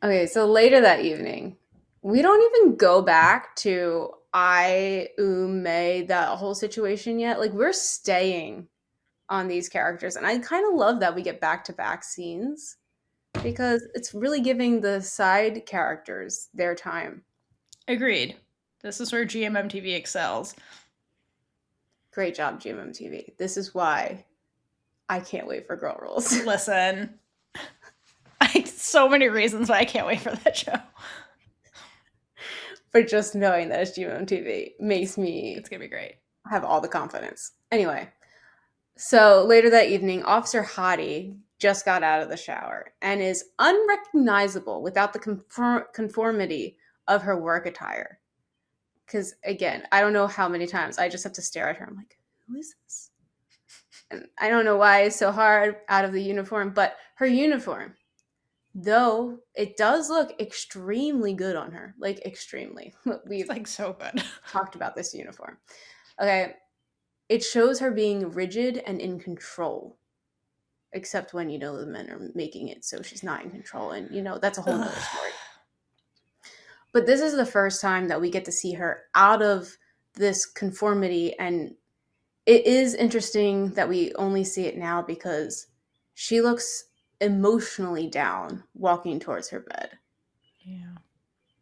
Okay, so later that evening, we don't even go back to May, that whole situation yet. Like, we're staying on these characters, and I kind of love that we get back-to-back scenes because it's really giving the side characters their time. Agreed. This is where GMMTV excels. Great job, GMMTV. This is why I can't wait for Girl Rules. Listen, so many reasons why I can't wait for that show. But just knowing that it's GMMTV makes me It's gonna be great. Have all the confidence. Anyway, so later that evening, Officer Hottie just got out of the shower and is unrecognizable without the conformity of her work attire. Because again, I don't know how many times I just have to stare at her. I'm like, who is this? And I don't know why it's so hard out of the uniform, but her uniform, though it does look extremely good on her, like extremely. We've like so good. Talked about this uniform. Okay, it shows her being rigid and in control, except when the men are making it so she's not in control, and that's a whole nother story. But this is the first time that we get to see her out of this conformity, and it is interesting that we only see it now because she looks emotionally down walking towards her bed. Yeah.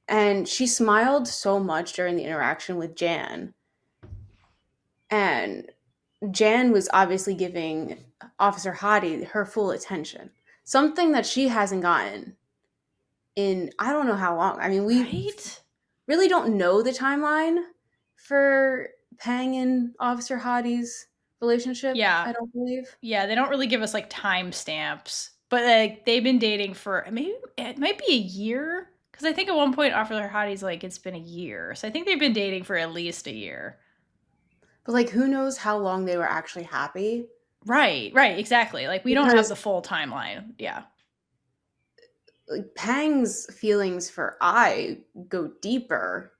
And she smiled so much during the interaction with Jan. And Jan was obviously giving Officer Hottie her full attention. Something that she hasn't gotten in I don't know how long. I mean, we really don't know the timeline for Pang and Officer Hottie's relationship. Yeah. I don't believe. Yeah, they don't really give us like timestamps, but like they've been dating for maybe it might be a year. Because I think at one point Officer Hottie's like it's been a year, so I think they've been dating for at least a year. But like, who knows how long they were actually happy? Right, exactly. Like we don't have the full timeline. Yeah. Like, Pang's feelings for I go deeper.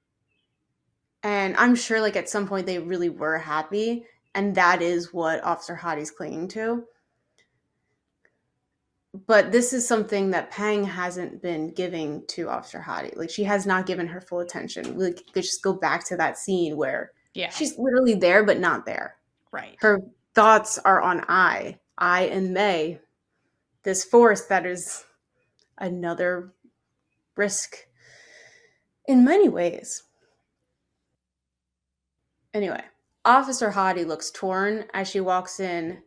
And I'm sure like at some point they really were happy, and that is what Officer Hottie's clinging to. but this is something that Pang hasn't been giving to Officer Hottie. Like, she has not given her full attention. We could just go back to that scene where Yeah. she's literally there, but not there. Right. Her thoughts are on I and May, this force that is another risk in many ways. Anyway, Officer Hottie looks torn as she walks in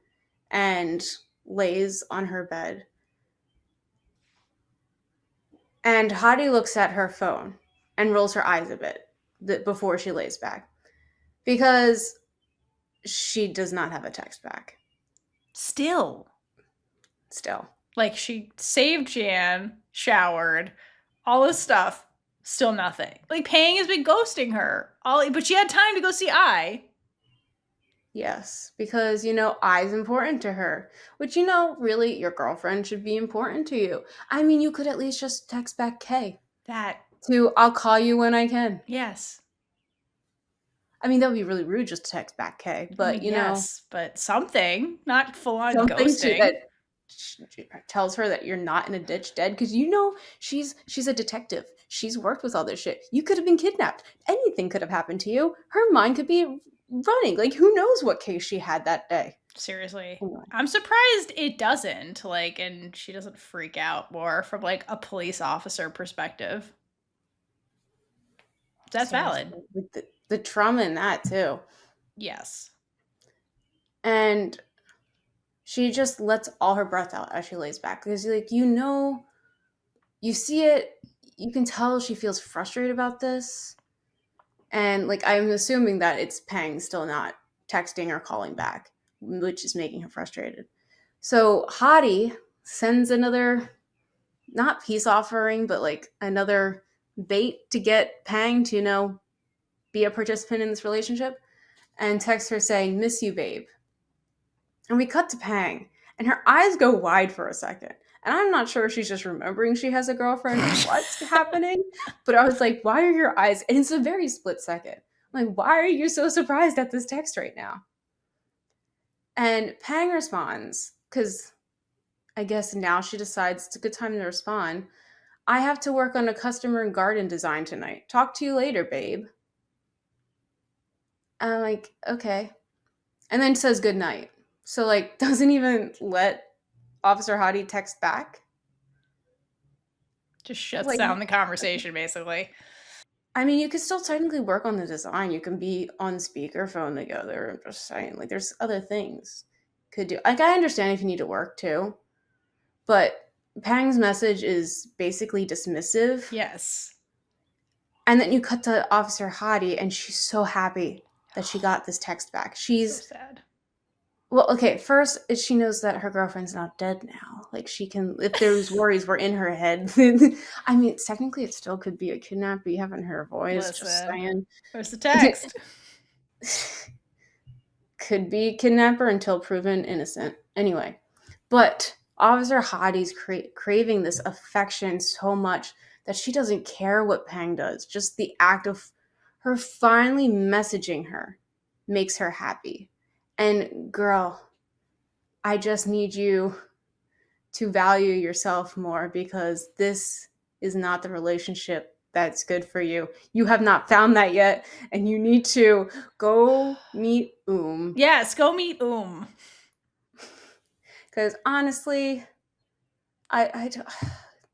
and lays on her bed. And Hottie looks at her phone and rolls her eyes a bit before she lays back because she does not have a text back Still. still. Like, she saved Jan, showered, all this stuff, still nothing. Like, Pang has been ghosting her. But she had time to go see I. Yes, because, I's important to her, which, really your girlfriend should be important to you. I mean, you could at least just text back Kay That, to I'll call you when I can. yes. I mean, that would be really rude just to text back Kay, I but, mean, yes, but something, not full on something ghosting. that tells her that you're not in a ditch dead because she's a detective. She's worked with all this shit. You could have been kidnapped. Anything could have happened to you. Her mind could be running. Like, who knows what case she had that day. Seriously. Anyway. I'm surprised it doesn't, and she doesn't freak out more from, a police officer perspective. That's valid. With the trauma in that too. Yes. And she just lets all her breath out as she lays back because, you see it, you can tell she feels frustrated about this. And, I'm assuming that it's Pang still not texting or calling back, which is making her frustrated. So Hottie sends another, not peace offering, but another bait to get Pang to, be a participant in this relationship, and texts her saying, "Miss you, babe." And we cut to Pang, and her eyes go wide for a second. And I'm not sure if she's just remembering she has a girlfriend or what's happening, but I was like, why are your eyes? And it's a very split second. I'm like, why are you so surprised at this text right now? And Pang responds, because I guess now she decides it's a good time to respond. "I have to work on a customer and garden design tonight. Talk to you later, babe." And I'm like, okay. And then says good night. So, doesn't even let Officer Hottie text back. Just shuts Like, down the conversation, basically. I mean, you could still technically work on the design. You can be on speakerphone together. I'm just saying, there's other things could do. I understand if you need to work too, but Pang's message is basically dismissive. Yes. And then you cut to Officer Hottie, and she's so happy that she got this text back. She's so sad. Well, okay, first, she knows that her girlfriend's not dead now. She can, if those worries were in her head, I mean, technically it still could be a kidnap, but you haven't heard her voice, just Listen, saying. where's the text? Could be kidnapper until proven innocent. Anyway, but Officer Hottie's craving this affection so much that she doesn't care what Pang does. Just the act of her finally messaging her makes her happy. And girl, I just need you to value yourself more because this is not the relationship that's good for you. You have not found that yet, and you need to go meet Yes, go meet Because honestly, I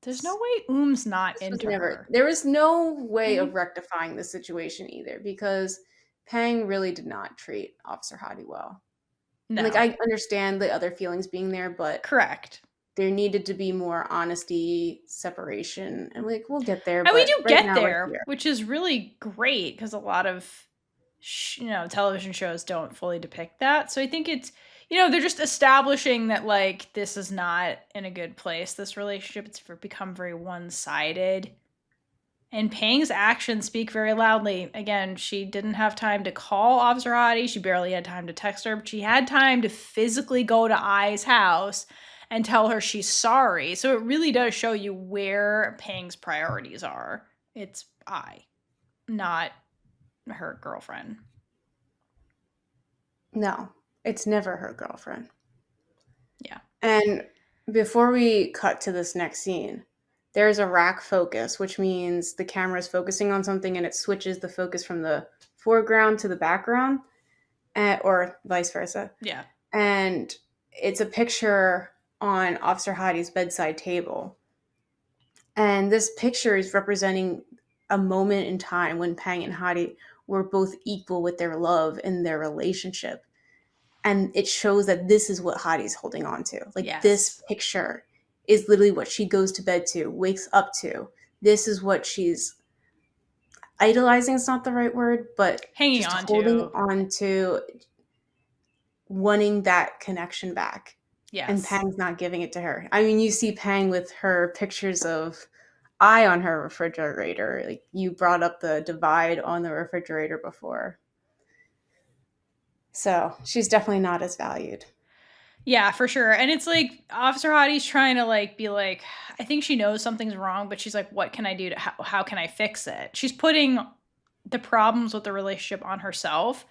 There's no way not this was into never. her. There was no way Mhm. of rectifying the situation either because Pang really did not treat Officer Hottie well. No. And, I understand the other feelings being there, but Correct. there needed to be more honesty, separation, and we'll get there. And we But do right get now we're there, here. which is really great because a lot of television shows don't fully depict that. So I think it's they're just establishing that this is not in a good place. This relationship, it's become very one-sided. And Pang's actions speak very loudly. Again, she didn't have time to call Officer Hottie. She barely had time to text her, but she had time to physically go to Ai's house and tell her she's sorry. So it really does show you where Pang's priorities are. It's I, not her girlfriend. No, it's never her girlfriend. Yeah. And before we cut to this next scene, there's a rack focus, which means the camera is focusing on something and it switches the focus from the foreground to the background, or vice versa. Yeah. And it's a picture on Officer Hottie's bedside table. And this picture is representing a moment in time when Pang and Hottie were both equal with their love and their relationship. And it shows that this is what Hottie's holding on to. Like, Yes. this picture is literally what she goes to bed to, wakes up to. This is what she's idolizing, is not the right word, but Hanging just on holding to. on to, wanting that connection back. Yes. And Pang's not giving it to her. I mean, you see Pang with her pictures of eye on her refrigerator. Like, you brought up the divide on the refrigerator before. So she's definitely not as valued. Yeah, for sure. And it's like Officer Hottie's trying to like be like, I think she knows something's wrong, but she's like, what can I do to how can I fix it? She's putting the problems with the relationship on herself.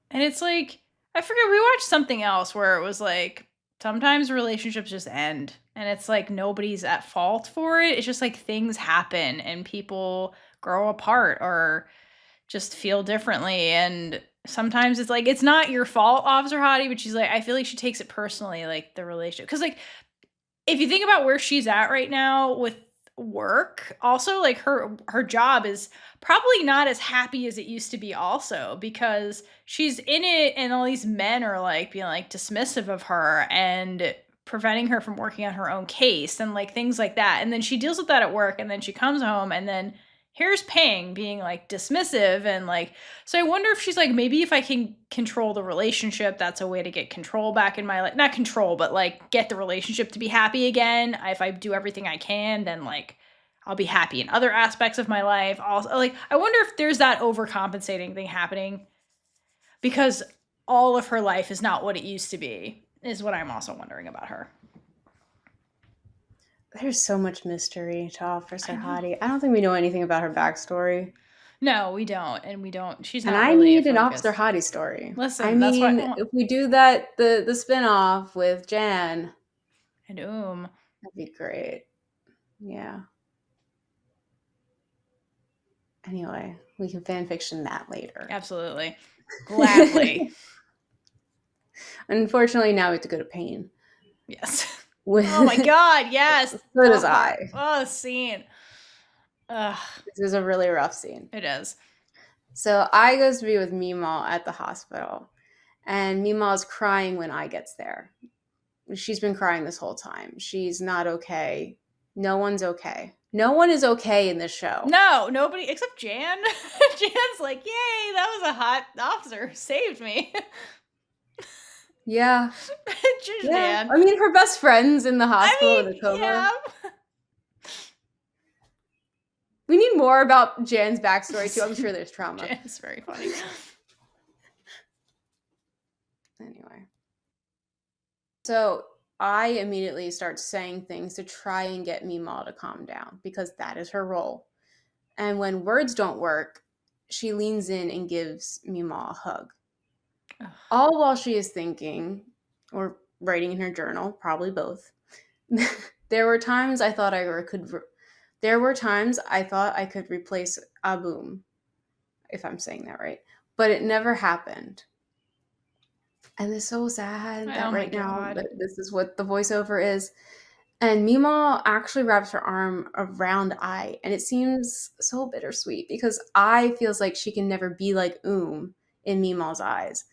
And it's like, I forget, we watched something else where it was like, sometimes relationships just end. And it's like nobody's at fault for it. It's just like things happen and people grow apart or just feel differently. And sometimes it's like, it's not your fault, Officer Hottie, but she's like, I feel like she takes it personally, like the relationship. Because like, if you think about where she's at right now with work, also like her job is probably not as happy as it used to be also, because she's in it and all these men are like being like dismissive of her and preventing her from working on her own case and like things like that. And then she deals with that at work, and then she comes home, and then here's Pang being like dismissive and like, so I wonder if she's like, maybe if I can control the relationship, that's a way to get control back in my life. Not control, but like get the relationship to be happy again. If I do everything I can, then like I'll be happy in other aspects of my life. Also, like, I wonder if there's that overcompensating thing happening because all of her life is not what it used to be, is what I'm also wondering about her. There's so much mystery to Officer Hottie. I don't think we know anything about her backstory. No, we don't, and we don't. She's not. And I really need an Officer Hottie story. Listen, I that's mean, what if we do that, the spin-off with Jan, and that'd be great. Yeah. Anyway, we can fan fiction that later. Absolutely. Gladly. Unfortunately, now we have to go to pain. Yes. Oh my god, yes. So does I. Oh, the scene. Ugh. This is a really rough scene. It is. So I goes to be with MeeMaw at the hospital, and MeeMaw is crying when I gets there. She's been crying this whole time. She's not okay. No one's okay. No one is okay in this show. No, nobody except Jan. Jan's like, yay, that was a hot officer. Saved me. Yeah. Jan. I mean, her best friend's in the hospital in a coma. Yeah. We need more about Jan's backstory, too. I'm sure there's trauma. Jan's very funny. Anyway. So I immediately start saying things to try and get MeeMaw to calm down, because that is her role. And when words don't work, she leans in and gives MeeMaw a hug. Ugh. All while she is thinking, or writing in her journal, probably both. There were times I thought I could replace Aboom, if I'm saying that right. But it never happened. And it's so sad that right now that this is what the voiceover is. And MeeMaw actually wraps her arm around I, and it seems so bittersweet, because I feels like she can never be like in MeeMaw's eyes.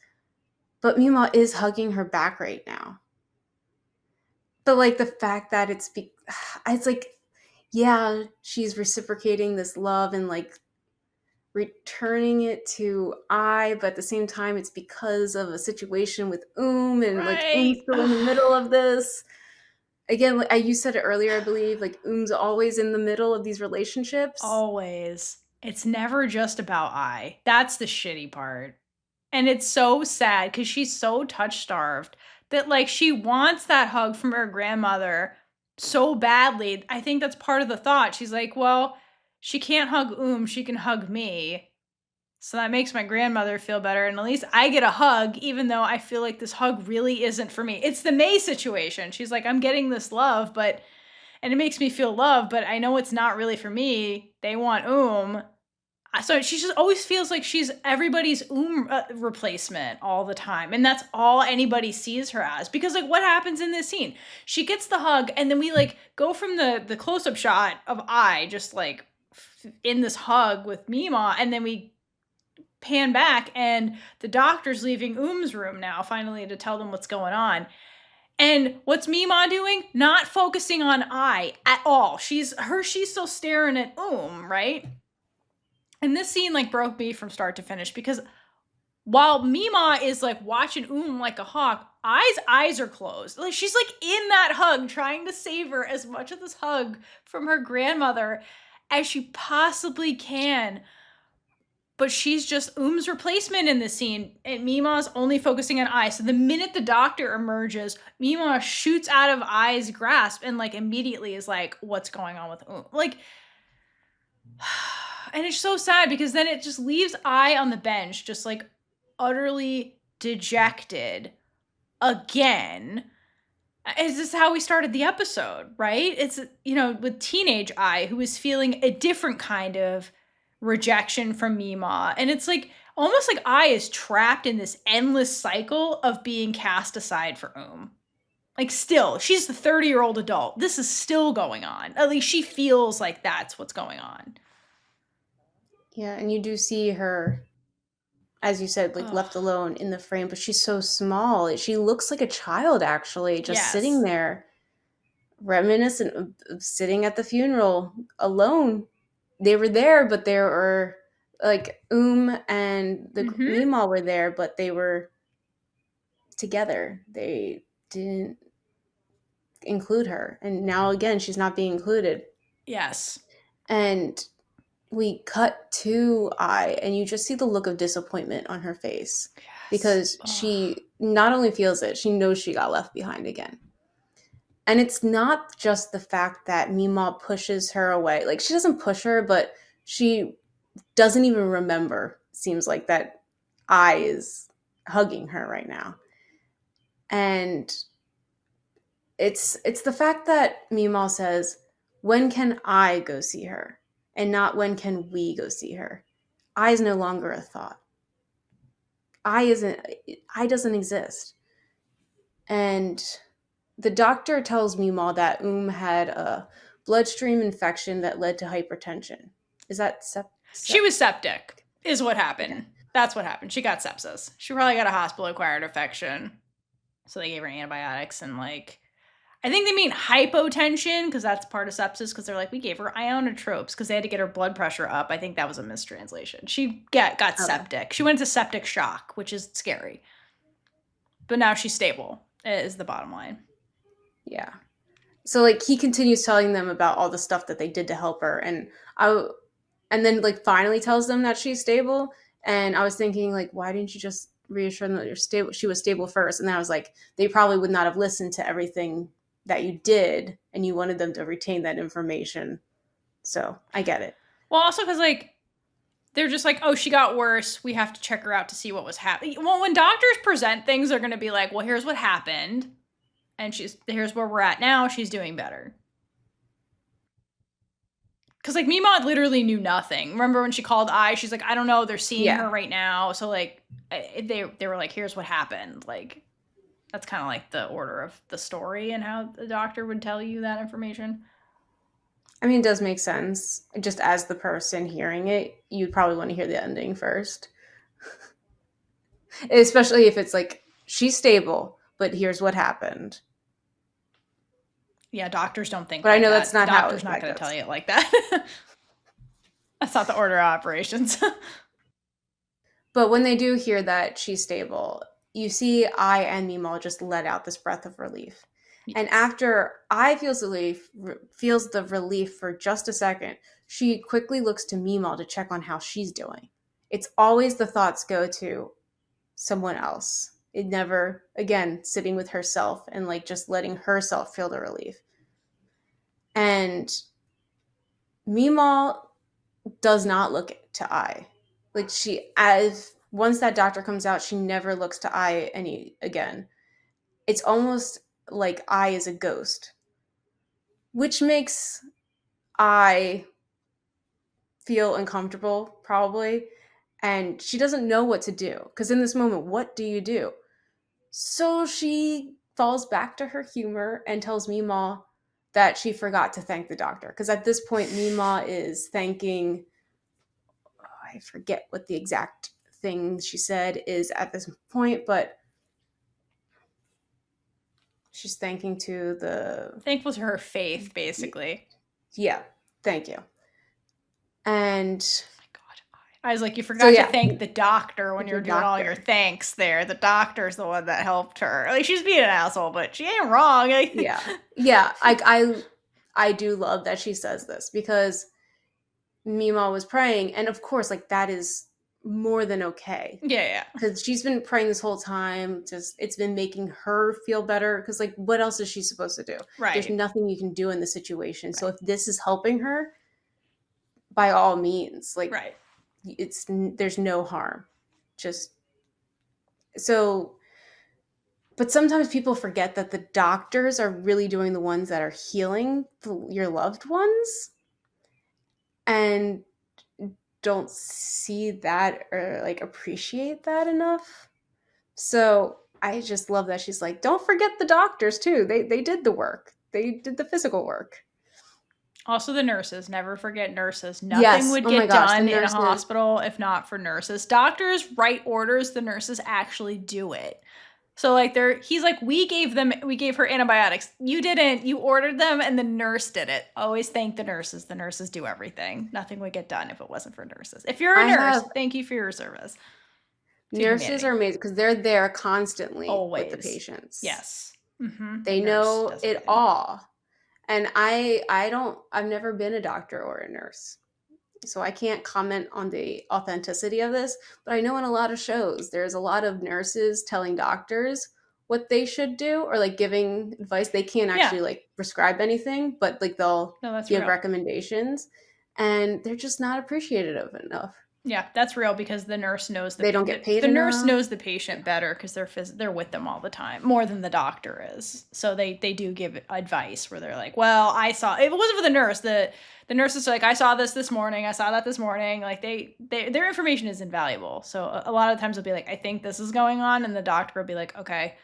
But MeeMaw is hugging her back right now. But like the fact that it's like, yeah, she's reciprocating this love and like returning it to I, but at the same time, it's because of a situation with and like Oom's still in the middle of this. Again, like you said it earlier, I believe, like Oom's always in the middle of these relationships. Always. It's never just about I. That's the shitty part. And it's so sad because she's so touch-starved that like she wants that hug from her grandmother so badly. I think that's part of the thought. She's like, well, she can't hug she can hug me. So that makes my grandmother feel better, and at least I get a hug, even though I feel like this hug really isn't for me. It's the May situation. She's like, I'm getting this love, and it makes me feel love, but I know it's not really for me. They want So she just always feels like she's everybody's replacement all the time. And that's all anybody sees her as. Because like what happens in this scene? She gets the hug and then we like go from the close-up shot of I just like in this hug with MeeMaw, and then we pan back and the doctor's leaving room now finally to tell them what's going on. And what's MeeMaw doing? Not focusing on I at all. She's still staring at right? And this scene like broke me from start to finish because while MeeMaw is like watching like a hawk, eyes are closed. Like she's like in that hug, trying to savor as much of this hug from her grandmother as she possibly can. But she's just replacement in this scene, and MeeMaw's only focusing on I. So the minute the doctor emerges, MeeMaw shoots out of I's grasp and like immediately is like, "What's going on with Like?" And it's so sad because then it just leaves I on the bench, just like utterly dejected again. Is this how we started the episode, right? It's, with teenage I, who is feeling a different kind of rejection from MeeMaw. And it's like almost like I is trapped in this endless cycle of being cast aside for Like still, she's the 30-year-old adult. This is still going on. At least she feels like that's what's going on. Yeah, and you do see her, as you said, like left alone in the frame, but she's so small. She looks like a child, actually, just sitting there, reminiscent of sitting at the funeral alone. They were there, but there were like and the MeeMaw were there, but they were together. They didn't include her, and now again she's not being included. Yes. And we cut to I, and you just see the look of disappointment on her face. Yes. Because she not only feels it, she knows she got left behind again. And it's not just the fact that MeeMaw pushes her away. Like, she doesn't push her, but she doesn't even remember, seems like, that I is hugging her right now. And it's the fact that MeeMaw says, when can I go see her? And not when can we go see her. I is no longer a thought. I doesn't exist. And the doctor tells MeeMaw that had a bloodstream infection that led to hypertension. Is that She was septic, is what happened. Okay. That's what happened. She got sepsis. She probably got a hospital-acquired infection. So they gave her antibiotics and like, I think they mean hypotension because that's part of sepsis, because they're like, we gave her ionotropes because they had to get her blood pressure up. I think that was a mistranslation. She got septic. She went into septic shock, which is scary. But now she's stable, is the bottom line. Yeah. So like he continues telling them about all the stuff that they did to help her, and then like finally tells them that she's stable. And I was thinking, like, why didn't you just reassure them that you're stable? She was stable first. And then I was like, they probably would not have listened to everything that you did, and you wanted them to retain that information. So I get it. Well, also because like they're just like, oh, she got worse. We have to check her out to see what was happening. Well, when doctors present things, they're going to be like, well, here's what happened. And here's where we're at now. She's doing better. Because like MeeMaw literally knew nothing. Remember when she called I? She's like, I don't know. They're seeing her right now. So like they were like, here's what happened. Like that's kind of like the order of the story and how the doctor would tell you that information. I mean, it does make sense. Just as the person hearing it, you'd probably want to hear the ending first. Especially if it's like, she's stable, but here's what happened. Yeah, doctors don't think but like I know that. That's not how doctor's how not going to tell you it like that. That's not the order of operations. But when they do hear that she's stable, you see I and MeeMaw just let out this breath of relief. Yes. And after I feels the relief for just a second, she quickly looks to MeeMaw to check on how she's doing. It's always the thoughts go to someone else. It never, again, sitting with herself and like just letting herself feel the relief. And MeeMaw does not look to I. Like as once that doctor comes out, she never looks to I any again. It's almost like I is a ghost, which makes I feel uncomfortable probably, and she doesn't know what to do because in this moment, what do you do? So she falls back to her humor and tells MeeMaw that she forgot to thank the doctor because at this point, MeeMaw is thanking. Oh, I forget what the exact thing she said is at this point, but she's thanking to the. Thankful to her faith, basically. Yeah, thank you. And Oh my God. I was like, you so forgot to yeah, thank the doctor when the you're doing all your doctor. thanks there. The doctor's the one that helped her. Like, she's being an asshole, but she ain't wrong. Yeah, yeah. I do love that she says this because Mima was praying, and of course, like that is more than okay Yeah. because she's been praying this whole time. Just it's been making her feel better because like what else is she supposed to do? There's Right. nothing you can do in the situation. So Right. if this is helping her, by all means, like Right. it's there's no harm. Just so but sometimes people forget that the doctors are really doing the ones that are healing your loved ones and don't see that or like appreciate that enough. So I just love that she's like, don't forget the doctors too. They did the work. They did the physical work. Also, the nurses. Never forget nurses. Nothing Yes. would Oh my get gosh. The done in a nurses. hospital if not for nurses. Doctors write orders, the nurses actually do it. So like he's like, we gave her antibiotics. You didn't. You ordered them and the nurse did it. Always thank the nurses. The nurses do everything. Nothing would get done if it wasn't for nurses. If you're a I nurse, have thank you for your service to nurses are humanity. amazing because they're there constantly with the Always. patients. Yes. Mm-hmm. The They nurse know does it everything. all. And I've never been a doctor or a nurse. So I can't comment on the authenticity of this, but I know in a lot of shows there's a lot of nurses telling doctors what they should do or like giving advice. They can't Yeah. actually like prescribe anything, but like they'll No, that's give real. recommendations and they're just not appreciative enough. Yeah, that's real because the nurse knows They don't get paid the nurse enough. knows the patient better because they're with them all the time more than the doctor is. So they do give advice where they're like, well, I saw if it wasn't for the nurse, the nurse is like, I saw this morning, I saw that this morning. Like their information is invaluable. So a lot of times they'll be like, I think this is going on, and the doctor will be like, okay,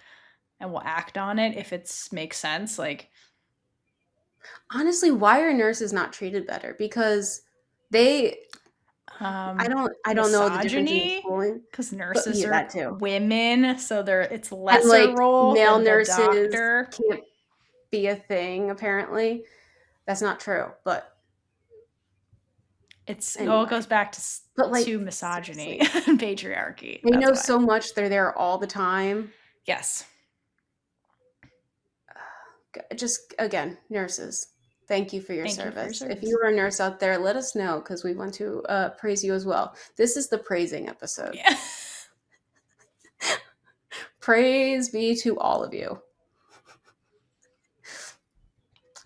and we'll act on it if it makes sense. Like Honestly, why are nurses not treated better? Because they I don't know the difference in the misogyny schooling, because but nurses yeah, are that too. women, so it's And lesser like role male than the nurses doctor. can't be a thing apparently. That's not true, but It all anyway. goes back to But like misogyny seriously, and patriarchy. they That's know why. so much. They're there all the time. Yes. Just again, nurses. Thank you for your Thank you for your service. If service. you are a nurse out there, let us know because we want to praise you as well. This is the praising episode. Yeah. Praise be to all of you.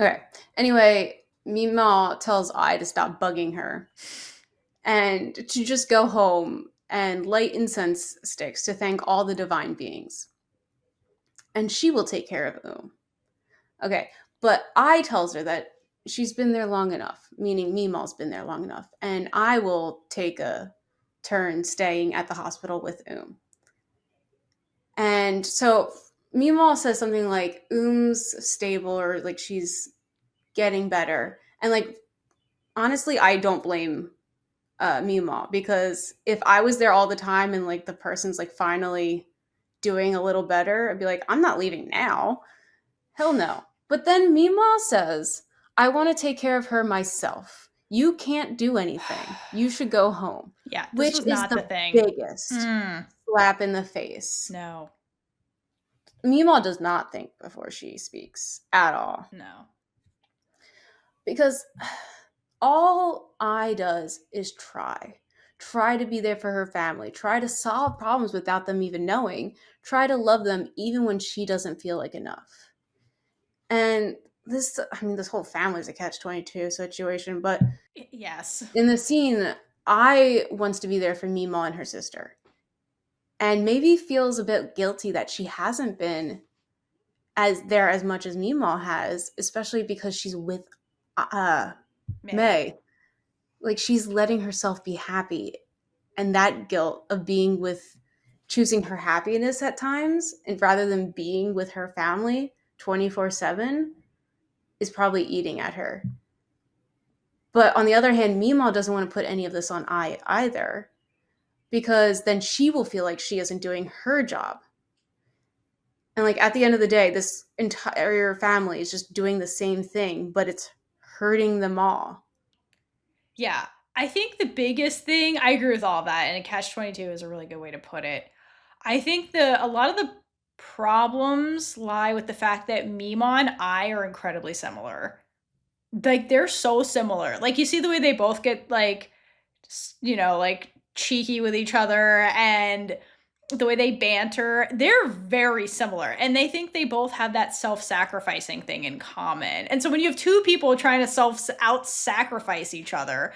Okay. Anyway, MeeMaw tells I to stop bugging her and to just go home and light incense sticks to thank all the divine beings. And she will take care of them. Okay. But I tells her that she's been there long enough, meaning MeeMaw's been there long enough, and I will take a turn staying at the hospital with And so MeeMaw says something like Oom's stable or like she's getting better. And like honestly, I don't blame MeeMaw because if I was there all the time and like the person's like finally doing a little better, I'd be like, I'm not leaving now. Hell no. But then MeeMaw says, I want to take care of her myself. You can't do anything. You should go home, Yeah, this which was is not the the thing. biggest slap in the face. No. MeeMaw does not think before she speaks at all. No. Because all I does is try to be there for her family, try to solve problems without them even knowing, try to love them even when she doesn't feel like enough. And this whole family's a catch-22 situation, but Yes. in the scene I wants to be there for MeeMaw and her sister, and maybe feels a bit guilty that she hasn't been as much as MeeMaw has, especially because she's with May. Like, she's letting herself be happy, and that guilt of being with, choosing her happiness at times and rather than being with her family 24/7 is probably eating at her. But on the other hand, MeeMaw doesn't want to put any of this on I either, because then she will feel like she isn't doing her job. And like, at the end of the day, this entire family is just doing the same thing, but it's hurting them all. Yeah. I think the biggest thing, I agree with all of that, and a catch-22 is a really good way to put it. I think a lot of the problems lie with the fact that MeeMaw and I are incredibly similar. Like, they're so similar. Like, you see the way they both get, like, you know, like, cheeky with each other, and the way they banter, they're very similar. And they think they both have that self-sacrificing thing in common. And so when you have two people trying to out-sacrifice each other,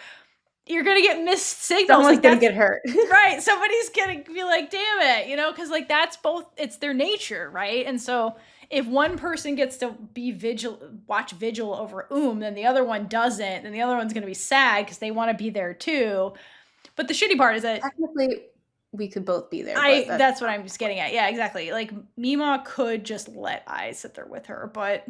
you're gonna get missed signals. Someone's like, gonna get hurt. Right. Somebody's gonna be like, damn it, you know, because like that's both, it's their nature, right? And so if one person gets to be watch Vigil over then the other one doesn't, then the other one's gonna be sad because they want to be there too. But the shitty part is that technically we could both be there. That's what I'm just getting at. Yeah, exactly. Like, MeeMaw could just let I sit there with her, but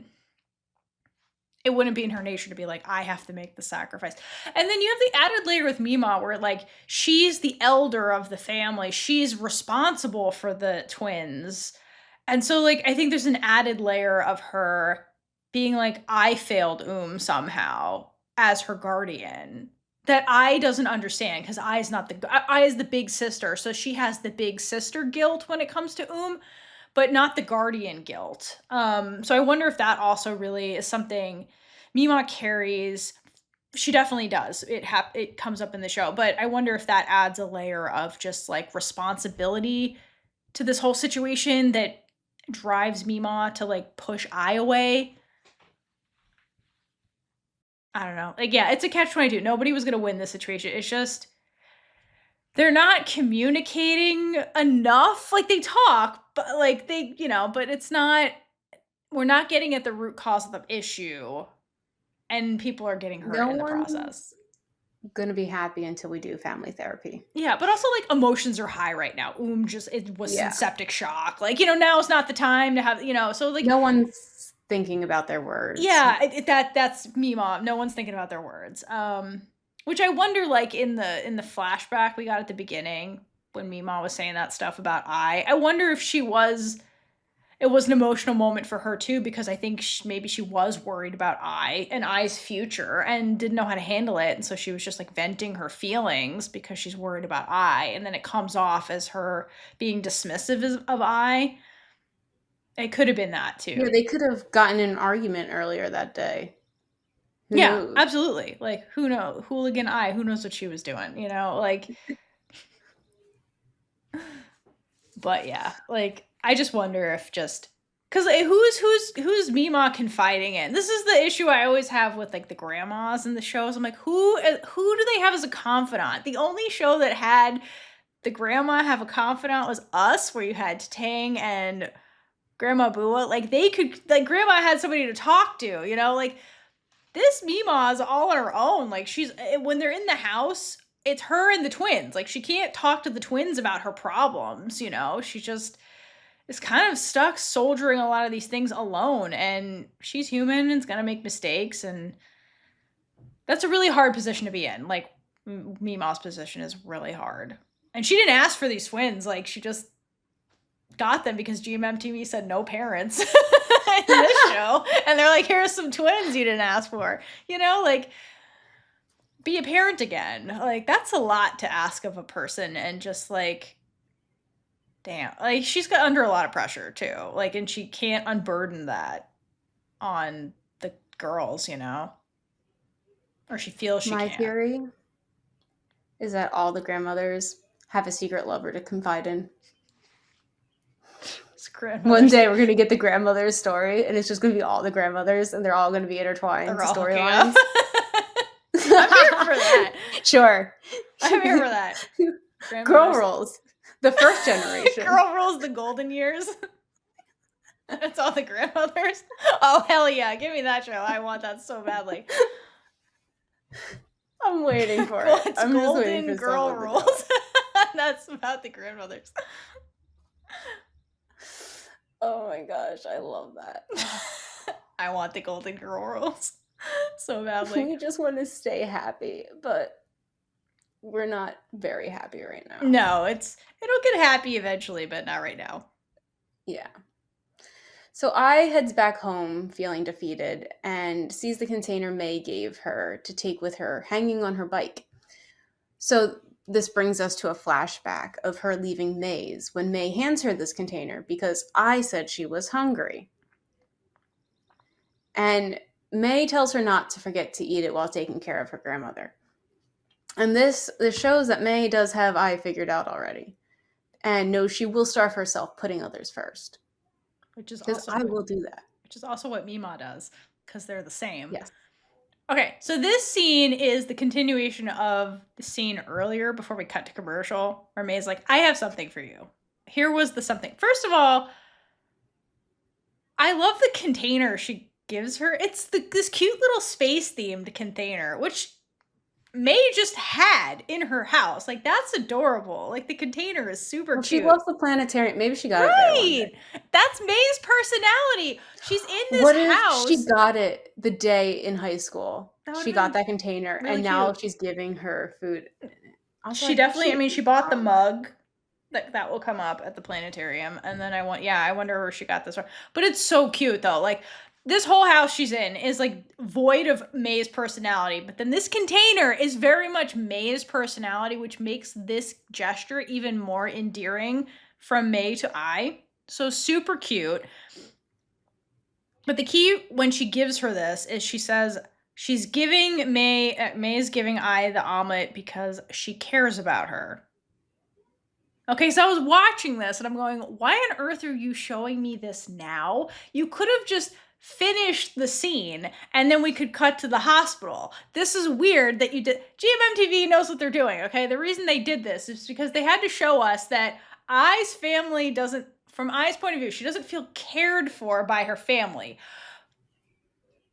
it wouldn't be in her nature to be like, I have to make the sacrifice. And then you have the added layer with MeeMaw where, like, she's the elder of the family. She's responsible for the twins. And so, like, I think there's an added layer of her being like, I failed somehow as her guardian that I doesn't understand, because I is the big sister. So she has the big sister guilt when it comes to but not the guardian guilt. So I wonder if that also really is something MeeMaw carries. She definitely does. It comes up in the show, but I wonder if that adds a layer of just like responsibility to this whole situation that drives MeeMaw to like push I away. I don't know. Like, yeah, it's a catch-22. Nobody was gonna win this situation. It's just they're not communicating enough. Like, they talk, but like they, but it's not, we're not getting at the root cause of the issue, and people are getting hurt in the process. Gonna be happy until we do family therapy. Yeah, but also like emotions are high right now. It was in septic shock. Like, now is not the time to have, so like no one's thinking about their words. Yeah, that's MeeMaw. No one's thinking about their words. Which I wonder, like, in the flashback we got at the beginning when MeeMaw was saying that stuff about I wonder if it was an emotional moment for her too, because I think maybe she was worried about I's future and didn't know how to handle it, and so she was just like venting her feelings because she's worried about and then it comes off as her being dismissive of I. It could have been that too. Yeah, they could have gotten in an argument earlier that day. Who knows? Absolutely. Like, who knows? Hooligan who knows what she was doing, like. But yeah, like, I just wonder if just because who's MeeMaw confiding in? This is the issue I always have with like the grandmas in the shows. I'm like, who do they have as a confidant? The only show that had the grandma have a confidant was Us, where you had Tang and Grandma Bua. Like, they could, like, grandma had somebody to talk to, like. This MeeMaw is all on her own. Like, when they're in the house, it's her and the twins. Like, she can't talk to the twins about her problems, She just is kind of stuck soldiering a lot of these things alone. And she's human and is going to make mistakes. And that's a really hard position to be in. Like, MeeMaw's position is really hard. And she didn't ask for these twins. Like, she just got them because GMMTV said no parents. In this show, and they're like, here's some twins you didn't ask for, like, be a parent again. Like, that's a lot to ask of a person, and just like, damn, like, she's got under a lot of pressure too, like, and she can't unburden that on the girls, or she feels she can't. My theory is that all the grandmothers have a secret lover to confide in. One day we're going to get the grandmother's story, and it's just going to be all the grandmothers, and they're all going to be intertwined storylines. I'm here for that. Sure. I remember that. Girl Grandmother's rolls. The first generation. Girl rules the golden years. That's all the grandmothers. Oh, hell yeah. Give me that show. I want that so badly. I'm waiting for it. It's I'm just waiting golden for girl someone to do rules. it. That's about the grandmothers. Oh my gosh, I love that. I want the golden girl rules so badly. We just want to stay happy, but we're not very happy right now. No, it'll get happy eventually, but not right now. Yeah. So I heads back home feeling defeated and sees the container May gave her to take with her hanging on her bike. So this brings us to a flashback of her leaving May's when May hands her this container because I said she was hungry. And May tells her not to forget to eat it while taking care of her grandmother. And this shows that May does have I figured out already and knows she will starve herself putting others first. Which is Because also I will do that. Which is also what MeeMaw does, because they're the same. Yes. Okay, so this scene is the continuation of the scene earlier before we cut to commercial, where May's like, I have something for you. Here was the something. First of all, I love the container she gives her. It's this cute little space-themed container, which May just had in her house. Like, that's adorable. Like, the container is super cute. She loves the planetarium. Maybe she got it there one day. That's May's personality. She's in this house. If she got it the day in high school? She got that container, really and now cute. she's giving her food. She definitely, she bought the mug. That will come up at the planetarium. And then I wonder where she got this from. But it's so cute, though. Like, this whole house she's in is, like, void of May's personality. But then this container is very much May's personality, which makes this gesture even more endearing from May to I. So super cute. But the key when she gives her this is she says she's giving May's giving I the omelet because she cares about her. Okay, so I was watching this and I'm going, why on earth are you showing me this now? You could have just finished the scene and then we could cut to the hospital. This is weird that you did. GMMTV knows what they're doing, okay? The reason they did this is because they had to show us that I's family doesn't, from I's point of view, she doesn't feel cared for by her family.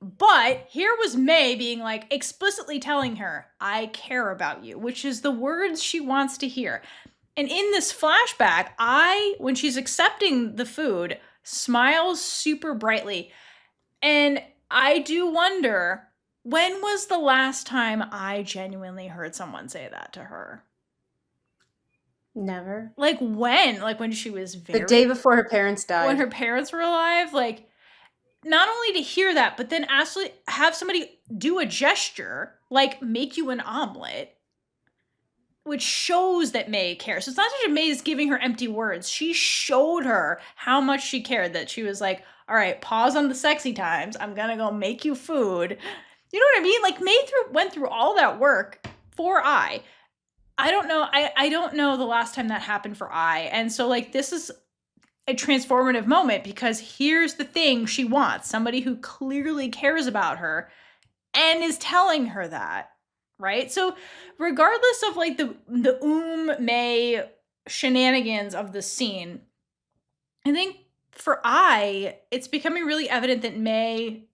But here was May being like, explicitly telling her, I care about you, which is the words she wants to hear. And in this flashback, when she's accepting the food, smiles super brightly. And I do wonder, when was the last time I genuinely heard someone say that to her? Never. Like, when? Like, when she was the day before her parents died. When her parents were alive? Like, not only to hear that, but then actually have somebody do a gesture, like make you an omelet, which shows that May cares. So it's not such a May is giving her empty words. She showed her how much she cared, that she was like, all right, pause on the sexy times. I'm going to go make you food. You know what I mean? Like, May went through all that work for I don't know. I don't know the last time that happened for I. And so, like, this is a transformative moment because here's the thing she wants. Somebody who clearly cares about her and is telling her that. Right? So regardless of like the May shenanigans of the scene, I think for it's becoming really evident that May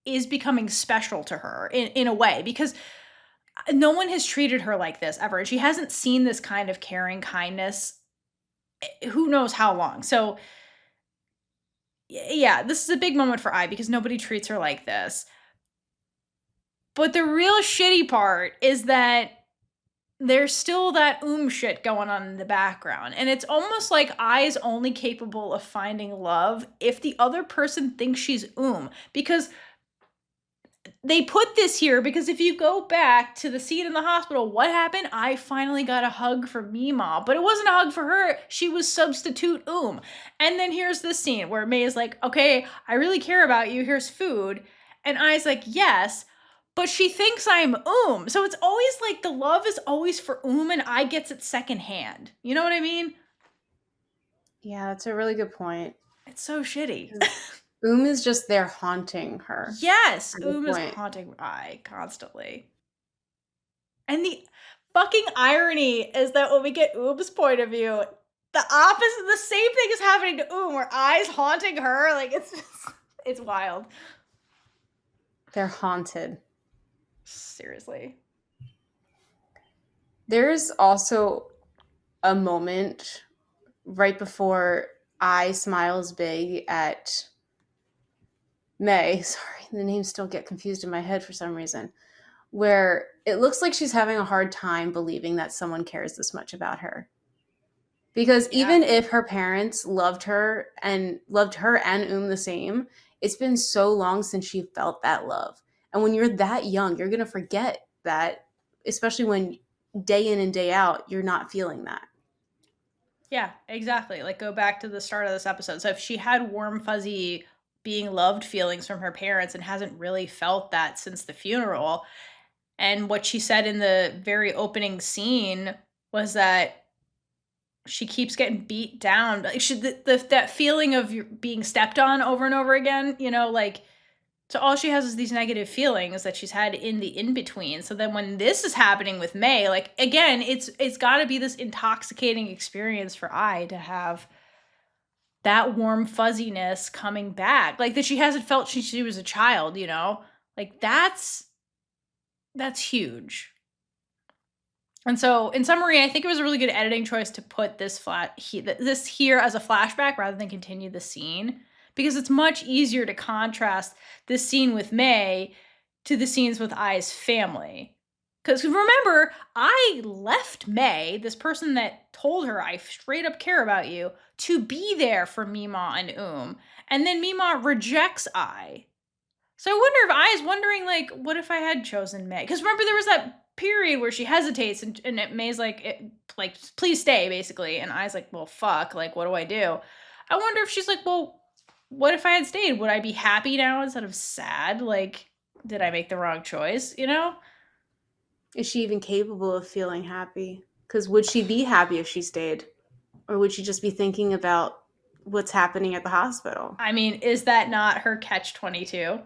is becoming special to her in a way, because no one has treated her like this ever. She hasn't seen this kind of caring kindness who knows how long. So yeah, this is a big moment for I because nobody treats her like this. But the real shitty part is that there's still that shit going on in the background. And it's almost like I's only capable of finding love if the other person thinks she's because they put this here because if you go back to the scene in the hospital, what happened? I finally got a hug from MeeMaw, but it wasn't a hug for her. She was substitute And then here's this scene where May is like, okay, I really care about you. Here's food. And I's like, yes. But she thinks I'm So it's always like the love is always for and I gets it secondhand. You know what I mean? Yeah, that's a really good point. It's so shitty. Is just there haunting her. Yes, is haunting I constantly. And the fucking irony is that when we get Oom's point of view, the opposite, the same thing is happening to Oom, where Ai's haunting her. Like, it's just, it's wild. They're haunted. Seriously. There's also a moment right before I smiles big at May. Sorry, the names still get confused in my head for some reason. Where it looks like she's having a hard time believing that someone cares this much about her. Because even if her parents loved her and the same, it's been so long since she felt that love. And when you're that young, you're going to forget that, especially when day in and day out, you're not feeling that. Yeah, exactly. Like, go back to the start of this episode. So if she had warm, fuzzy, being loved feelings from her parents and hasn't really felt that since the funeral, and what she said in the very opening scene was that she keeps getting beat down. Like, that feeling of being stepped on over and over again, you know, like, so all she has is these negative feelings that she's had in the in-between. So then when this is happening with May, like, again, it's got to be this intoxicating experience for Ai to have that warm fuzziness coming back, like, that she hasn't felt since she was a child, you know? Like, that's huge. And so, in summary, I think it was a really good editing choice to put this here as a flashback rather than continue the scene, because it's much easier to contrast this scene with May to the scenes with Ai's family. Because remember, I left May, this person that told her I straight up care about you, to be there for MeeMaw and and then MeeMaw rejects Ai. So I wonder if Ai is wondering, like, what if I had chosen May? Because remember, there was that period where she hesitates and May's like, please stay, basically. And Ai's like, well, fuck, like, what do I do? I wonder if she's like, well, what if I had stayed? Would I be happy now instead of sad? Like, did I make the wrong choice, you know? Is she even capable of feeling happy? Because would she be happy if she stayed? Or would she just be thinking about what's happening at the hospital? I mean, is that not her catch-22?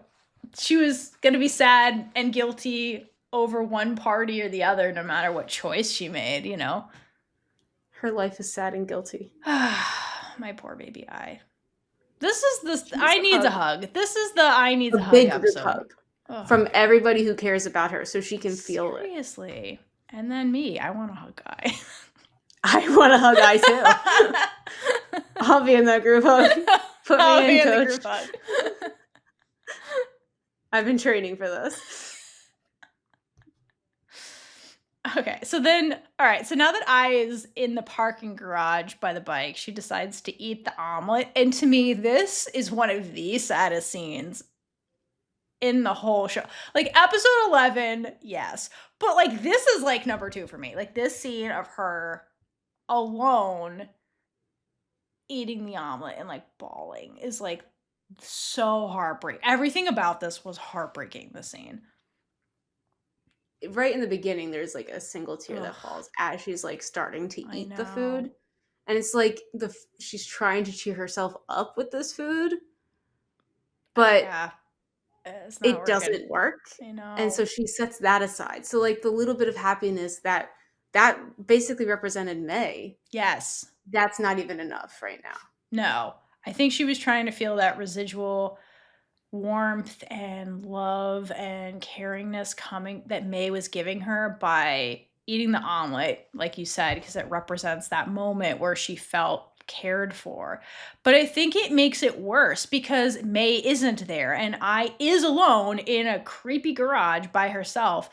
She was going to be sad and guilty over one party or the other, no matter what choice she made, you know? Her life is sad and guilty. My poor baby Ai. This is the I needs a hug. This is the I needs a hug big episode. Hug from everybody who cares about her, so she can feel it. Seriously. And then me, I want to hug Ai. I want to hug Ai too. I'll be in that group hug. Put me in, coach. Group hug. I've been training for this. Okay, so then, all right, so now that Ai is in the parking garage by the bike, she decides to eat the omelet. And to me, this is one of the saddest scenes in the whole show. Like, episode 11, yes. But, like, this is, like, number 2 for me. Like, this scene of her alone eating the omelet and, like, bawling is, like, so heartbreaking. Everything about this was heartbreaking, this scene. Right in the beginning, there's like a single tear that falls as she's like starting to eat the food, and it's like she's trying to cheer herself up with this food, but it doesn't work. I know. And so she sets that aside. So like the little bit of happiness that basically represented May. Yes, that's not even enough right now. No, I think she was trying to feel that residual warmth and love and caringness that May was giving her by eating the omelet, like you said, because it represents that moment where she felt cared for. But I think it makes it worse because May isn't there and Ai is alone in a creepy garage by herself.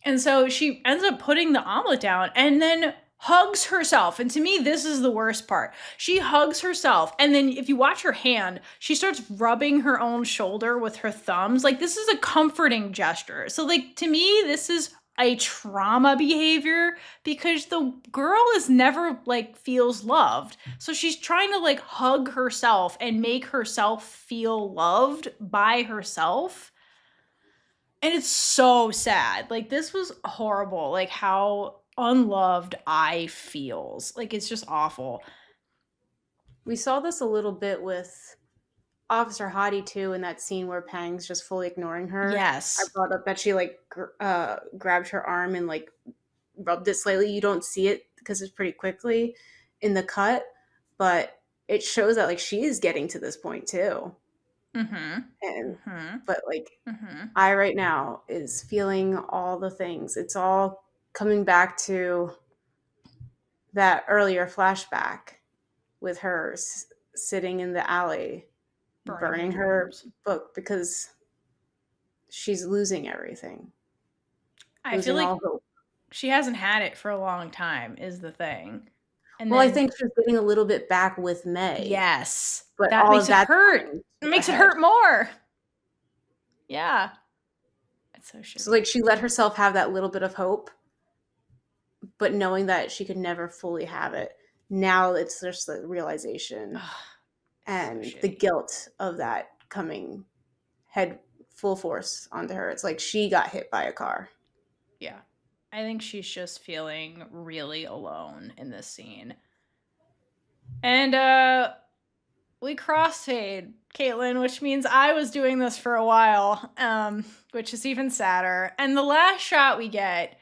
And so she ends up putting the omelet down and then hugs herself. And to me, this is the worst part. She hugs herself. And then if you watch her hand, she starts rubbing her own shoulder with her thumbs. Like, this is a comforting gesture. So, like, to me, this is a trauma behavior because the girl is never, like, feels loved. So she's trying to, like, hug herself and make herself feel loved by herself. And it's so sad. Like, this was horrible. Like, how unloved Ai feels. Like, it's just awful. We saw this a little bit with Officer Hottie too, in that scene where Pang's just fully ignoring her. Yes. I brought up that she like grabbed her arm and like rubbed it slightly. You don't see it because it's pretty quickly in the cut, but it shows that like she is getting to this point too. Mm-hmm. And Mm-hmm. but like Mm-hmm. I right now is feeling all the things. It's all coming back to that earlier flashback with her sitting in the alley Burning in burning her dreams. book because she's losing everything, I feel losing like all hope. she hasn't had it for a long time is the thing. And Well, I then, think she's getting a little bit back with May, yes, but that all makes of it that's hurt. coming It to a makes it head. hurt more. Yeah. It's so So shitty. like she let herself have that little bit of hope, but knowing that she could never fully have it. Now it's just the realization Ugh, so and the shitty. guilt of that coming head full force onto her. It's like she got hit by a car. Yeah. I think she's just feeling really alone in this scene. And we crossfade, Caitlin, which means I was doing this for a while, which is even sadder. And the last shot we get,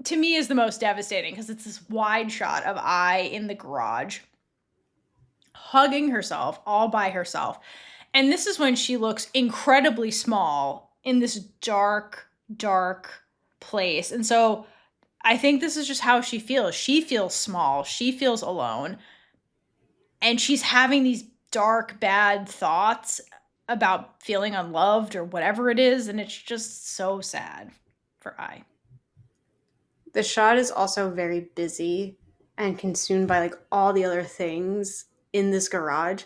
to me, is the most devastating because it's this wide shot of I in the garage, hugging herself all by herself. And this is when she looks incredibly small in this dark, dark place. And so I think this is just how she feels. She feels small, she feels alone, and she's having these dark, bad thoughts about feeling unloved or whatever it is. And it's just so sad for I. The shot is also very busy and consumed by like all the other things in this garage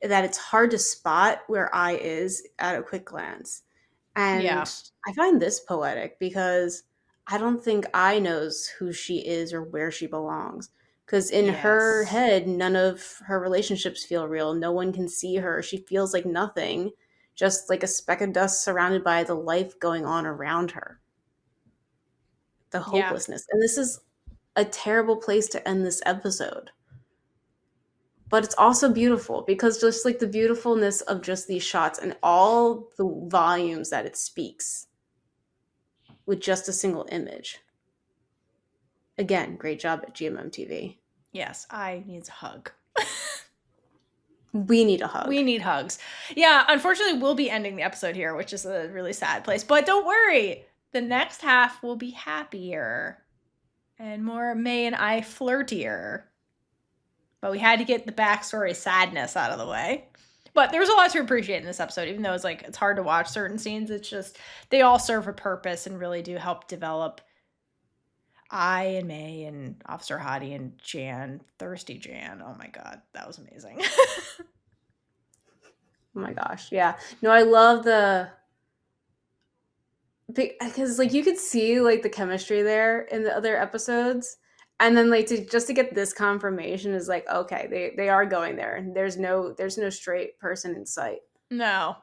that it's hard to spot where I is at a quick glance. Yeah. And I find this poetic because I don't think I knows who she is or where she belongs. Because in her Yes. head, none of her relationships feel real. No one can see her. She feels like nothing, just like a speck of dust surrounded by the life going on around her, the Yeah. hopelessness. And this is a terrible place to end this episode. But it's also beautiful because just like the beautifulness of just these shots and all the volumes that it speaks with just a single image. Again, great job at GMMTV. Yes. I needs a hug. We need a hug. We need hugs. Yeah, unfortunately, we'll be ending the episode here, which is a really sad place. But don't worry, the next half will be happier and more May and I flirtier. But we had to get the backstory sadness out of the way. But there was a lot to appreciate in this episode, even though it's like it's hard to watch certain scenes. It's just they all serve a purpose and really do help develop I and May and Officer Hottie and Jan, thirsty Jan. Oh my god, that was amazing. Oh my gosh, yeah. No, I love because like you could see like the chemistry there in the other episodes, and then like to get this confirmation is like okay, they are going there. There's no straight person in sight. No,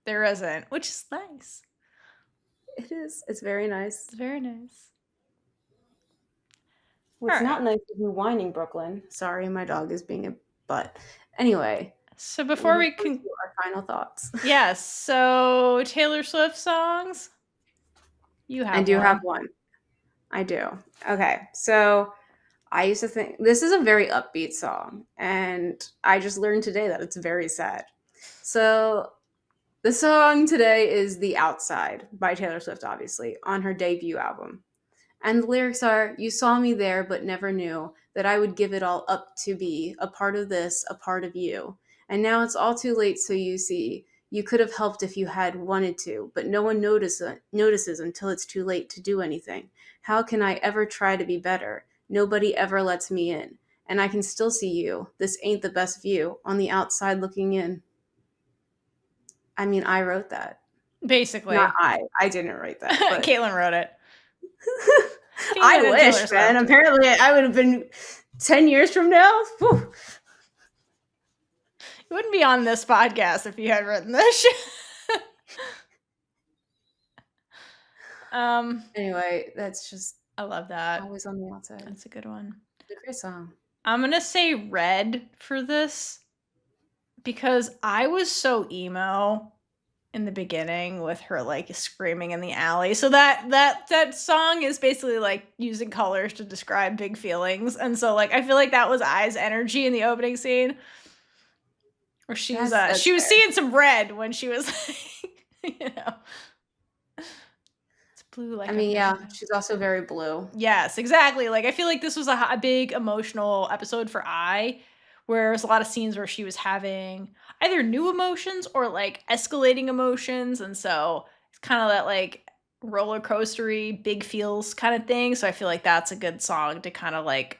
there isn't, which is nice. It is. It's very nice. It's very nice. What's All right. not nice is you whining, Brooklyn. Sorry, my dog is being a butt. Anyway, So before we can, our final thoughts. yes. So Taylor Swift songs. You have. I do one. have one. I do. Okay, so I used to think this is a very upbeat song, and I just learned today that it's very sad. So the song today is "The Outside" by Taylor Swift, obviously on her debut album. And the lyrics are, "You saw me there, but never knew that I would give it all up to be a part of this, a part of you. And now it's all too late, so you see, you could have helped if you had wanted to, but no one notices until it's too late to do anything. How can I ever try to be better? Nobody ever lets me in. And I can still see you. This ain't the best view, on the outside looking in." I mean, I wrote that. Basically, Not I. I didn't write that, but Caitlin wrote it. I Caitlin and wish, Taylor man. Swift. Apparently, I would have been 10 years from now. Whew. You wouldn't be on this podcast if you had written this shit. Anyway, that's just I love that. always on the outside. That's a good one. It's a great song. I'm gonna say red for this because I was so emo in the beginning with her like screaming in the alley. So that song is basically like using colors to describe big feelings. And so like I feel like that was Ai's energy in the opening scene. Where she was That's she was fair. seeing some red when she was like, it's blue like I mean, yeah, know. she's also very blue. Yes, exactly. Like I feel like this was a big emotional episode for Ai, where there's a lot of scenes where she was having either new emotions or like escalating emotions, and so it's kind of that like roller coastery, big feels kind of thing. So I feel like that's a good song to kind of like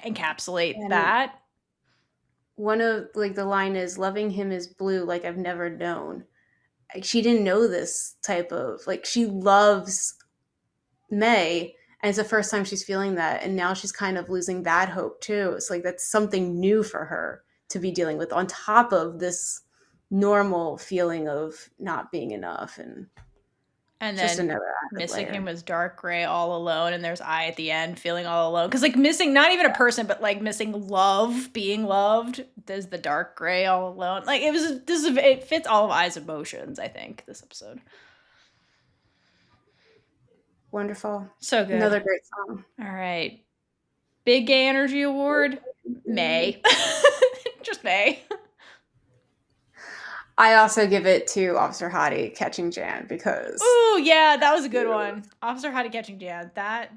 encapsulate And that. one of like the line is loving him is blue like I've never known. Like, she didn't know this type of like she loves May, and it's the first time she's feeling that, and now she's kind of losing that hope too. It's like that's something new for her to be dealing with on top of this normal feeling of not being enough, and And just then another missing layer. him was dark gray all alone, and there's Ai at the end feeling all alone. Because like missing not even a person, but like missing love, being loved. There's the dark gray all alone. Like it fits all of Ai's emotions, I think, this episode. Wonderful. So good. Another great song. All right. Big Gay Energy Award. May. Just May. I also give it to Officer Hottie catching Jan because Ooh, yeah, that was a good one. Officer Hottie catching Jan. That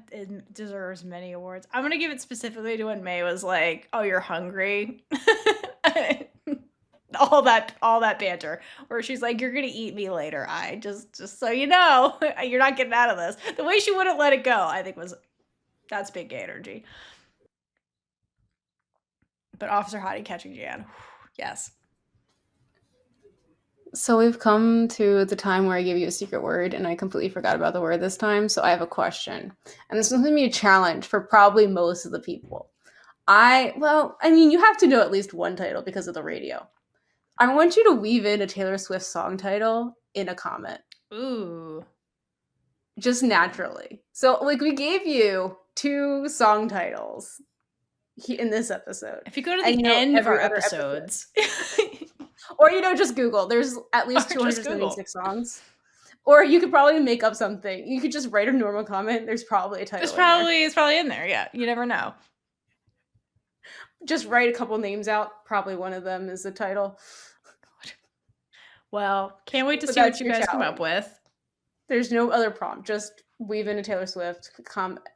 deserves many awards. I'm gonna give it specifically to when May was like, "Oh, you're hungry." all that banter where she's like, "You're gonna eat me later." I just so you know, you're not getting out of this. The way she wouldn't let it go, I think that's big gay energy. But Officer Hottie catching Jan, yes. So we've come to the time where I give you a secret word, and I completely forgot about the word this time. So I have a question, and this is going to be a challenge for probably most of the people. I mean, you have to know at least one title because of the radio. I want you to weave in a Taylor Swift song title in a comment. Ooh. Just naturally. So, like, we gave you 2 song titles in this episode. If you go to the end of our episodes. Or, just Google. There's at least 276 songs. Or you could probably make up something. You could just write a normal comment. There's probably a title It's probably in there, yeah. You never know. Just write a couple names out. Probably one of them is the title. Well, can't wait to see what you guys come up with. There's no other prompt. Just weave in a Taylor Swift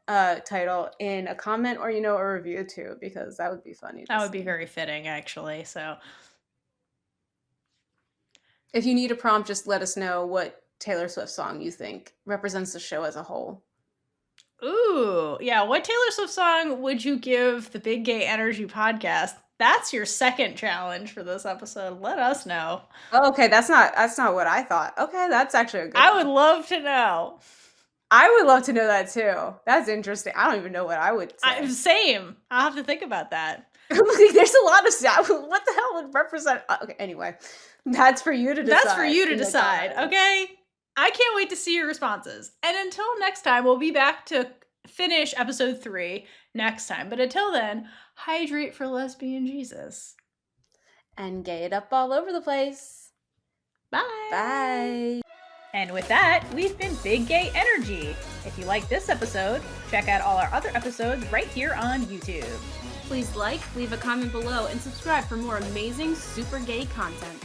title in a comment or, a review too, because that would be funny. That would be very fitting, actually. So if you need a prompt, just let us know what Taylor Swift song you think represents the show as a whole. Ooh, yeah. What Taylor Swift song would you give the Big Gay Energy podcast? That's your second challenge for this episode. Let us know. Oh, okay, that's not what I thought. Okay, that's actually a good I would love to know. I would love to know that too. That's interesting. I don't even know what I would say. Same. I'll have to think about that. There's a lot of stuff. What the hell would represent? Okay, anyway, that's for you to decide. That's for you to decide, okay? I can't wait to see your responses. And until next time, we'll be back to finish episode 3 next time. But until then, hydrate for lesbian Jesus. And gay it up all over the place. Bye. Bye. And with that, we've been Big Gay Energy. If you like this episode, check out all our other episodes right here on YouTube. Please like, leave a comment below, and subscribe for more amazing super gay content.